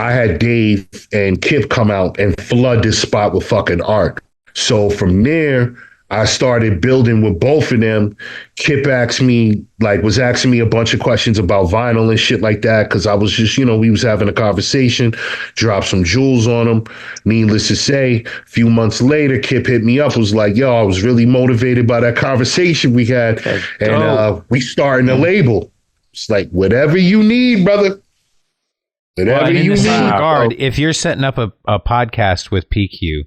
I had Dave and Kip come out and flood this spot with fucking art. So from there, I started building with both of them. Kip was asking me a bunch of questions about vinyl and shit like that, because I was just, we was having a conversation, dropped some jewels on him. Needless to say, a few months later, Kip hit me up, was like, yo, I was really motivated by that conversation we had. And we starting a label. It's like, whatever you need, brother. Whatever in you the same need. regard, if you're setting up a podcast with PQ,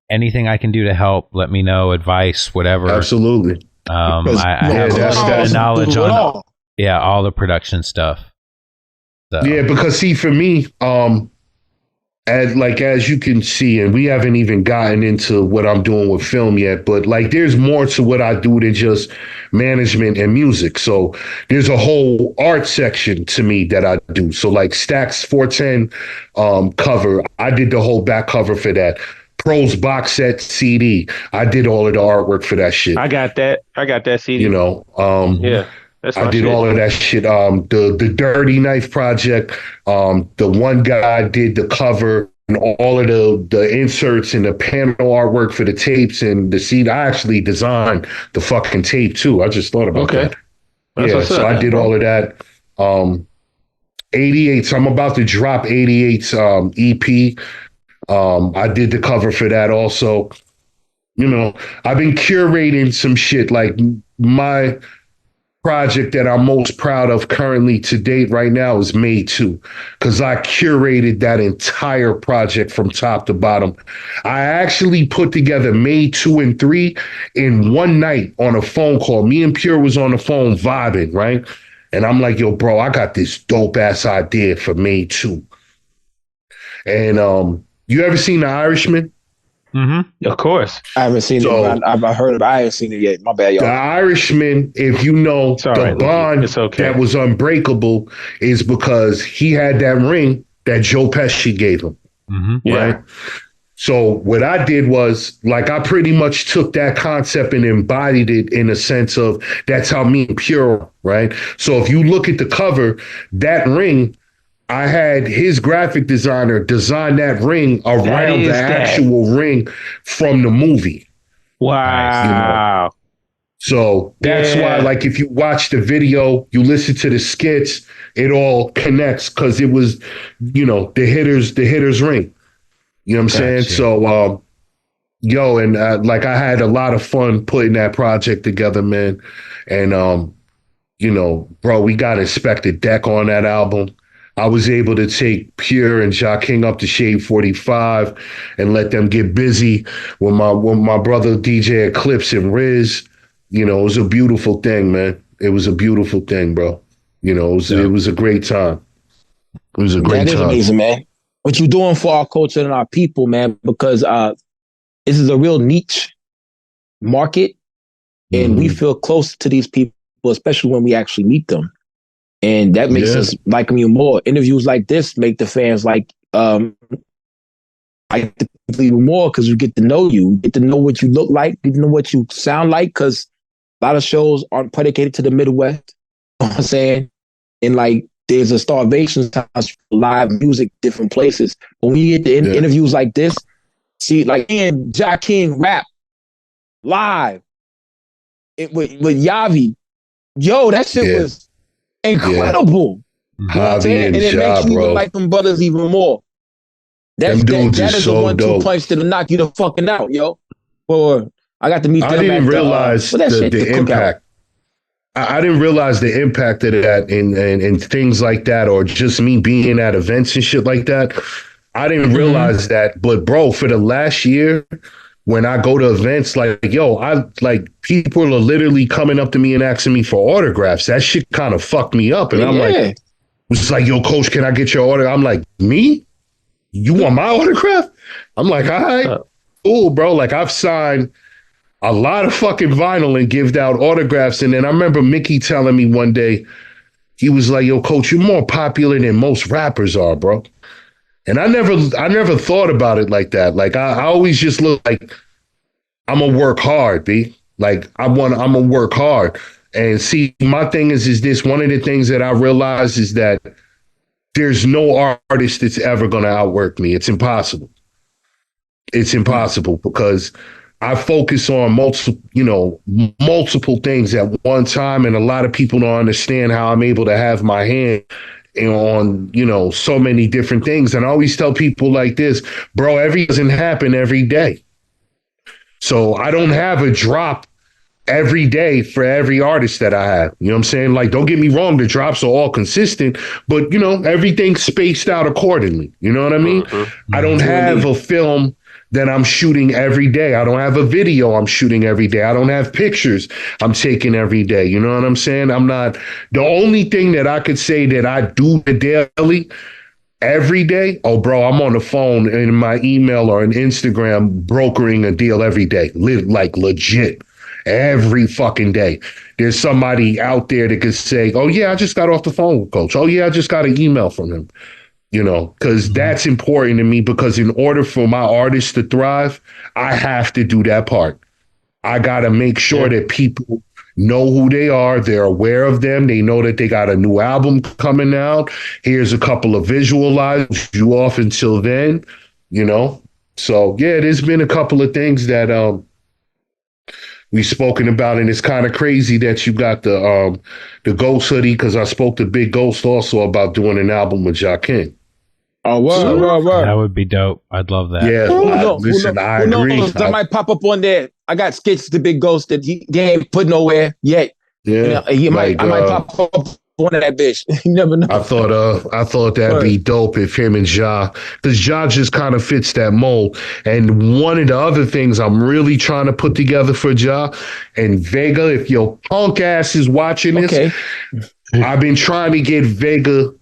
anything I can do to help, let me know. Advice, whatever. Absolutely. I have the knowledge on all the production stuff. So. Yeah, because see, for me, as you can see, and we haven't even gotten into what I'm doing with film yet, but like there's more to what I do than just management and music. So there's a whole art section to me that I do. So like Stax 410 cover, I did the whole back cover for that. Pros box set CD, I did all of the artwork for that shit. I got that CD. Yeah. I did all of that shit. The Dirty Knife project. The one guy did the cover and all of the inserts and the panel artwork for the tapes and the CD. I actually designed the fucking tape too. I just thought about that. So I did all of that. 88. So I'm about to drop 88's EP. I did the cover for that also. I've been curating some shit. Like my project that I'm most proud of currently to date right now is Made 2, because I curated that entire project from top to bottom. I actually put together Made 2 and 3 in one night on a phone call. Me and Pure was on the phone vibing, right? And I'm like, yo, bro, I got this dope ass idea for Made 2. And you ever seen The Irishman? Mm-hmm. Of course. I haven't seen it. I've heard of it. I haven't seen it yet. My bad, y'all. The Irishman, if you know, the bond that was unbreakable is because he had that ring that Joe Pesci gave him. Mm-hmm. Right? So what I did was, like, I pretty much took that concept and embodied it in a sense of that's how me and Pure, right? So if you look at the cover, that ring, I had his graphic designer design that ring around the actual ring from the movie. Wow. So that's why, like, if you watch the video, you listen to the skits, it all connects because it was, the hitter's ring. You know what I'm saying? So, like I had a lot of fun putting that project together, man. And, bro, we got Inspector Deck on that album. I was able to take Pure and Ja King up to Shade 45 and let them get busy with my brother DJ Eclipse and Riz. It was a beautiful thing, man. It was a beautiful thing, bro. It was a great time. It was a great time. That is amazing, man. What you doing for our culture and our people, man, because this is a real niche market, and we feel close to these people, especially when we actually meet them. And that makes us like them even more. Interviews like this make the fans like the people even more because we get to know you, we get to know what you look like, get to know what you sound like, because a lot of shows aren't predicated to the Midwest. You know what I'm saying? And like there's a starvation sometimes for live music, different places. When we get the interviews like this, see, like and Ja King rap live with Yavi, yo, that shit was incredible. You know what I'm saying? And it makes you even like them brothers even more. That is so the 1-2 punch that'll knock you the fucking out, yo. Or I got to meet them. I didn't realize the impact. I didn't realize the impact of that and things like that, or just me being at events and shit like that. I didn't realize that. But bro, for the last year, when I go to events, like, yo, people are literally coming up to me and asking me for autographs. That shit kind of fucked me up. And I'm like, it's like, yo, coach, can I get your autograph? I'm like, me? You want my autograph? I'm like, all right, cool, bro. Like, I've signed a lot of fucking vinyl and gived out autographs. And then I remember Mickey telling me one day, he was like, yo, coach, you're more popular than most rappers are, bro. And I never thought about it like that. Like I always just look like I'm gonna work hard, B. Like I'm gonna work hard. And see, my thing is this. One of the things that I realized is that there's no artist that's ever going to outwork me. It's impossible. It's impossible because I focus on multiple things at one time, and a lot of people don't understand how I'm able to have my hand on, so many different things. And I always tell people like this, bro, everything doesn't happen every day. So I don't have a drop every day for every artist that I have. You know what I'm saying? Like, don't get me wrong, the drops are all consistent, but everything's spaced out accordingly. You know what I mean? I don't have a film that I'm shooting every day. I don't have a video I'm shooting every day. I don't have pictures I'm taking every day. You know what I'm saying? I'm not, the only thing that I could say that I do daily every day, oh, bro, I'm on the phone in my email or an Instagram brokering a deal every day, like legit. Every fucking day. There's somebody out there that could say, oh, yeah, I just got off the phone with Coach. Oh, yeah, I just got an email from him. Because that's important to me, because in order for my artists to thrive, I have to do that part. I got to make sure that people know who they are. They're aware of them. They know that they got a new album coming out. Here's a couple of visualizers you off until then, So, yeah, there's been a couple of things that we've spoken about, and it's kind of crazy that you got the Ghost hoodie, because I spoke to Big Ghost also about doing an album with Jaquin. Oh, word. That would be dope. I'd love that. Yeah, listen, I agree. I might pop up on there. I got skits to Big Ghost that he ain't put nowhere yet. Yeah, I might pop up one of that bitch. You never know. I thought that'd be dope if him and Ja, because Ja just kind of fits that mold. And one of the other things I'm really trying to put together for Ja and Vega, if your punk ass is watching this, I've been trying to get Vega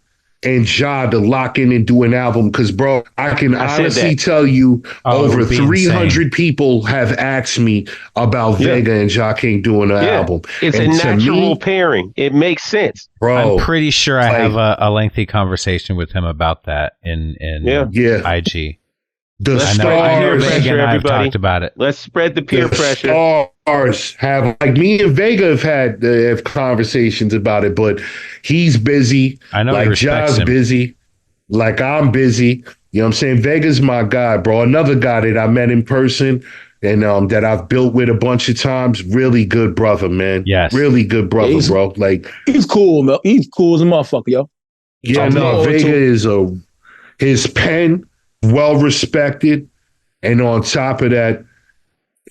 and Ja to lock in and do an album, because, bro, I can honestly tell you over 300 people have asked me about Vega and Jaquin doing an album. It's a natural pairing. It makes sense. Bro, I'm pretty sure I have a lengthy conversation with him about that in IG. The I hear Vega and I have talked about it. Let's spread the peer pressure. Stars have, like, me and Vega have had conversations about it, but he's busy. I know, like Ja's busy, like I'm busy. You know what I'm saying? Vega's my guy, bro. Another guy that I met in person and that I've built with a bunch of times. Really good brother, man. Yes, really good brother, bro. Like, he's cool, man. He's cool as a motherfucker, yo. Yeah, Vega is his pen, well respected, and on top of that,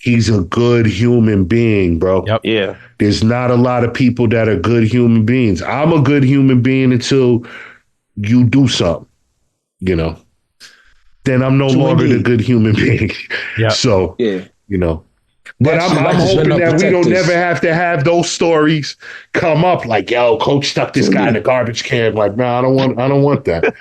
he's a good human being, bro. Yep. Yeah. There's not a lot of people that are good human beings. I'm a good human being until you do something, Then I'm no longer the good human being. Yeah. So, But I'm hoping that we don't never have to have those stories come up like, yo, Coach stuck this guy in the garbage can. Like, no, I don't want that.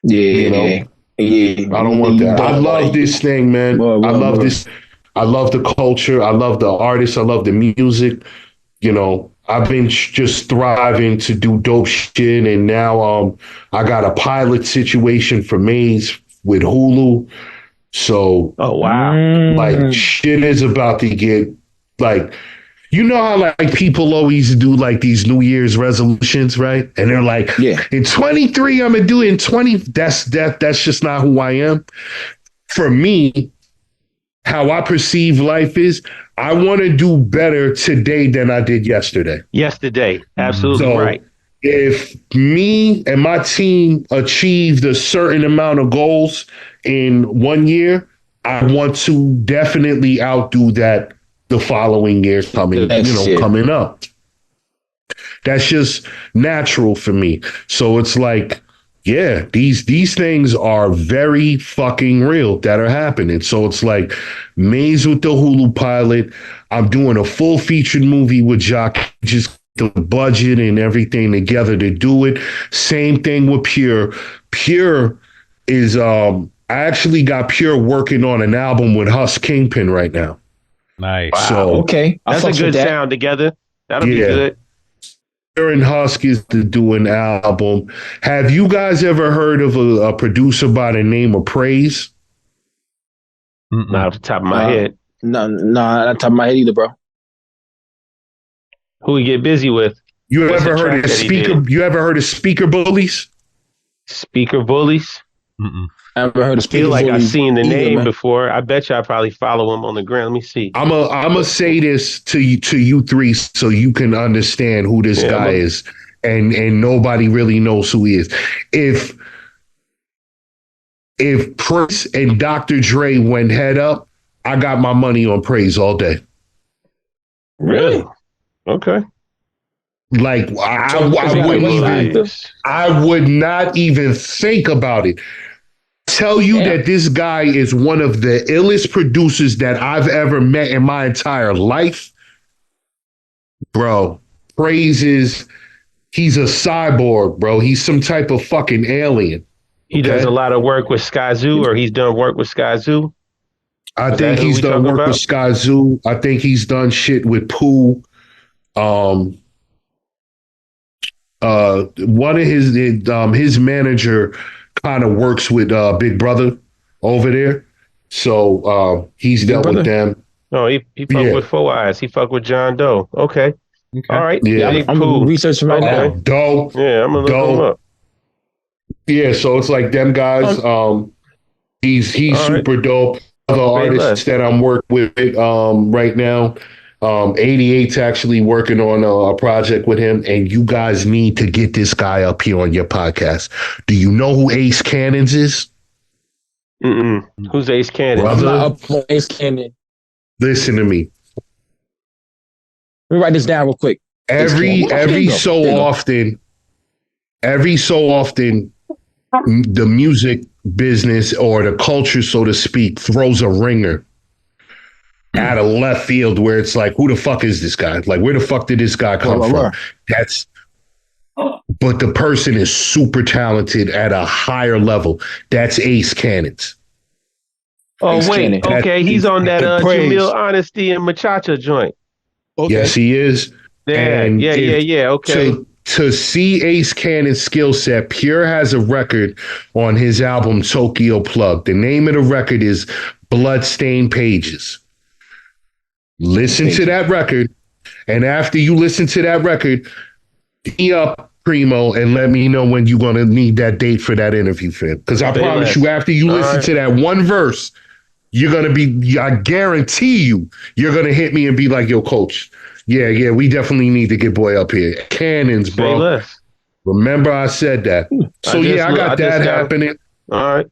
Yeah. I don't want that. I love this thing, man. I love this. I love the culture. I love the artists. I love the music. I've been just thriving to do dope shit. And now I got a pilot situation for Maze with Hulu. So, oh, wow. Like, shit is about to get, like, how like people always do like these New Year's resolutions, right? And they're like, in 23, I'm gonna do it. In 20, that's just not who I am. For me, how I perceive life is, I want to do better today than I did yesterday. Absolutely right. If me and my team achieved a certain amount of goals in 1 year, I want to definitely outdo that the following years coming up. That's just natural for me. So it's like, yeah, these things are very fucking real that are happening. So it's like Maze with the Hulu pilot. I'm doing a full featured movie with Jock, just the budget and everything together to do it. Same thing with Pure. Pure is I actually got Pure working on an album with Husk Kingpin right now. Nice. Wow. So okay, that's a good sound together. That'll be good. And Husk is to do an album. Have you guys ever heard of a producer by the name of Praise? Not off the top of my head. No, not off the top of my head either, bro. Who we get busy with? You ever heard of Speaker Bullies? Speaker Bullies. I haven't heard of Speaker Bullies. I feel like I've seen the name man. before. I bet you I probably follow him on the ground. Let me see. I'm a say this to you three so you can understand who this guy is, and nobody really knows who he is. If Prince and Dr. Dre went head up, I got my money on Praise all day. Really? Okay. Like I would not even think about it. Tell you that this guy is one of the illest producers that I've ever met in my entire life. Bro, Praise he's a cyborg, bro. He's some type of fucking alien. He does a lot of work with Skyzoo, or he's done work with Skyzoo. I think he's done work with Skyzoo. I think he's done shit with Pooh. One of his manager kind of works with Big Brother over there, so he's dealt with them. Oh, he fuck with Four Eyes. He fuck with John Doe. Okay. All right. Yeah, I'm researching right now. Dope. Yeah, I'm gonna look him up. Yeah, so it's like them guys. He's super dope. Other artists that I'm working with right now. 88's actually working on a project with him, and you guys need to get this guy up here on your podcast. Do you know who Ace Cannons is? Who's Ace Cannons? Brother, Ace Cannon. Listen to me. Let me write this down real quick. Every so often, the music business or the culture, so to speak, throws a ringer out of left field where it's like, who the fuck is this guy? Like, where the fuck did this guy come from? But the person is super talented at a higher level. That's Ace Cannons. Oh, wait. Okay. He's on that Jamil Honesty and Machacha joint. Okay. Yes, he is. Yeah. Okay. To see Ace Cannon's skill set, Pure has a record on his album Tokyo Plug. The name of the record is Bloodstained Pages. Listen to that record, and after you listen to that record, be up, Primo, and let me know when you're going to need that date for that interview, fam. Because I promise you, after you listen to that one verse, you're going to be, I guarantee you're going to hit me and be like, yo, coach, yeah, we definitely need to get boy up here. Cannons, bro. Remember I said that. So, I got that happening. All right.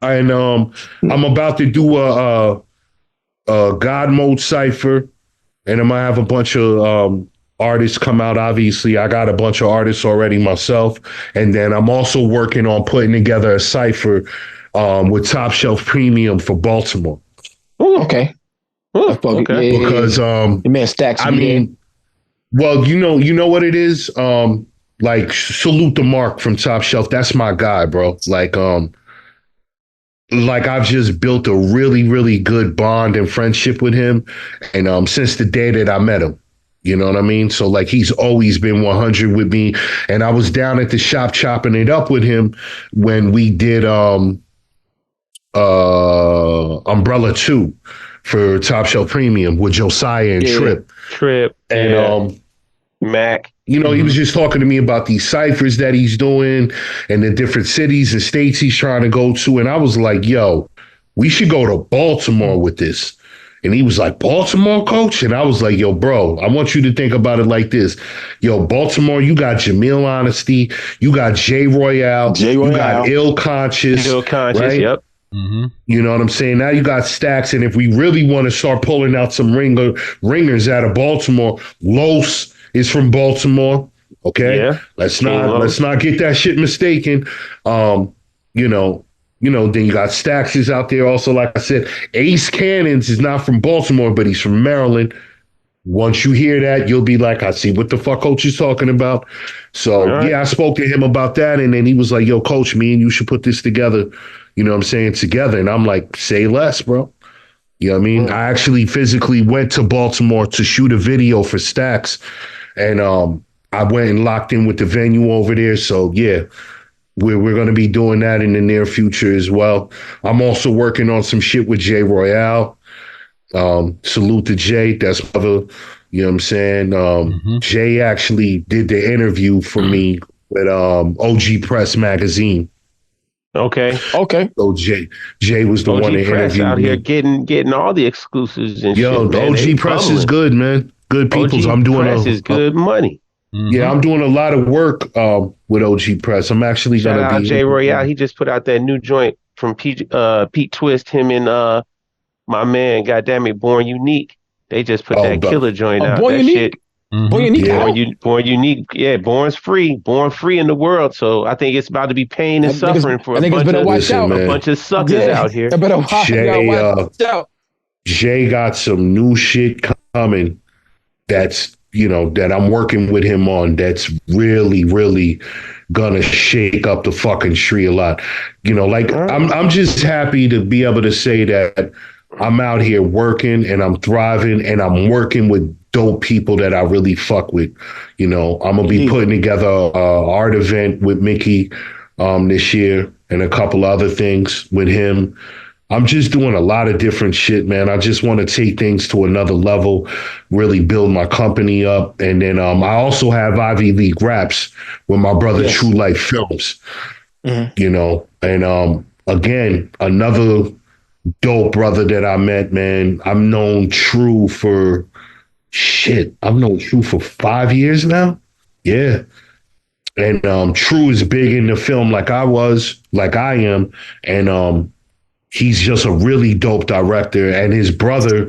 And I'm about to do a God Mode Cypher, and I'm going to have a bunch of artists come out. Obviously, I got a bunch of artists already myself. And then I'm also working on putting together a cypher with Top Shelf Premium for Baltimore. Ooh, okay. Okay. Yeah, because the man Stacks. I mean, well, you know what it is? Like, salute the Mark from Top Shelf. That's my guy, bro. Like I've just built a really, really good bond and friendship with him. And since the day that I met him, you know what I mean? So like, he's always been 100 with me. And I was down at the shop chopping it up with him when we did Umbrella 2 for Top Shelf Premium with Josiah and Trip. And Mac. You know, he was just talking to me about these ciphers that he's doing and the different cities and states he's trying to go to. And I was like, yo, we should go to Baltimore with this. And he was like, Baltimore, coach? And I was like, yo, bro, I want you to think about it like this. Yo, Baltimore, you got Jamil Honesty, you got J Royale, you got Ill Conscious. Right? Yep. You know what I'm saying? Now you got Stacks. And if we really want to start pulling out some ringers out of Baltimore, Los is from Baltimore. Okay. Yeah. Let's not get that shit mistaken. Then you got Stacks is out there also. Like I said, Ace Cannons is not from Baltimore, but he's from Maryland. Once you hear that, you'll be like, I see what the fuck coach is talking about. So I spoke to him about that. And then he was like, yo, coach, me and you should put this together. You know what I'm saying? Together. And I'm like, say less, bro. You know what I mean? I actually physically went to Baltimore to shoot a video for Stacks. And I went and locked in with the venue over there. So, yeah, we're going to be doing that in the near future as well. I'm also working on some shit with J Royale. Salute to Jay. That's other, you know what I'm saying? Jay actually did the interview for me with OG Press magazine. Okay. So Jay was the one OG that Press interviewed out here me. getting all the exclusives and Yo, shit, the man. They OG Press is bumbling. good, man. Good peoples. OG I'm doing Press is good money. yeah, I'm doing a lot of work with OG Press. I'm actually Shout gonna out be Jay Royale. He just put out that new joint from Pete Twist. Him and my man, goddamn it, Born Unique. They just put oh that but killer joint out. Born That shit. Unique? Born Unique yeah. out? Born Unique. Yeah, Born free in the world. So I think it's about to be pain and suffering for I a think it's bunch better of watch out. Listen, a man. bunch of suckers Yeah, out here. I better watch out. Jay got some new shit coming that's that I'm working with him on that's really, really gonna shake up the fucking street a lot. Like I'm just happy to be able to say that I'm out here working and I'm thriving and I'm working with dope people that I really fuck with. I'm gonna be putting together a art event with Mickey this year and a couple other things with him. I'm just doing a lot of different shit, man. I just want to take things to another level, really build my company up. And then I also have Ivy League Raps with my brother True Life Films, and again, another dope brother that I met, man. I've known True for 5 years now. Yeah. And True is big in the film like I am. And he's just a really dope director. And his brother,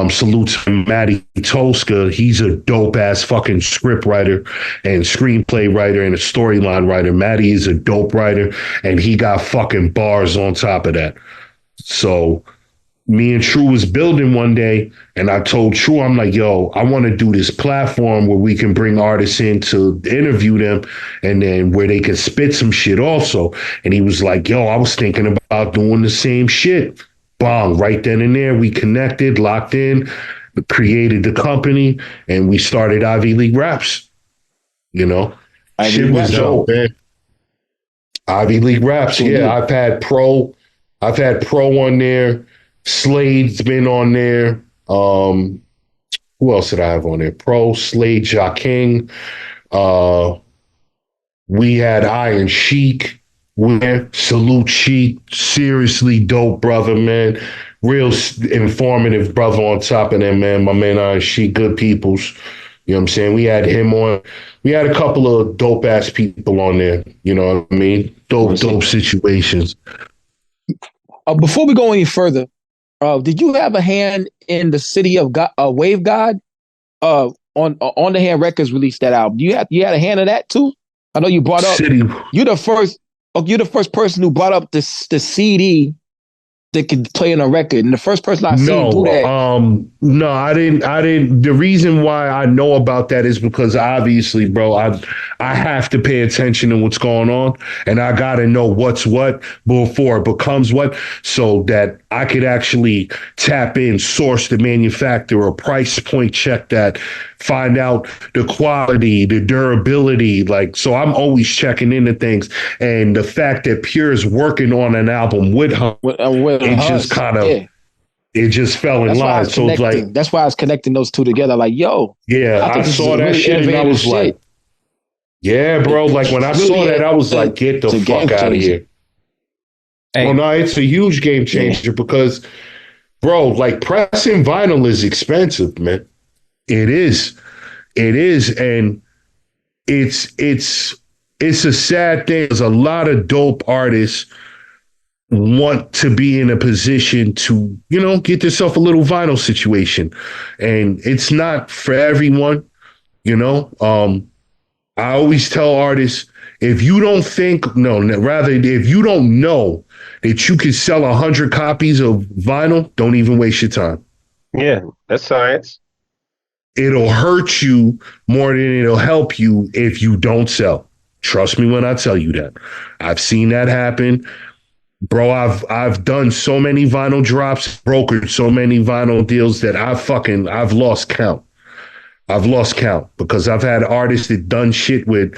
salutes Matty Tolska. He's a dope ass fucking script writer and screenplay writer and a storyline writer. Matty is a dope writer and he got fucking bars on top of that. So me and True was building one day, and I told True, I'm like, yo, I want to do this platform where we can bring artists in to interview them and then where they can spit some shit also. And he was like, yo, I was thinking about doing the same shit. Bong, right then and there, we connected, locked in, created the company, and we started Ivy League Raps. Shit was dope, man. Ivy League Raps, yeah. I've had Pro on there. Slade's been on there. Who else did I have on there? Pro, Slade, Jacking. We had Iron Sheik. Salute Sheik. Seriously dope brother, man. Real informative brother on top of that, man. My man Iron Sheik, good peoples. You know what I'm saying? We had him on. We had a couple of dope ass people on there. You know what I mean? Dope situations. Before we go any further, did you have a hand in the City of God, Wave God? On the Hand Records released that album. You had a hand in that too? I know you brought up City. You're the first person who brought up the CD that could play on a record, and the first person I seen do that. No, I didn't. The reason why I know about that is because obviously, bro, I have to pay attention to what's going on, and I gotta know what's what before it becomes what, so that I could actually tap in, source the manufacturer, price point check that, find out the quality, the durability. Like, so I'm always checking into things, and the fact that Pure's working on an album with her. It just kind of, it just fell in line. So it's like, that's why I was connecting those two together. Like, yo, yeah, I saw that shit and I was like, yeah, bro. Like when I saw that, I was like, get the fuck out of here. Well, no, it's a huge game changer because, bro, like pressing vinyl is expensive, man. It is, and it's a sad thing. There's a lot of dope artists want to be in a position to, get yourself a little vinyl situation. And it's not for everyone, I always tell artists, if you don't if you don't know that you can sell 100 copies of vinyl, don't even waste your time. Yeah, that's science. It'll hurt you more than it'll help you if you don't sell. Trust me when I tell you that. I've seen that happen. Bro, I've done so many vinyl drops, brokered so many vinyl deals that I've lost count. I've lost count because I've had artists that done shit with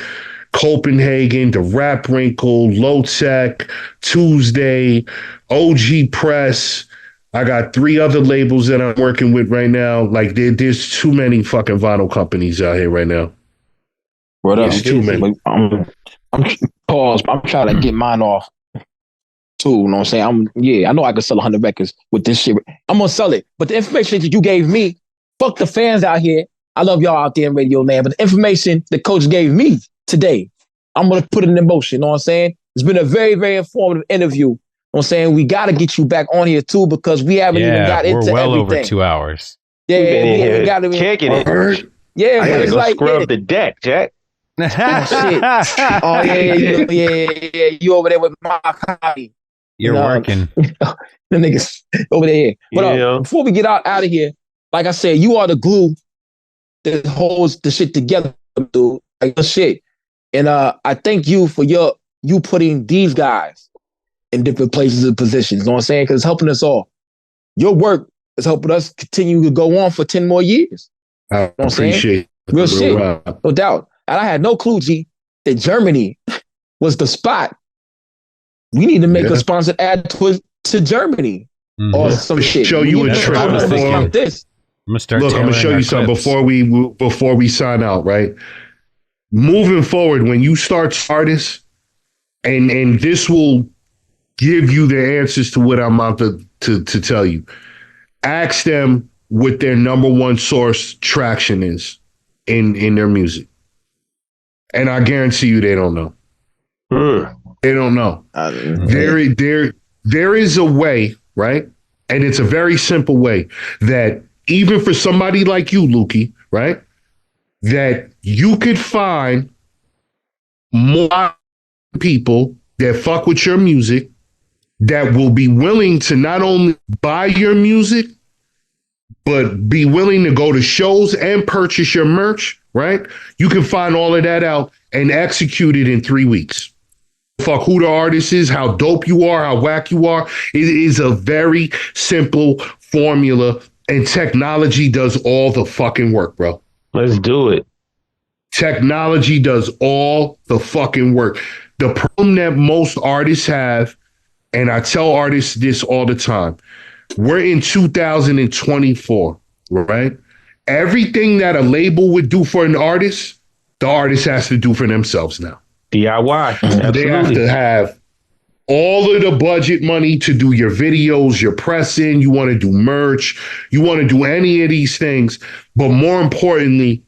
Copenhagen, The Rap Wrinkle, Low Tech, Tuesday, OG Press. I got 3 other labels that I'm working with right now. Like there's too many fucking vinyl companies out here right now. What up? It's too many. I'm pause. I'm trying to get mine off too. You know what I'm saying? I know I can sell 100 records with this shit. I'm gonna sell it. But the information that you gave me, fuck the fans out here. I love y'all out there in radio land, but the information the coach gave me today, I'm gonna put it in motion. You know what I'm saying? It's been a very, very informative interview. You know what I'm saying? We gotta get you back on here too because we haven't even got into well everything. Over 2 hours. Yeah, we gotta kicking it. Yeah, I gotta go scrub the deck, Jack. Oh, shit. Oh, yeah. You over there with my copy. You're working. The niggas over there. But before we get out of here, like I said, you are the glue that holds the shit together, dude. Like the shit. And I thank you for you putting these guys in different places and positions. You know what I'm saying? Because it's helping us all. Your work is helping us continue to go on for 10 more years. I appreciate it. Real shit. No doubt. And I had no clue, G, that Germany was the spot. We need to make a sponsored ad to Germany or some shit. Show you a trend. I'm gonna show you something before we sign out, right? Moving forward, when you start artists, and this will give you the answers to what I'm about to tell you. Ask them what their number one source traction is in their music. And I guarantee you they don't know. They don't know. There is a way, right? And it's a very simple way that even for somebody like you, Lukey, right? That you could find more people that fuck with your music that will be willing to not only buy your music, but be willing to go to shows and purchase your merch, right? You can find all of that out and execute it in 3 weeks. Fuck who the artist is, how dope you are, how whack you are. It is a very simple formula, and technology does all the fucking work, bro. Let's do it. Technology does all the fucking work. The problem that most artists have, and I tell artists this all the time, we're in 2024, right? Everything that a label would do for an artist, the artist has to do for themselves now. DIY. Absolutely. They have to have all of the budget money to do your videos, your pressing. You want to do merch. You want to do any of these things. But more importantly,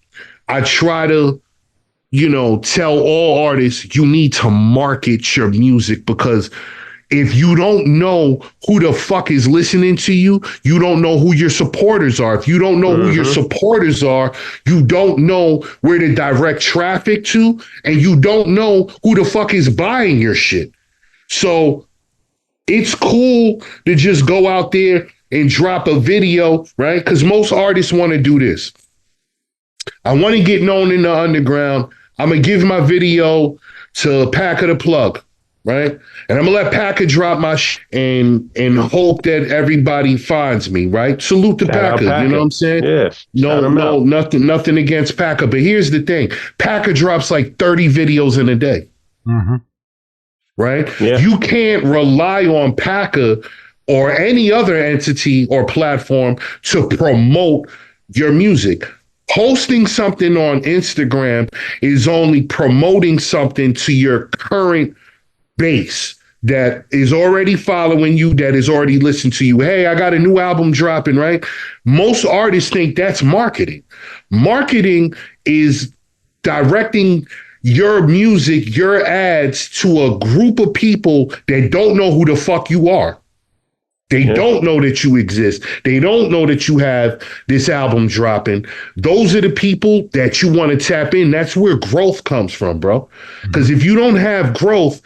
I try to, tell all artists, you need to market your music, because if you don't know who the fuck is listening to you, you don't know who your supporters are. If you don't know who your supporters are, you don't know where to direct traffic to, and you don't know who the fuck is buying your shit. So it's cool to just go out there and drop a video, right? Because most artists want to do this. I want to get known in the underground. I'm going to give my video to Pack of the Plug. Right. And I'm going to let Packer drop my and hope that everybody finds me. Right. Salute to Packer. You know what I'm saying? Yes. No, nothing against Packer. But here's the thing. Packer drops like 30 videos in a day. Mm-hmm. Right. Yeah. You can't rely on Packer or any other entity or platform to promote your music. Posting something on Instagram is only promoting something to your current base that is already following you, that is already listening to you. Hey, I got a new album dropping, right? Most artists think that's marketing. Marketing is directing your music, your ads to a group of people that don't know who the fuck you are. They don't know that you exist. They don't know that you have this album dropping. Those are the people that you want to tap in. That's where growth comes from, bro. Because if you don't have growth,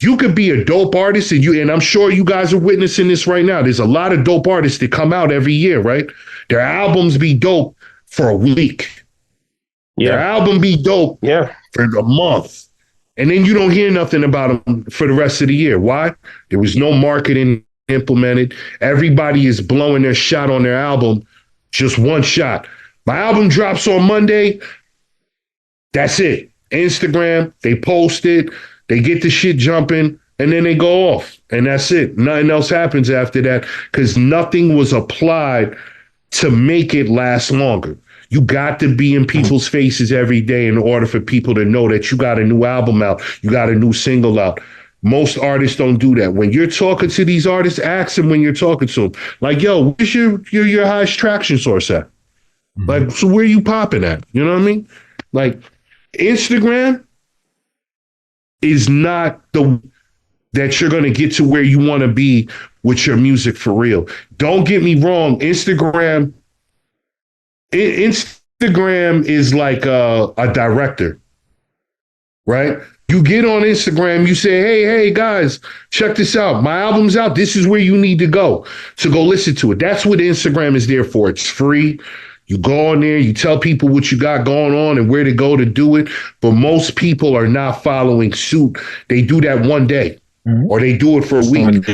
you could be a dope artist, and I'm sure you guys are witnessing this right now. There's a lot of dope artists that come out every year, right? Their albums be dope for a week. Their album be dope for a month. And then you don't hear nothing about them for the rest of the year. Why? There was no marketing implemented. Everybody is blowing their shot on their album, just one shot. My album drops on Monday. That's it. Instagram, they post it. They get the shit jumping, and then they go off, and that's it. Nothing else happens after that, because nothing was applied to make it last longer. You got to be in people's faces every day in order for people to know that you got a new album out, you got a new single out. Most artists don't do that. When you're talking to these artists, ask them when you're talking to them, like, yo, where's your highest traction source at? Mm-hmm. Like, so where you popping at? You know what I mean? Like, Instagram is not that you're going to get to where you want to be with your music for real. Don't get me wrong. Instagram is like a director, right? You get on Instagram, you say, hey, guys, check this out. My album's out. This is where you need to go listen to it. That's what Instagram is there for. It's free. You go on there, you tell people what you got going on and where to go to do it. But most people are not following suit. They do that one day or they do it for a week.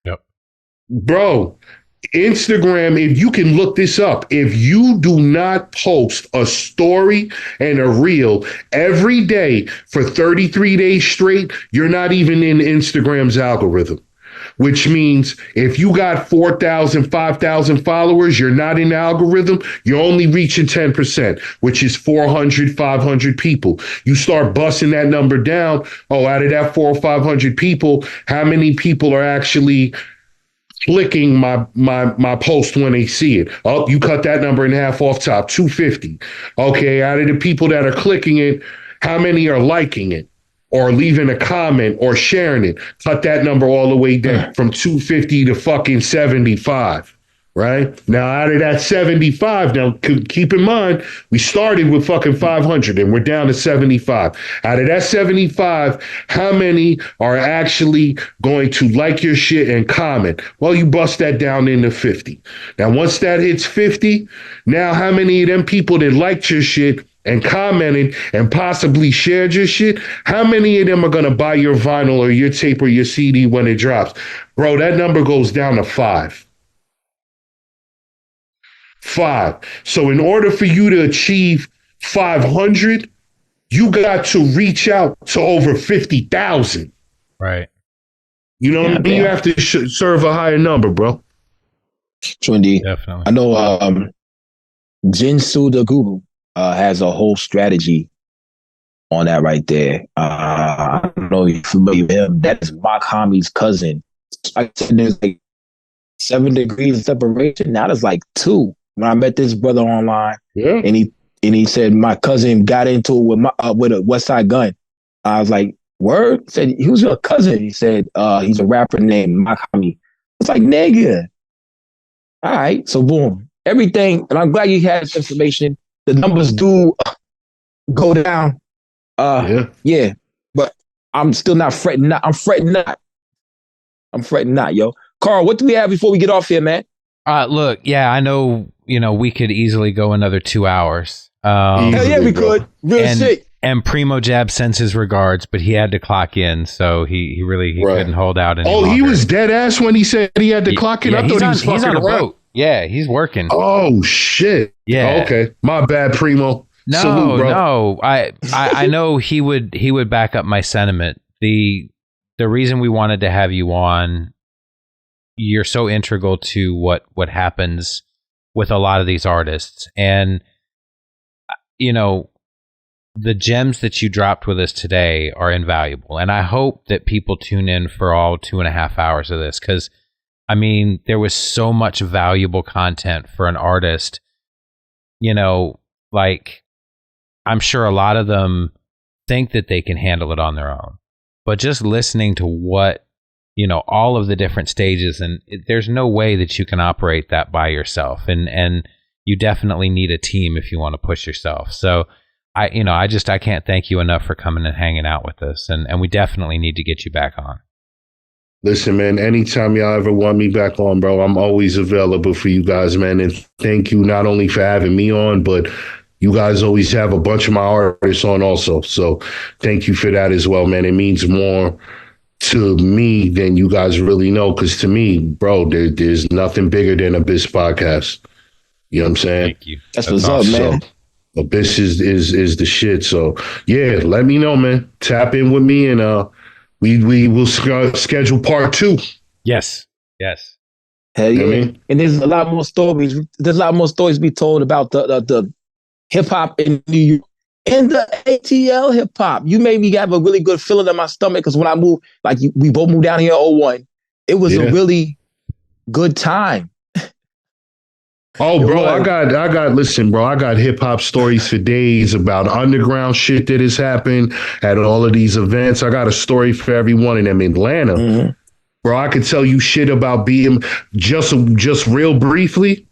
Yep. Bro, Instagram, if you can look this up, if you do not post a story and a reel every day for 33 days straight, you're not even in Instagram's algorithm. Which means if you got 4,000, 5,000 followers, you're not in the algorithm, you're only reaching 10%, which is 400, 500 people. You start busting that number down. Oh, out of that 400 or 500 people, how many people are actually clicking my post when they see it? Oh, you cut that number in half off top, 250. Okay, out of the people that are clicking it, how many are liking it or leaving a comment or sharing it? Cut that number all the way down from 250 to fucking 75. Right now, out of that 75, now keep in mind, we started with fucking 500 and we're down to 75. Out of that 75, how many are actually going to like your shit and comment? Well, you bust that down into 50. Now, once that hits 50, now how many of them people that liked your shit and commented and possibly shared your shit, how many of them are going to buy your vinyl or your tape or your CD when it drops? Bro, that number goes down to 5. 5. So in order for you to achieve 500, you got to reach out to over 50,000. Right. You know what I mean? You have to serve a higher number, bro. Trendy. Definitely. I know Jinsu the Guru has a whole strategy on that right there. I don't know if you're familiar with him. That is Mock Hami's cousin. I said there's like 7 degrees of separation. Now there's like 2. When I met this brother online, and he said my cousin got into it with a West Side Gun. I was like, word? He said, who's your cousin? He said, he's a rapper named Makami. It's like, nigga. All right, so boom. Everything, and I'm glad you had this information. The numbers do go down. Yeah. But I'm still not fretting. I'm fretting not, yo. Carl, what do we have before we get off here, man? Look, yeah, I know, we could easily go another 2 hours. Hell yeah, we could. Real shit. And Primo Jab sends his regards, but he had to clock in, so he couldn't hold out any longer. He was dead ass when he said he had to clock in? Yeah, I thought he was fucking on a around. boat. Yeah, he's working. Oh, shit. Yeah. Oh, okay. My bad, Primo. No, salute, bro. No. I know he would back up my sentiment. The reason we wanted to have you on, you're so integral to what happens with a lot of these artists. And, the gems that you dropped with us today are invaluable. And I hope that people tune in for all 2.5 hours of this, because, there was so much valuable content for an artist. Like, I'm sure a lot of them think that they can handle it on their own. But just listening to what, all of the different stages, and there's no way that you can operate that by yourself. And you definitely need a team if you want to push yourself. So I can't thank you enough for coming and hanging out with us. And we definitely need to get you back on. Listen, man, anytime y'all ever want me back on, bro, I'm always available for you guys, man. And thank you not only for having me on, but you guys always have a bunch of my artists on also. So thank you for that as well, man. It means more to me than you guys really know. Because to me, bro, there's nothing bigger than Abyss podcast. You know what I'm saying? Thank you. That's what's up, man. So, Abyss is the shit. So yeah, let me know, man. Tap in with me, and we will schedule part 2. Yes. Hell yeah. You know what I mean? And there's a lot more stories. There's a lot more stories to be told about the hip hop in New York and the ATL hip hop. You made me have a really good feeling in my stomach because when I moved, like we both moved down here in 01, it was a really good time. Oh, bro, I got, listen, bro, I got hip hop stories for days about underground shit that has happened at all of these events. I got a story for every one of them in Atlanta. Mm-hmm. Bro, I could tell you shit about being just real briefly.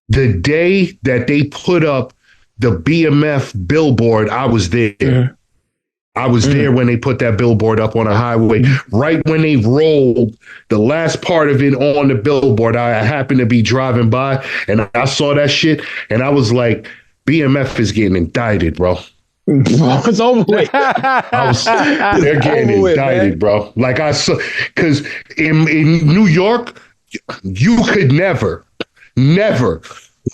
The day that they put up the BMF billboard, I was there. Mm-hmm. I was there when they put that billboard up on a highway. Right when they rolled the last part of it on the billboard, I happened to be driving by and I saw that shit and I was like, BMF is getting indicted, bro. It's over with. They're getting indicted, bro. Like I saw, because in New York, you could never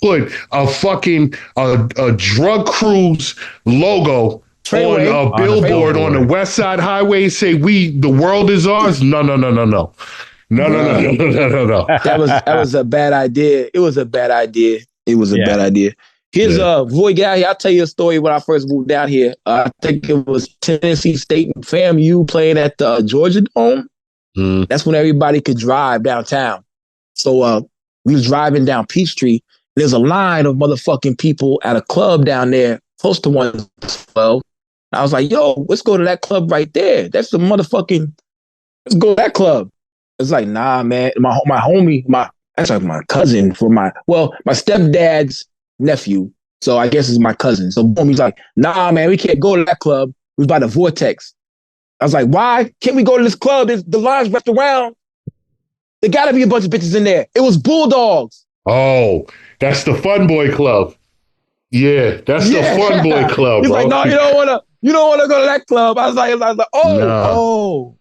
put a fucking a drug cruise logo on a billboard on the West Side Highway and say the world is ours. No. No. That was a bad idea. It was a bad idea. Bad idea. Here's Roy, get out here. I'll tell you a story when I first moved down here. I think it was Tennessee State and FAMU playing at the Georgia Dome. That's when everybody could drive downtown. So we was driving down Peachtree. There's a line of motherfucking people at a club down there, close to 112. I was like, yo, let's go to that club right there. That's the motherfucking, let's go to that club. It's like, nah, man. My homie, that's like my cousin for my stepdad's nephew. So I guess it's my cousin. So boom, he's like, nah, man, we can't go to that club. It was by the Vortex. I was like, why can't we go to this club? The line's wrapped around. There gotta be a bunch of bitches in there. It was Bulldogs. Oh, that's the Fun Boy Club. Yeah, that's the Fun Boy Club. He's bro. like, no, you don't wanna go to that club. I was like, oh.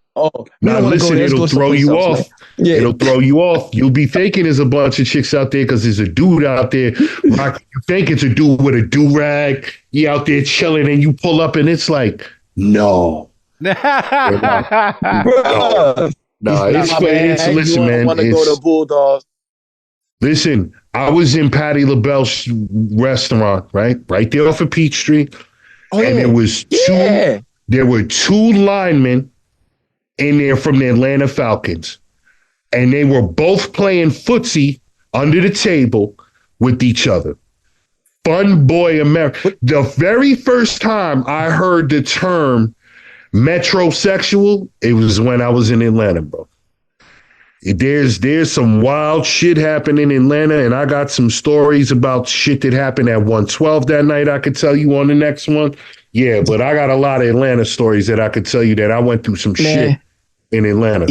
Now listen, it'll throw you off. Yeah. It'll throw you off. You'll be thinking there's a bunch of chicks out there because there's a dude out there. You think it's a dude with a do-rag. He out there chilling and you pull up and it's like, no. No, listen, man. Want to go to Bulldogs. Listen, I was in Patti LaBelle's restaurant, right there off of Peachtree. And there were two linemen in there from the Atlanta Falcons. And they were both playing footsie under the table with each other. Fun Boy America. The very first time I heard the term metrosexual, it was when I was in Atlanta, bro. There's some wild shit happening in Atlanta, and I got some stories about shit that happened at 112 that night I could tell you on the next one. Yeah, but I got a lot of Atlanta stories that I could tell you that I went through some shit in Atlanta.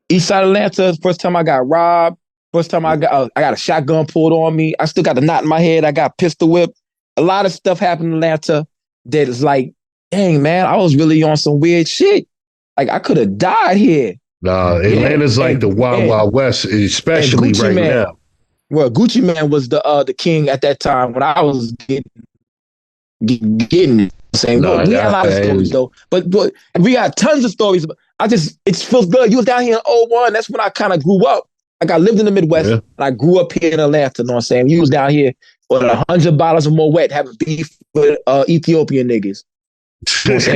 East side Atlanta, first time I got robbed, first time I got a shotgun pulled on me. I still got the knot in my head. I got pistol whipped. A lot of stuff happened in Atlanta that is like, dang, man, I was really on some weird shit. Like, I could have died here. Nah, Atlanta's like the Wild West, especially right now. Well, Gucci Man was the king at that time when I was getting same. We had a lot of stories though, but we got tons of stories. It feels good. You was down here in 01. That's when I kind of grew up. Like I lived in the Midwest and I grew up here in Atlanta. You know what I'm saying? You was down here with $100 or more wet having beef with Ethiopian niggas. Coach,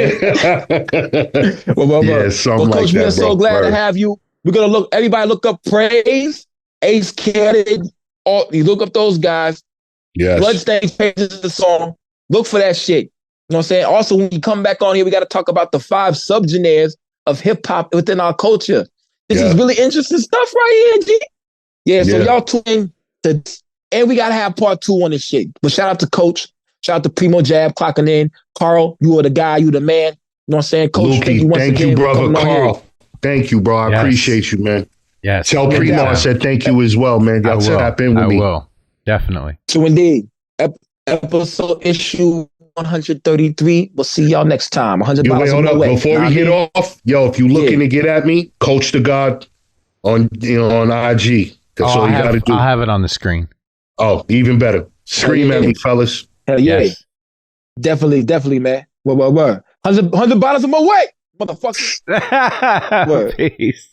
we are so glad to have you. We're gonna everybody look up Praise, Ace Cannon, you look up those guys. Yes. Bloodstains pages the song. Look for that shit. You know what I'm saying? Also, when you come back on here, we got to talk about the 5 subgenres of hip hop within our culture. This is really interesting stuff right here, G. Yeah, so y'all tune in to, and we gotta have part 2 on this shit. But shout out to Coach. Shout out to Primo Jab clocking in. Carl, you are the guy, you the man. You know what I'm saying? Coach, Lukey, thank you, brother. Carl. Thank you, bro. I appreciate you, man. Yes. Tell Primo I said thank you as well, man. Y'all tap in with me. I will. Definitely. So indeed. Episode issue 133. We'll see y'all next time. $100. Wait, hold up. Before we get off, if you looking to get at me, Coach the God on IG. That's all you got to do. I'll have it on the screen. Oh, even better. Scream at me, fellas. Hell yeah. Yes. Definitely, man. Word. $100 on my way, motherfucker. Word. Peace.